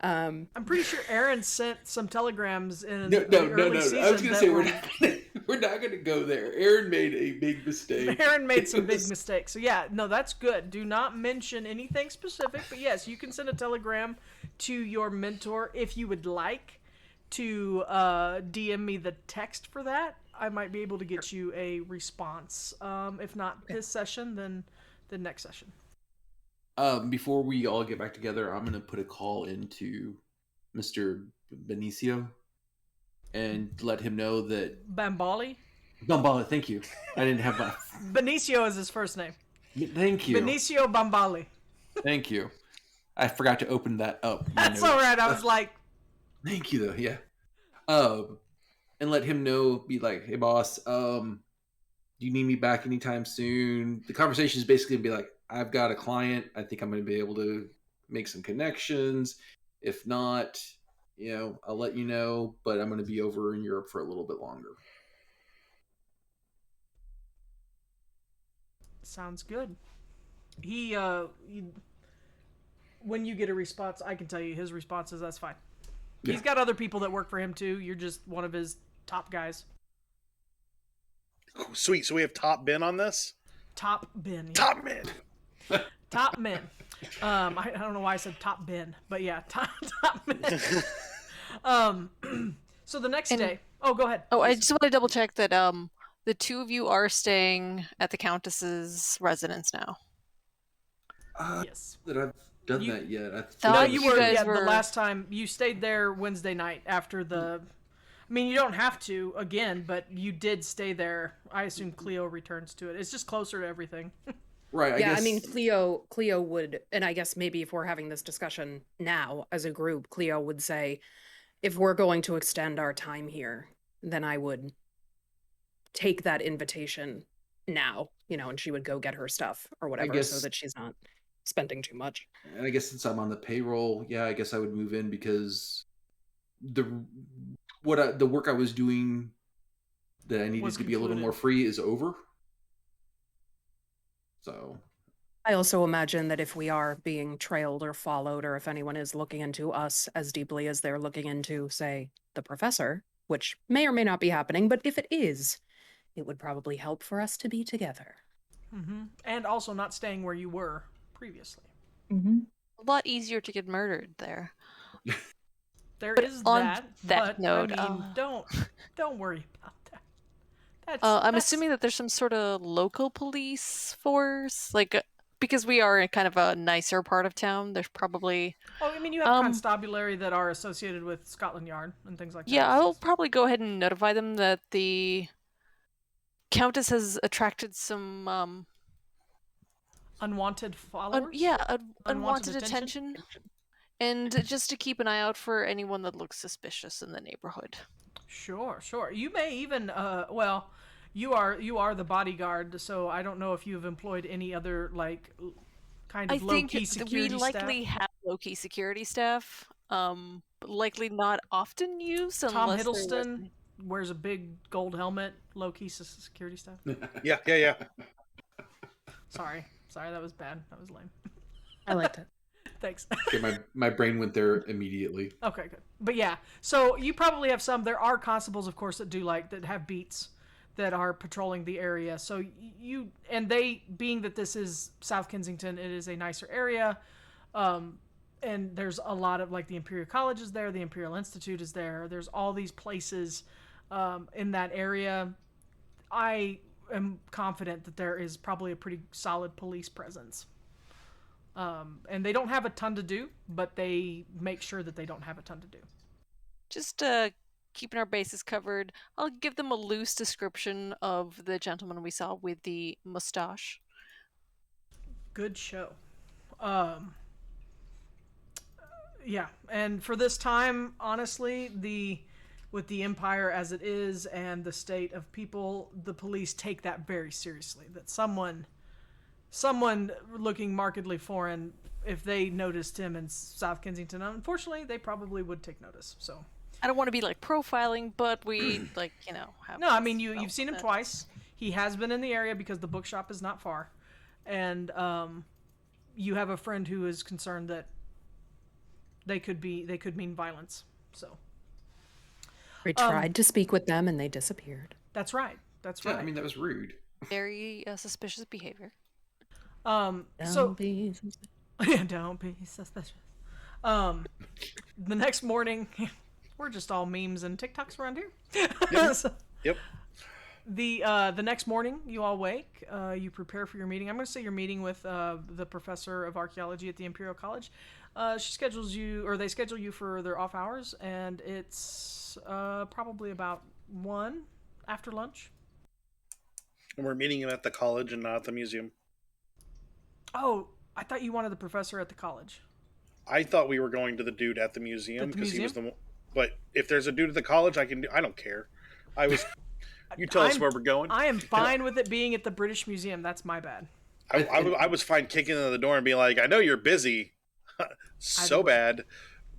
I'm pretty sure Aaron sent some telegrams in No. the early season. I was going to say, that we're not going to go there. Aaron made a big mistake. Aaron made some big mistakes. So yeah, no, that's good. Do not mention anything specific, but yes, you can send a telegram to your mentor if you would like to DM me the text for that. I might be able to get you a response. If not this session, then the next session. Before we all get back together, I'm going to put a call into Mr. Benicio and let him know that... Bambali? Bambali, thank you. I didn't have my... Benicio is his first name. Thank you. Benicio Bambali. Thank you. I forgot to open that up. That's all right. I was like... Thank you, though, yeah. And let him know, be like, hey, boss, do you need me back anytime soon? The conversation is basically going to be like, I've got a client. I think I'm going to be able to make some connections. If not, I'll let you know, but I'm going to be over in Europe for a little bit longer. Sounds good. When you get a response, I can tell you his response is that's fine. Yeah. He's got other people that work for him too. You're just one of his top guys. Sweet. So we have top Ben on this? Top Ben. Yeah. Top men. Top men. I don't know why I said top Ben, but yeah, top men. So the next day. Oh, go ahead. Oh, I just want to double check that the two of you are staying at the Countess's residence now. Yes. That I've done that yet. I thought you were. Yeah, the last time you stayed there Wednesday night after the. I mean, you don't have to again, but you did stay there. I assume Cleo returns to it. It's just closer to everything. Right. I guess... I mean, Cleo would, and I guess maybe if we're having this discussion now as a group, Cleo would say, if we're going to extend our time here, then I would take that invitation now, and she would go get her stuff or whatever, so that she's not spending too much. And I guess since I'm on the payroll, I guess I would move in because the work I was doing that I needed to be a little more free is over. So I also imagine that if we are being trailed or followed, or if anyone is looking into us as deeply as they're looking into, say, the professor, which may or may not be happening, but if it is, it would probably help for us to be together. Mm-hmm. And also not staying where you were previously. Mm-hmm. A lot easier to get murdered there. There but is on that note, I mean, don't worry about that. I'm assuming that there's some sort of local police force, because we are in kind of a nicer part of town. There's probably. Oh, I mean, you have constabulary that are associated with Scotland Yard and things like that. Yeah, I'll probably go ahead and notify them that the Countess has attracted some unwanted followers. Unwanted attention. And just to keep an eye out for anyone that looks suspicious in the neighborhood. Sure. You may even, you are the bodyguard, so I don't know if you've employed any other, kind of low-key security staff. We likely have low-key security staff, but likely not often used unless Tom Hiddleston wears a big gold helmet, low-key security staff. Yeah. Sorry, that was bad. That was lame. I liked it. Thanks. Okay, my brain went there immediately. Okay, good. But yeah, so you probably have some. There are constables, of course, that have beats that are patrolling the area. So being that this is South Kensington, it is a nicer area. And and there's a lot of, like, the Imperial College is there, the Imperial Institute is there. There's all these places in that area. I am confident that there is probably a pretty solid police presence. And they don't have a ton to do, but they make sure that they don't have a ton to do. Just keeping our bases covered. I'll give them a loose description of the gentleman we saw with the mustache. Good show. Yeah, and for this time, honestly, with the Empire as it is and the state of people, the police take that very seriously. That someone looking markedly foreign, if they noticed him in South Kensington, unfortunately, they probably would take notice. So I don't want to be like profiling, but we have. no, I mean you've seen him twice. He has been in the area because the bookshop is not far, and you have a friend who is concerned that they could mean violence. So We tried to speak with them and they disappeared. that's right. That's right. Yeah, I mean, that was rude. Very suspicious behavior. So Don't be don't be suspicious. The next morning, we're just all memes and TikToks around here. So, Yep. the next morning, you all wake. You prepare for your meeting. I'm going to say you're meeting with the professor of archaeology at the Imperial College. They schedule you for their off hours, and it's probably about 1 after lunch. And we're meeting him at the college and not at the museum. Oh, I thought you wanted the professor at the college. I thought we were going to the dude at the museum because he was museum? the. But if there's a dude at the college, I don't care. You tell us where we're going. I am fine with it being at the British Museum. That's my bad. I was fine kicking in the door and being like, I know you're busy. So bad.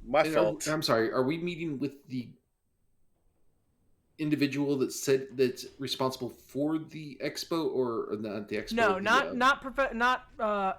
My fault. I'm sorry. Are we meeting with the individual that's responsible for the expo, or not the expo? No, not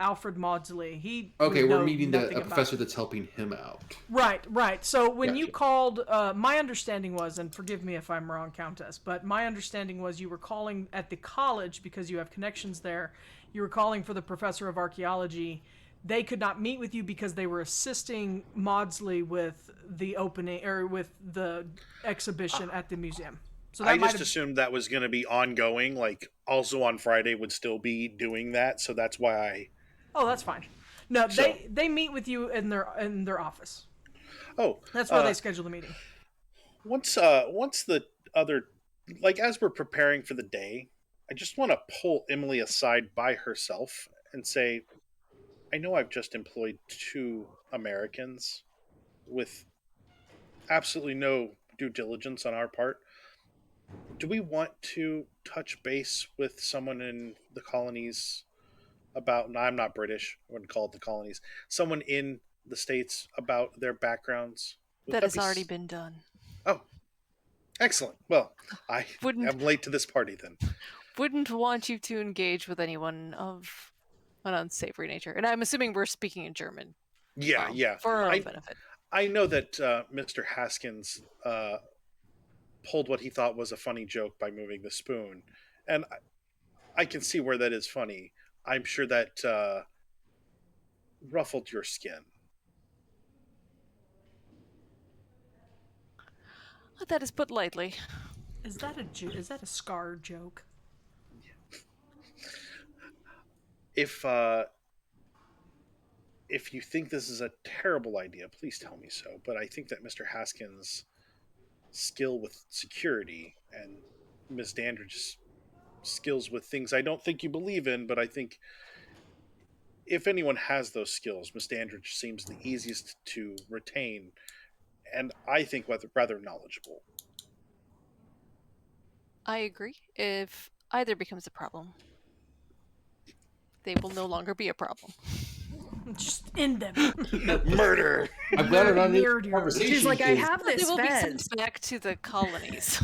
Alfred Maudsley. He Okay, would we're know meeting nothing a about professor it. that's helping him out. Right. So when you Gotcha. called, my understanding was, and forgive me if I'm wrong, Countess, but my understanding was you were calling at the college because you have connections there. You were calling for the professor of archaeology. They could not meet with you because they were assisting Maudsley with the opening or with the exhibition at the museum. So that I might just have, assumed that was going to be ongoing. Like, also on Friday would still be doing that. So that's why I. Oh, that's fine. No, So- they meet with you in their office. Oh, That's where they schedule the meeting. once the other, like, as we're preparing for the day, I just want to pull Emily aside by herself and say, I know I've just employed 2 Americans with absolutely no due diligence on our part. Do we want to touch base with someone in the colonies about, no, I'm not British, I wouldn't call it the colonies, someone in the States about their backgrounds? Would That has be already been done. Oh, excellent. Well, I Wouldn't- am late to this party then. Wouldn't want you to engage with anyone of an unsavory nature. And I'm assuming we're speaking in German. Yeah. For our own benefit. I know that Mr. Haskins pulled what he thought was a funny joke by moving the spoon. And I can see where that is funny. I'm sure that ruffled your skin. That is put lightly. Is that a scar joke? If you think this is a terrible idea, please tell me so. But I think that Mr. Haskins' skill with security and Ms. Dandridge's skills with things I don't think you believe in, but I think if anyone has those skills, Ms. Dandridge seems the easiest to retain, and I think rather knowledgeable. I agree. If either becomes a problem, they will no longer be a problem. Just end them. Murder! I'm glad I'm on this Weird, you're- conversation. She's like, I because- have They this will be fed. sent back to the colonies,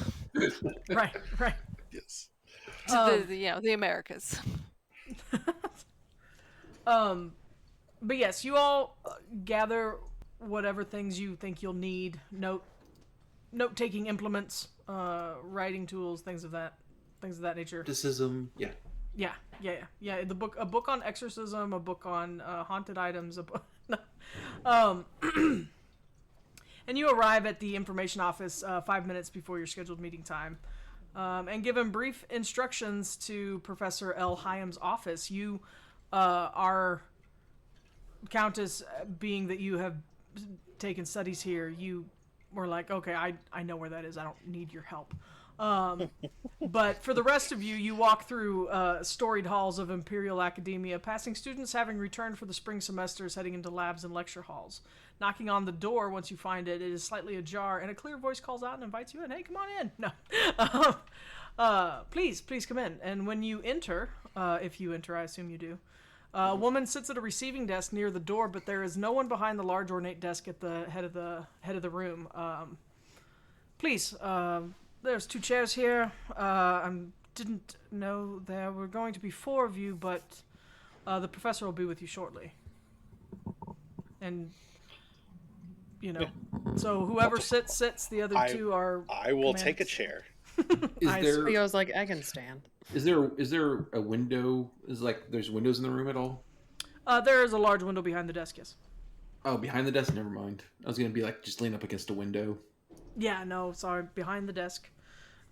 right. Yes. to the Americas. But yes, you all gather whatever things you think you'll need. Note-taking implements, writing tools, things of that nature. Criticism, yeah. Yeah. A book on exorcism, a book on haunted items, And you arrive at the information office 5 minutes before your scheduled meeting time, and given brief instructions to Professor L. Hyam's office. You are Countess, being that you have taken studies here, you were like, okay, I know where that is. I don't need your help. But for the rest of you, you walk through storied halls of Imperial Academia, passing students having returned for the spring semesters, heading into labs and lecture halls. Knocking on the door, once you find it, it is slightly ajar, and a clear voice calls out and invites you in. Hey, come on in. No. Please come in. And when you enter, if you enter, I assume you do, a woman sits at a receiving desk near the door, but there is no one behind the large ornate desk at the head of the room. Please, there's 2 chairs here. I didn't know there were going to be 4 of you, but the professor will be with you shortly. And, so whoever sits. The other 2 are. I will take a chair. I was like, I can stand. Is there a window? There's windows in the room at all? There is a large window behind the desk, yes. Oh, behind the desk? Never mind. I was gonna be just lean up against a window. Yeah, no, sorry, behind the desk.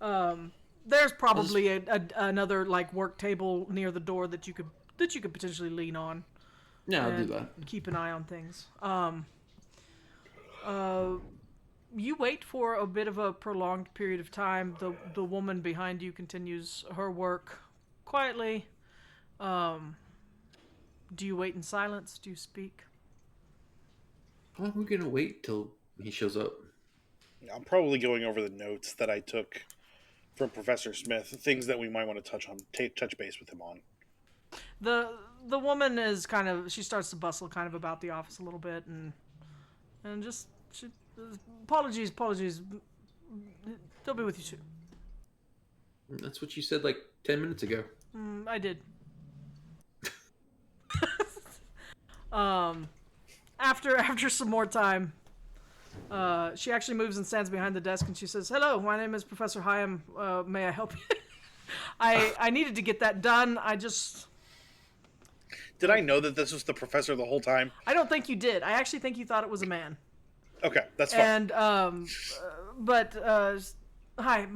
There's probably another work table near the door that you could potentially lean on. Yeah, I'll do that. Keep an eye on things. You wait for a bit of a prolonged period of time. The woman behind you continues her work quietly. Do you wait in silence? Do you speak? How long are we gonna wait till he shows up? I'm probably going over the notes that I took from Professor Smith, things that we might want to touch base with him on. The woman is she starts to bustle about the office a little bit, and just apologies. They'll be with you soon. That's what you said 10 minutes ago. I did. After some more time, she actually moves and stands behind the desk, and she says, "Hello, my name is Professor Hyam. May I help you?" I needed to get that done. Did I know that this was the professor the whole time? I don't think you did. I actually think you thought it was a man. Okay, that's fine. And hi,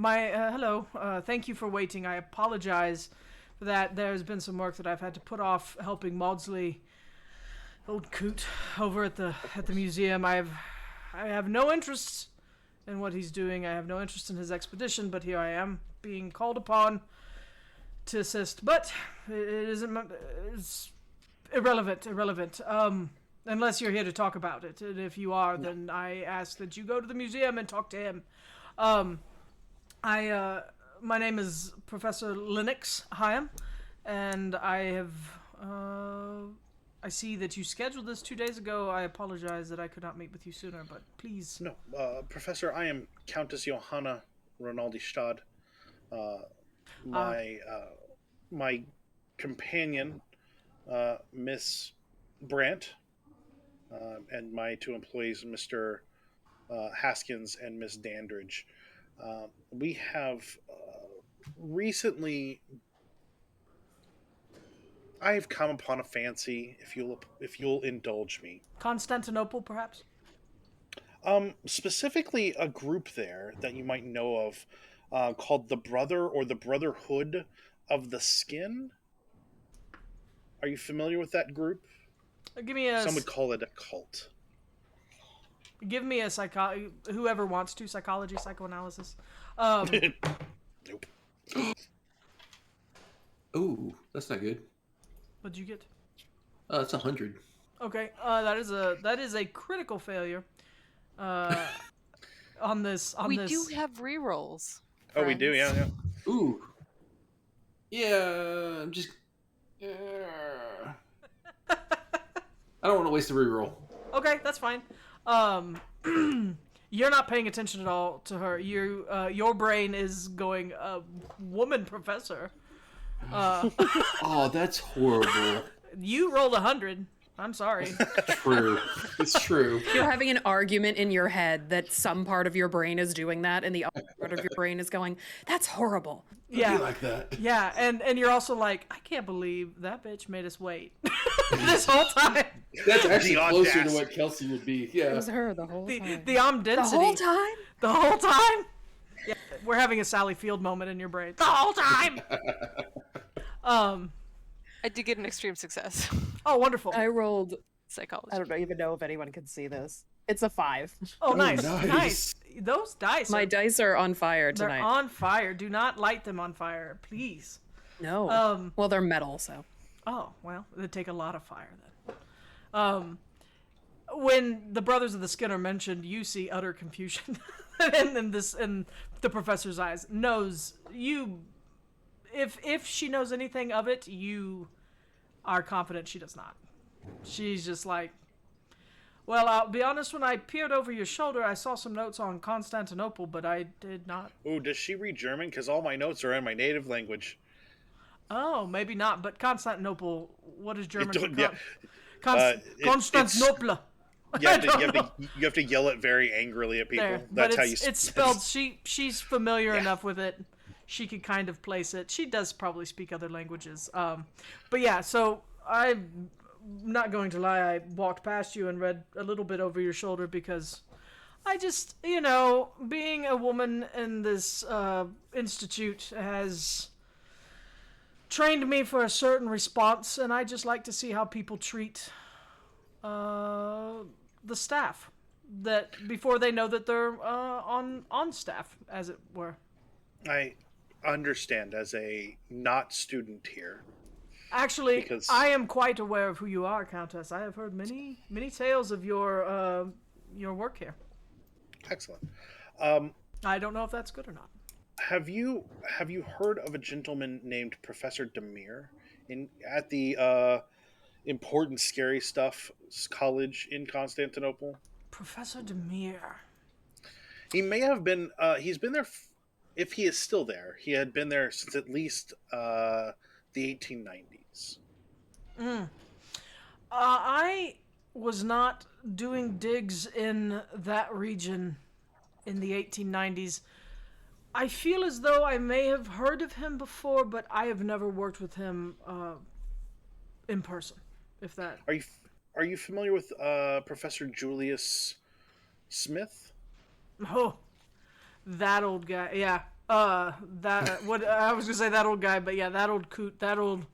hello. Thank you for waiting. I apologize for that. There's been some work that I've had to put off helping Maudsley, old coot, over at the museum. I have no interest in what he's doing. I have no interest in his expedition, but here I am being called upon to assist. But it's irrelevant. Unless you're here to talk about it. And if you are, then I ask that you go to the museum and talk to him. My name is Professor Lennox Hyam, and I see that you scheduled this 2 days ago. I apologize that I could not meet with you sooner, but please. No, Professor, I am Countess Johanna Rinaldi Stad. My companion, Miss Brandt, and my 2 employees, Mr. Haskins and Miss Dandridge. We have recently. I have come upon a fancy, if you'll indulge me. Constantinople, perhaps? Specifically a group there that you might know of, called the Brother or the Brotherhood of the Skin. Are you familiar with that group? Some would call it a cult. Give me a whoever wants to psychology, psychoanalysis. Nope. Ooh, that's not good. What'd you get? It's 100. Okay, that is a critical failure. On this. We do have rerolls. Oh, we do, yeah. Ooh. Yeah, I'm just. I don't want to waste a reroll. Okay, that's fine. You're not paying attention at all to her. Your brain is going, woman professor. Oh, that's horrible. You rolled 100. I'm sorry. True. It's true. You're having an argument in your head that some part of your brain is doing that, and the other part of your brain is going, "That's horrible." Yeah, be like that. Yeah, and you're also like, I can't believe that bitch made us wait. This whole time. That's actually The closer to audacity. what Kelsey would be. It Yeah. was her the whole time. The omdensity. The whole time? The whole time? Yeah, we're having a Sally Field moment in your brain. The whole time! I did get an extreme success. Oh, wonderful. I rolled, Psychology. I don't even know if anyone can see this. It's a 5. Oh, nice. nice. Nice. Those dice My are dice are on fire they're tonight. on fire. Do not light them on fire, please. No. Well, they're metal, so. Oh, well, it'd take a lot of fire then. When the brothers of the skin are mentioned, you see utter confusion in the professor's eyes. Knows you. If she knows anything of it, you are confident she does not. She's just like, well, I'll be honest, when I peered over your shoulder, I saw some notes on Constantinople, but I did not. Ooh, does she read German? Because all my notes are in my native language. Oh, maybe not, but Constantinople, what is German for yeah. Constantinople. You have to yell it very angrily at people. There, That's but how you. it's spelled. She's familiar enough with it. She could kind of place it. She does probably speak other languages. But yeah, so I'm not going to lie. I walked past you and read a little bit over your shoulder because I just, being a woman in this institute has trained me for a certain response, and I just like to see how people treat the staff that before they know that they're on staff, as it were. I understand as a not student here. Actually, Because- I am quite aware of who you are, Countess. I have heard many tales of your work here. Excellent. I don't know if that's good or not. Have you heard of a gentleman named Professor Demir at the important scary stuff college in Constantinople? Professor Demir. He may have been. He's been there. If he is still there, he had been there since at least the 1890s. I was not doing digs in that region in the 1890s. I feel as though I may have heard of him before, but I have never worked with him in person. If that. Are you familiar with Professor Julius Smith? Oh, that old guy. Yeah. What I was gonna say that old guy, but yeah, that old coot. That old.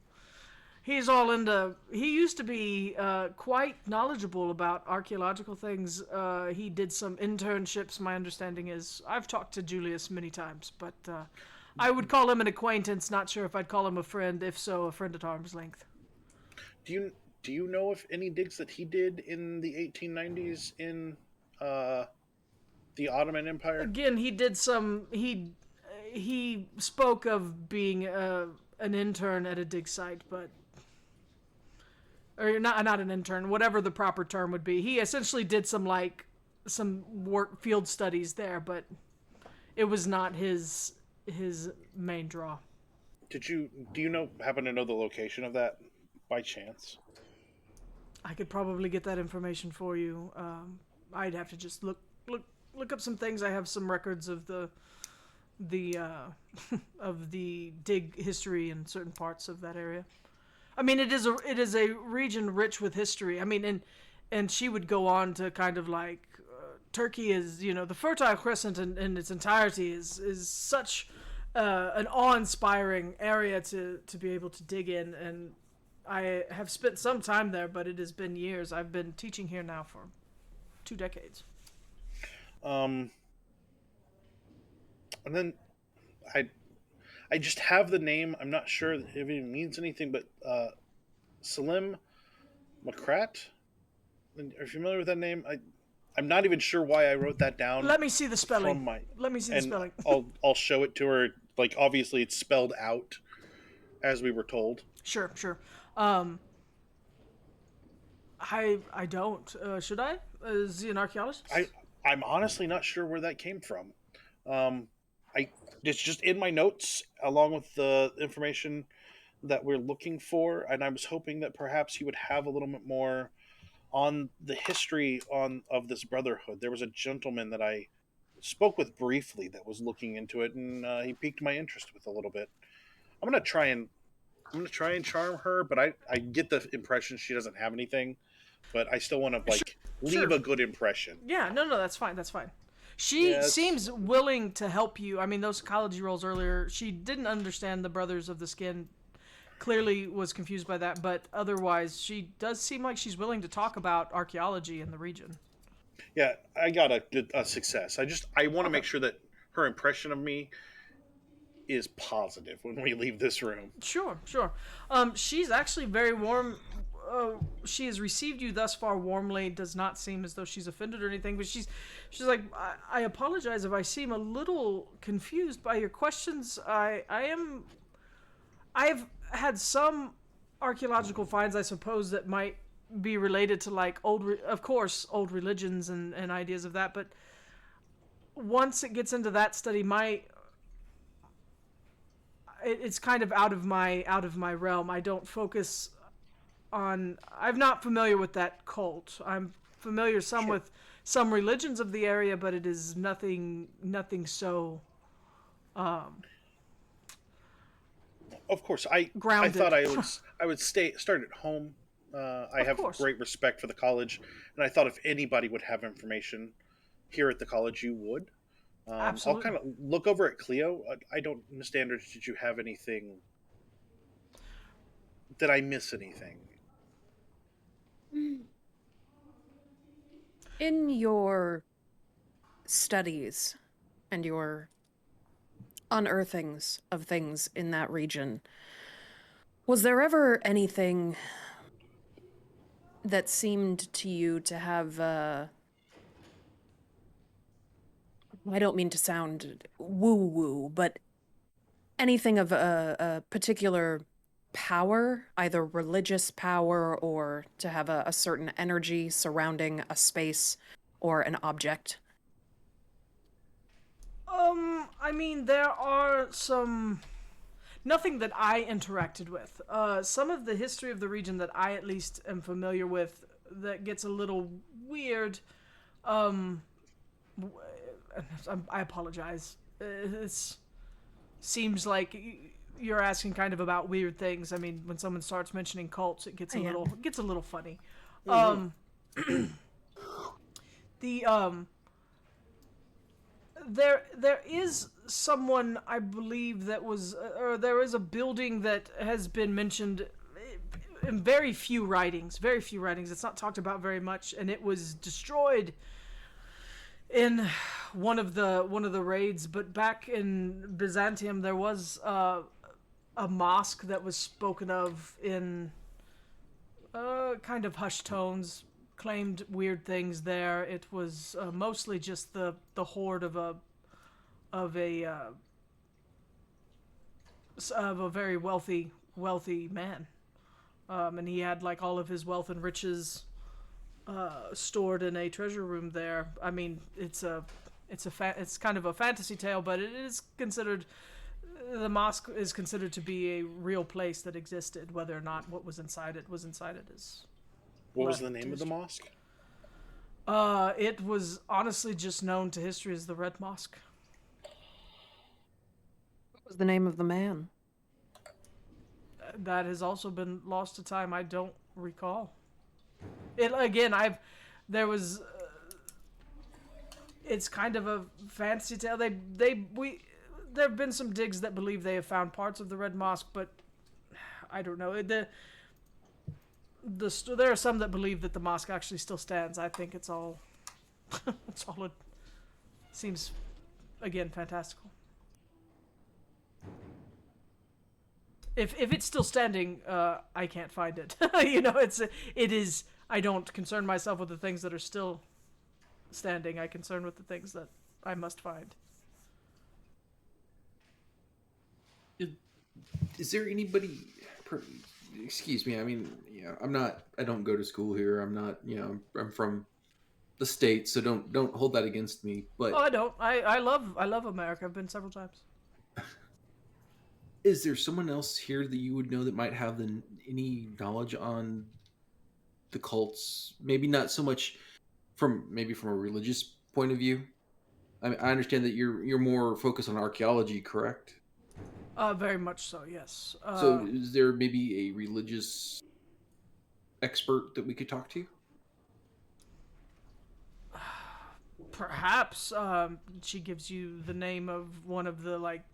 He's all into. He used to be quite knowledgeable about archaeological things. He did some internships. My understanding is I've talked to Julius many times, but I would call him an acquaintance. Not sure if I'd call him a friend. If so, a friend at arm's length. Do you know if any digs that he did in the 1890s in the Ottoman Empire? Again, he did some. He spoke of being an intern at a dig site, but or not an intern, whatever the proper term would be. He essentially did some work field studies there, but it was not his main draw. Do you happen to know the location of that by chance? I could probably get that information for you. I'd have to just look up some things. I have some records of the of the dig history in certain parts of that area. I mean, it is a region rich with history. I mean, and she would go on to kind of like Turkey is, the Fertile Crescent in its entirety is such an awe-inspiring area to be able to dig in, and I have spent some time there, but it has been years. I've been teaching here now for 2 decades. And then I just have the name. I'm not sure if it even means anything, but Salim Makrat. Are you familiar with that name? I'm not even sure why I wrote that down. Let me see the spelling. Let me see the spelling. I'll show it to her. Like, obviously it's spelled out as we were told. Sure. I don't. Should I? Is he an archaeologist? I'm honestly not sure where that came from. It's just in my notes along with the information that we're looking for, and I was hoping that perhaps he would have a little bit more on the history of this brotherhood. There was a gentleman that I spoke with briefly that was looking into it, and he piqued my interest with a little bit. I'm gonna try and I'm gonna try and charm her, but I get the impression she doesn't have anything. But I still want to Sure, like leave sure. a good impression. Yeah, no, that's fine. That's fine. She Yeah, it's seems willing to help you. I mean, those psychology rolls earlier, she didn't understand the Brothers of the Skin. Clearly was confused by that, but otherwise, she does seem like she's willing to talk about archaeology in the region. yeah. I got a success. I want to Okay. make sure that her impression of me is positive when we leave this room. Sure, sure. She's actually very warm. She has received you thus far warmly. Does not seem as though she's offended or anything. But she's like, I apologize if I seem a little confused by your questions. I've had some archaeological finds, I suppose, that might be related to like of course, old religions and ideas of that. But once it gets into that study, it's kind of out of my realm. I don't focus on. I'm not familiar with that cult. I'm familiar some Sure. with some religions of the area, but it is nothing so Of course, I grounded. thought I would start at home. I Of have course, great respect for the college, and I thought if anybody would have information here at the college, you would. I'll absolutely. kind of look over at Cleo. I don't understand. Did you have anything? Did I miss anything? In your studies and your unearthings of things in that region, was there ever anything that seemed to you to have, I don't mean to sound woo-woo, but anything of a particular power, either religious power or to have a certain energy surrounding a space or an object? I mean, there are some. Nothing that I interacted with. Some of the history of the region that I at least am familiar with that gets a little weird. Um, I apologize. It seems like you're asking kind of about weird things. I mean, when someone starts mentioning cults, it gets a Yeah. little funny. Mm-hmm. Um, the there is someone I believe that was or there is a building that has been mentioned in very few writings. It's not talked about very much, and it was destroyed in one of the raids. But back in Byzantium, there was a mosque that was spoken of in kind of hushed tones. Claimed weird things there. It was mostly just the horde of a uh, of a very wealthy man, and he had like all of his wealth and riches stored in a treasure room there. I mean, it's kind of a fantasy tale, but it is considered the mosque is considered to be a real place that existed. Whether or not what was inside it is What was left the to name of the history. mosque? It was honestly just known to history as the Red Mosque. What was the name of the man? That has also been lost to time. I don't recall. It again. There was. It's kind of a fantasy tale. We. There have been some digs that believe they have found parts of the Red Mosque, but I don't know. There are some that believe that the mosque actually still stands. I think it's all. It's all. It seems, again, fantastical. If it's still standing, I can't find it. It is. I don't concern myself with the things that are still standing. I concern with the things that I must find. Is there anybody? Excuse me. I mean, I'm not. I don't go to school here. I'm not. I'm from the States, so don't hold that against me. Oh, But I don't. I love America. I've been several times. is there someone else here that you would know that might have any knowledge on the cults? Maybe not so much from a religious point of view. I understand that you're more focused on archaeology, correct? Very much so, yes. So is there maybe a religious expert that we could talk to? Perhaps she gives you the name of one of the like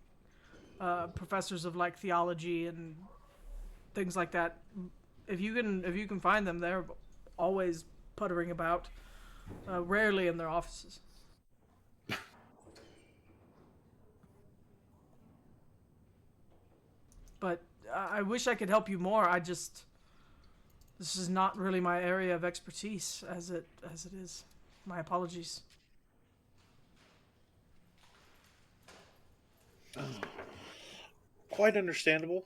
professors of like theology and things like that. If you can find them, they're always puttering about. Rarely in their offices. But I wish I could help you more. This is not really my area of expertise as it is. My apologies. Quite understandable.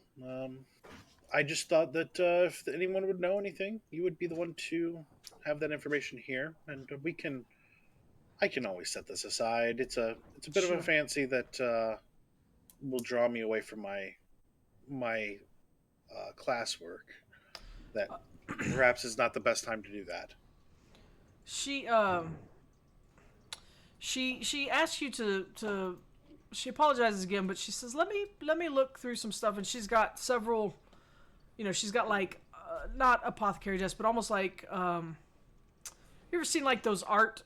I just thought that if anyone would know anything, you would be the one to have that information here, and we can. I can always set this aside. It's a bit of a Sure. fancy that will draw me away from my classwork. That perhaps is not the best time to do that. She she asks you to she apologizes again, but she says let me look through some stuff, and she's got several, she's got like not apothecary desk, but almost like you ever seen like those art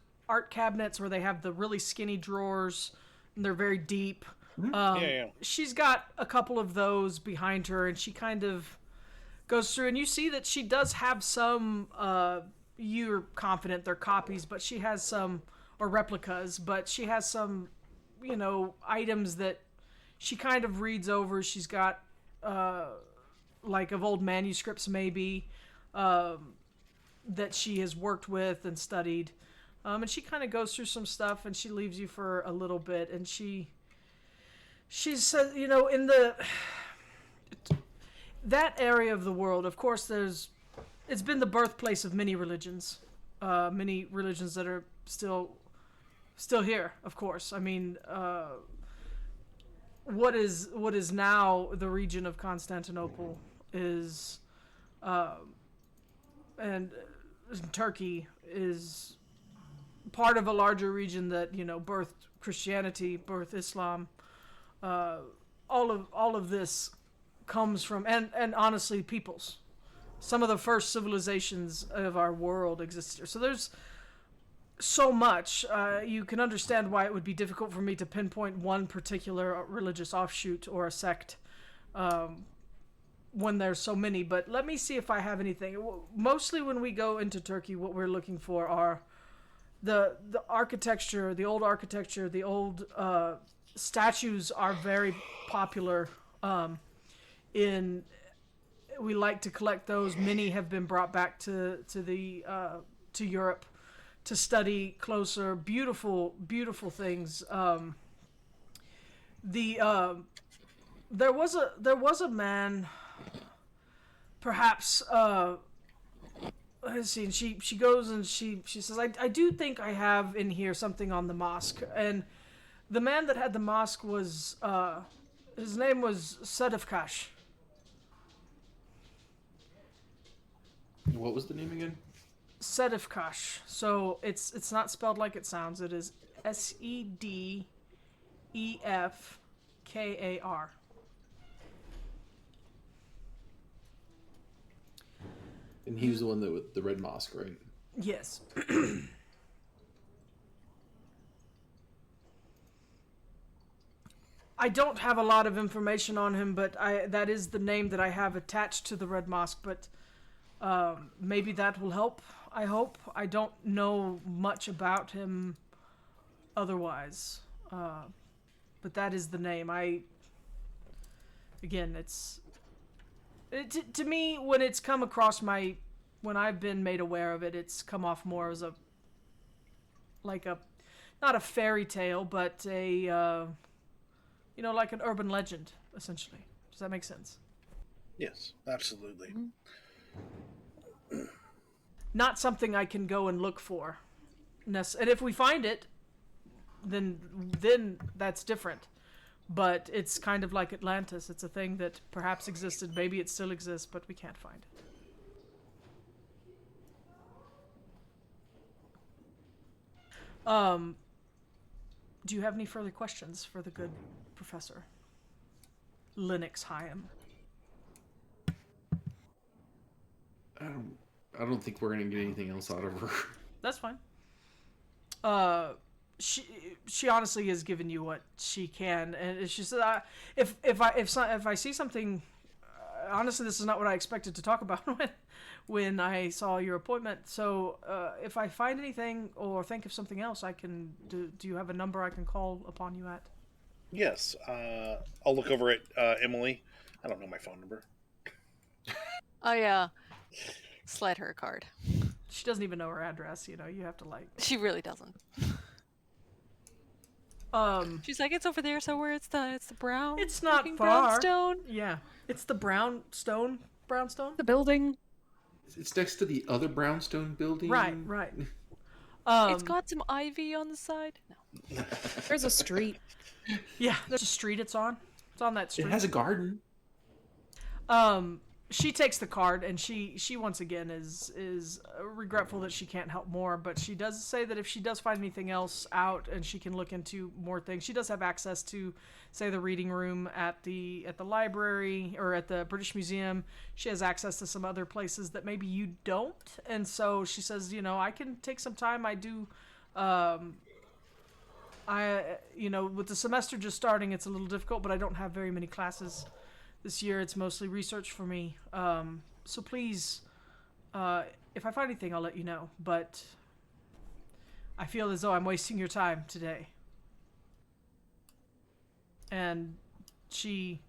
cabinets where they have the really skinny drawers and they're very deep. Yeah. She's got a couple of those behind her, and she kind of goes through, and you see that she does have some. You're confident they're copies, but she has some, or replicas, but she has some, items that she kind of reads over. She's got like of old manuscripts maybe that she has worked with and studied. And she kind of goes through some stuff, and she leaves you for a little bit, and she says, in that area of the world, of course, it's been the birthplace of many religions that are still here. Of course, I mean, what is now the region of Constantinople is, and Turkey is part of a larger region that birthed Christianity, birthed Islam. All of this comes from, and honestly, peoples. Some of the first civilizations of our world existed here. So there's so much. You can understand why it would be difficult for me to pinpoint one particular religious offshoot or a sect when there's so many. But let me see if I have anything. Mostly when we go into Turkey, what we're looking for are the architecture, the old statues are very popular. We like to collect those. Many have been brought back to Europe to study closer. Beautiful, beautiful things. There was a man, perhaps. Let's see. And she goes and she says, I do think I have in here something on the mosque. And the man that had the mosque was his name was Sedefkash. What was the name again? Sedefkash. So it's not spelled like it sounds. It is Sedefkar. And he was the one that with the red mosque, right? Yes. I don't have a lot of information on him, but that is the name that I have attached to the Red Mosque. But maybe that will help. I hope. I don't know much about him otherwise, but that is the name. To me, when it's come across when I've been made aware of it, it's come off more as not a fairy tale, but like an urban legend, essentially. Does that make sense? Yes, absolutely. Not something I can go and look for. And if we find it, then that's different. But it's kind of like Atlantis. It's a thing that perhaps existed. Maybe it still exists, but we can't find it. Do you have any further questions for the good professor? Linux Hyam. I don't think we're gonna get anything else out of her. That's fine. She honestly has given you what she can, and she said, if I see something, honestly, this is not what I expected to talk about when I saw your appointment. So if I find anything or think of something else, I can do. Do you have a number I can call upon you at? Yes. I'll look over at Emily. I don't know my phone number. I slide her a card. She doesn't even know her address. You have to like. She really doesn't. She's like, it's over there somewhere. It's the brown. It's not looking far. brownstone. Yeah, it's the brownstone. Brownstone. The building. It's next to the other brownstone building. Right. It's got some ivy on the side. No. There's a street. Yeah, there's a street it's on. It's on that street. It has a garden. She takes the card, and she once again is regretful that she can't help more, but she does say that if she does find anything else out and she can look into more things, she does have access to, say, the reading room at the library or at the British Museum. She has access to some other places that maybe you don't, and so she says, I can take some time. I do, with the semester just starting, it's a little difficult, but I don't have very many classes. This year, it's mostly research for me. So please, if I find anything, I'll let you know. But I feel as though I'm wasting your time today. And she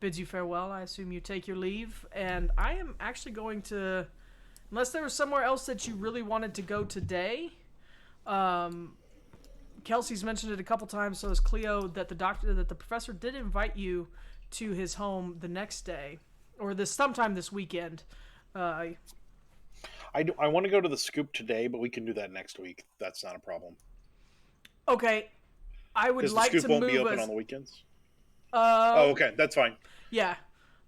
bids you farewell. I assume you take your leave. And I am actually going to, unless there was somewhere else that you really wanted to go today. Kelsey's mentioned it a couple times, so has Cleo, that the professor did invite you to his home the next day, or sometime this weekend. I want to go to the Scoop today, but we can do that next week. That's not a problem. Okay, I would like to move. The Scoop won't be open on the weekends. Okay, that's fine. Yeah,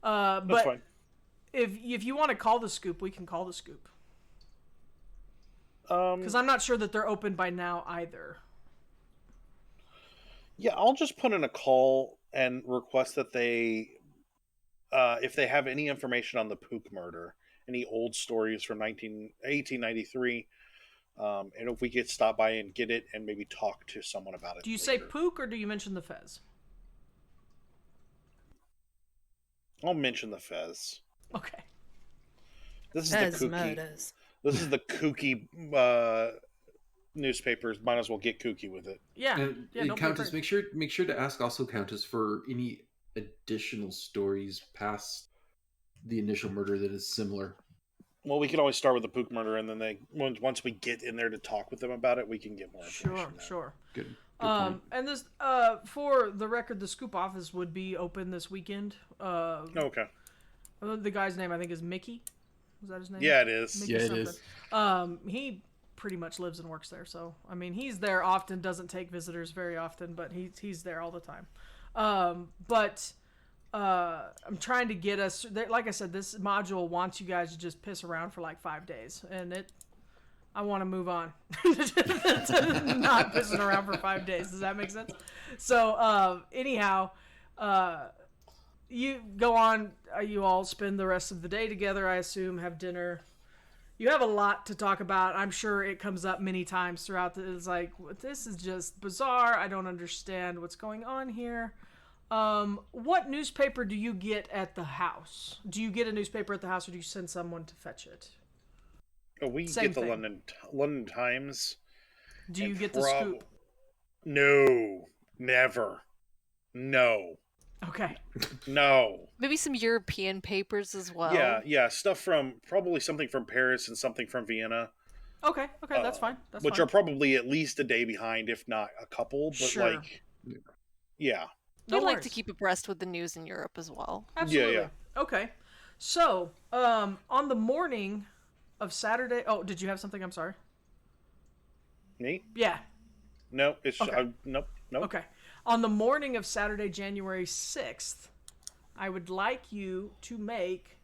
that's but fine. If you want to call the Scoop, we can call the Scoop. Because I'm not sure that they're open by now either. Yeah, I'll just put in a call and request that they, if they have any information on the Pook murder, any old stories from 1893, and if we could stop by and get it and maybe talk to someone about it. Do you say Pook or do you mention the Fez? I'll mention the Fez. Okay. This is Fez the kooky. murders. This is the kooky newspapers. Might as well get kooky with it. Yeah. And Don't Countess, make sure to ask also Countess for any additional stories past the initial murder that is similar. Well, we can always start with the Pook murder, and then once we get in there to talk with them about it, we can get more information. Sure. Good point. And this, for the record, the Scoop office would be open this weekend. Okay. The guy's name I think is Mickey. Is that his name? Yeah, it is. Mickey it something. is. He pretty much lives and works there, so I mean he's there often. Doesn't take visitors very often, but he's there all the time. I'm trying to get us. Like I said, this module wants you guys to just piss around for like 5 days, and I want to move on to not pissing around for 5 days. Does that make sense? So anyhow, you go on. You all spend the rest of the day together, I assume. Have dinner. You have a lot to talk about. I'm sure it comes up many times throughout. It's like, this is just bizarre. I don't understand what's going on here. What newspaper do you get at the house? Do you get a newspaper at the house, or do you send someone to fetch it? Oh, we Same get the thing. London Times. Do you get the Scoop? No, never. No. Okay. No. Maybe some European papers as well. Yeah, stuff from probably something from Paris and something from Vienna. Okay, that's fine. Which are probably at least a day behind, if not a couple. But Sure. yeah. We like to keep abreast with the news in Europe as well. Absolutely. Yeah. Okay. So, on the morning of Saturday. Oh, did you have something? I'm sorry. Me? Yeah. No, it's Okay. Nope. Okay. On the morning of Saturday, January 6th, I would like you to make,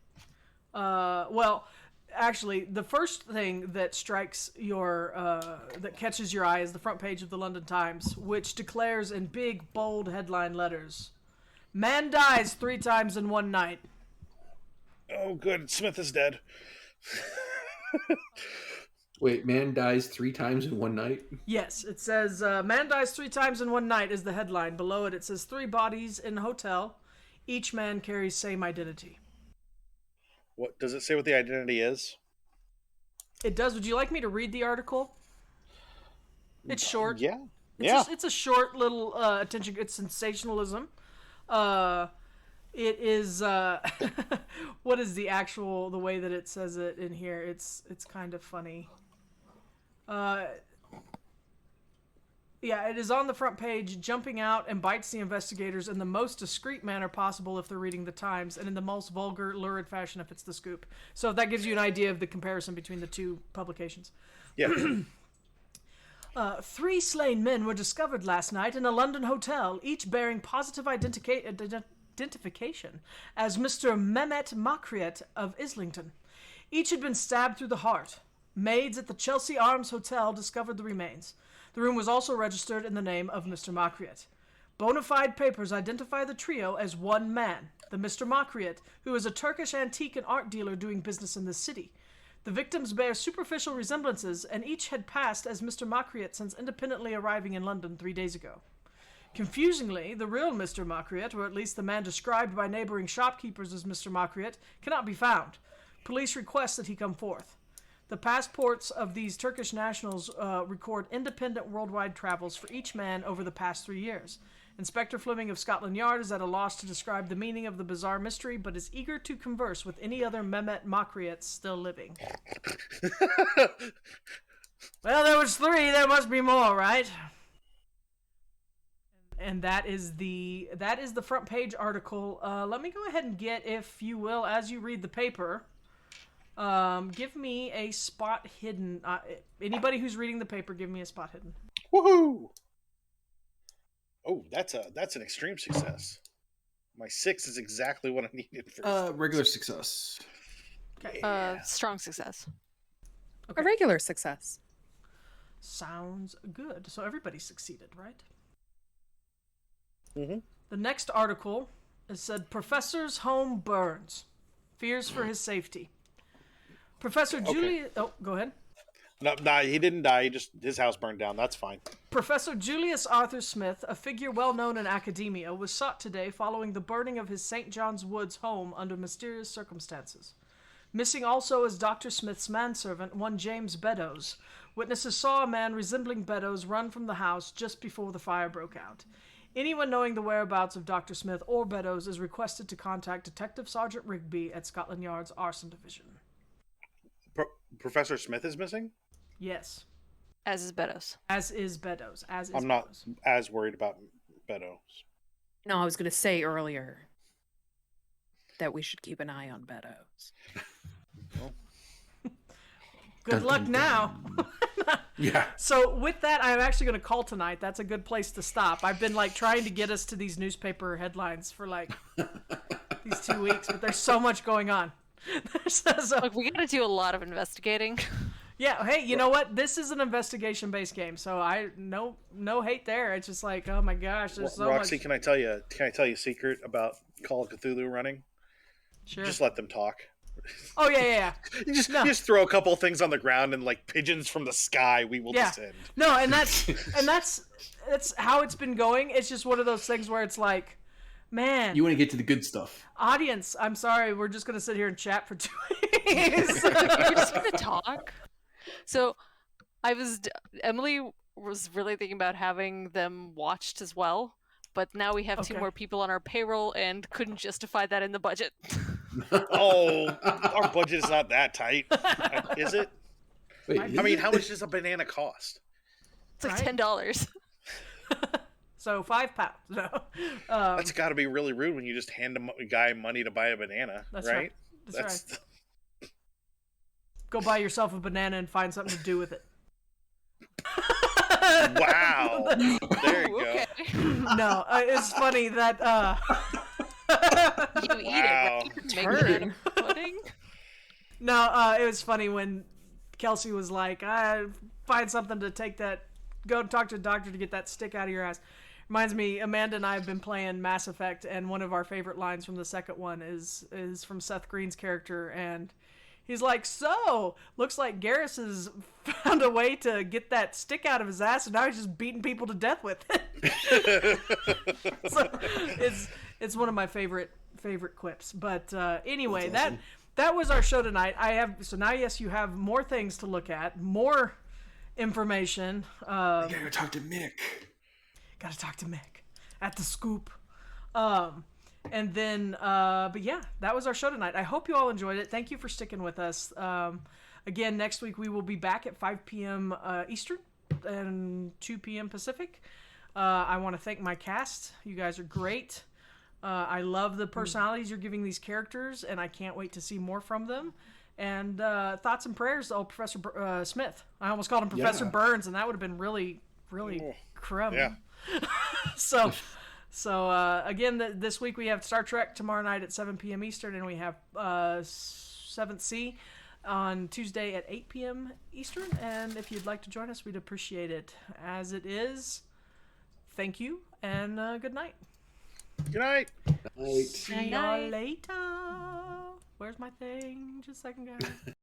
actually, the first thing that strikes that catches your eye is the front page of the London Times, which declares in big, bold headline letters, Man dies 3 times in one night. Oh, good. Smith is dead. Wait, man dies 3 times in one night? Yes, it says, man dies 3 times in one night is the headline. Below it says 3 bodies in hotel. Each man carries same identity. What does it say? What the identity is? It does. Would you like me to read the article? It's short. Yeah. It's a short little attention. It's sensationalism. It is. What is the way that it says it in here? It's kind of funny. Yeah, it is on the front page, jumping out and bites the investigators in the most discreet manner possible if they're reading the Times, and in the most vulgar, lurid fashion if it's the Scoop. So if that gives you an idea of the comparison between the two publications. Yeah. 3 slain men were discovered last night in a London hotel, each bearing positive identification as Mr. Mehmet Makriet of Islington. Each had been stabbed through the heart. Maids at the Chelsea Arms Hotel discovered the remains. The room was also registered in the name of Mr. Makriet. Bona fide papers identify the trio as one man, the Mr. Makriet, who is a Turkish antique and art dealer doing business in the city. The victims bear superficial resemblances, and each had passed as Mr. Makriet since independently arriving in London 3 days ago. Confusingly, the real Mr. Makriet, or at least the man described by neighboring shopkeepers as Mr. Makriet, cannot be found. Police request that he come forth. The passports of these Turkish nationals record independent worldwide travels for each man over the past 3 years. Inspector Fleming of Scotland Yard is at a loss to describe the meaning of the bizarre mystery, but is eager to converse with any other Mehmet Makriets still living. Well, there was 3. There must be more, right? And that is the front page article. Let me go ahead and get, if you will, as you read the paper, give me a spot hidden. Anybody who's reading the paper, give me a spot hidden. Woohoo! Oh, that's an extreme success. My 6 is exactly what I needed for. Regular success. Okay. Strong success. A regular success. Sounds good. So everybody succeeded, right? Mm-hmm. The next article is said, Professor's home burns. Fears for his safety. Professor Julius... Oh, go ahead. No, he didn't die. His house burned down. That's fine. Professor Julius Arthur Smith, a figure well known in academia, was sought today following the burning of his St. John's Woods home under mysterious circumstances. Missing also is Dr. Smith's manservant, one James Beddoes. Witnesses saw a man resembling Beddoes run from the house just before the fire broke out. Anyone knowing the whereabouts of Dr. Smith or Beddoes is requested to contact Detective Sergeant Rigby at Scotland Yard's Arson Division. Professor Smith is missing? Yes. As is Beddoes. As is Beddoes. I'm not as worried about Beddoes. No, I was going to say earlier that we should keep an eye on Beddoes. Well. Good luck now. Yeah. So with that, I'm actually going to call tonight. That's a good place to stop. I've been trying to get us to these newspaper headlines for these 2 weeks, but there's so much going on. Look, we got to do a lot of investigating. Yeah. Hey, you know what? This is an investigation-based game, so no hate there. It's just oh my gosh, there's so Roxy, much. can I tell you a secret about Call of Cthulhu running? Sure. Just let them talk. Oh yeah. You just throw a couple of things on the ground and pigeons from the sky we will descend. No, and that's how it's been going. It's just one of those things where it's man, You want to get to the good stuff. audience, I'm sorry, we're just gonna sit here and chat for 2 days. We're just going to talk. So, Emily was really thinking about having them watched as well, but now we have 2 more people on our payroll and couldn't justify that in the budget. Oh, our budget is not that tight, is it? Wait, I mean, how much does a banana cost? It's like Right? $10. So £5. No. That's got to be really rude when you just hand a guy money to buy a banana, That's right? right. That's right. Go buy yourself a banana and find something to do with it. Wow. There you Okay. go. No, it's funny that You eat Wow. it, right? Make banana pudding? no, it was funny when Kelsey was like, find something to go talk to the doctor to get that stick out of your ass. Reminds me, Amanda and I have been playing Mass Effect, and one of our favorite lines from the second one is from Seth Green's character, and he's like, "So, looks like Garrus has found a way to get that stick out of his ass, and now he's just beating people to death with it." So, it's one of my favorite quips. But anyway, That's awesome. that was our show tonight. So now, yes, you have more things to look at, more information. I gotta go talk to Mick. Gotta talk to Mick at the Scoop. And then, but yeah, that was our show tonight. I hope you all enjoyed it. Thank you for sticking with us. Again, next week we will be back at 5 p.m. Eastern and 2 p.m. Pacific. I want to thank my cast. You guys are great. I love the personalities you're giving these characters, and I can't wait to see more from them. And thoughts and prayers to old Professor Smith. I almost called him Professor Burns, and that would have been really, really crummy. Yeah. So again, this week we have Star Trek tomorrow night at 7 p.m. Eastern, and we have 7th Sea on Tuesday at 8 p.m. Eastern. And if you'd like to join us, we'd appreciate it. As it is, thank you, and good night. Good night. Night. See y'all later. Where's my thing? Just a second, guys.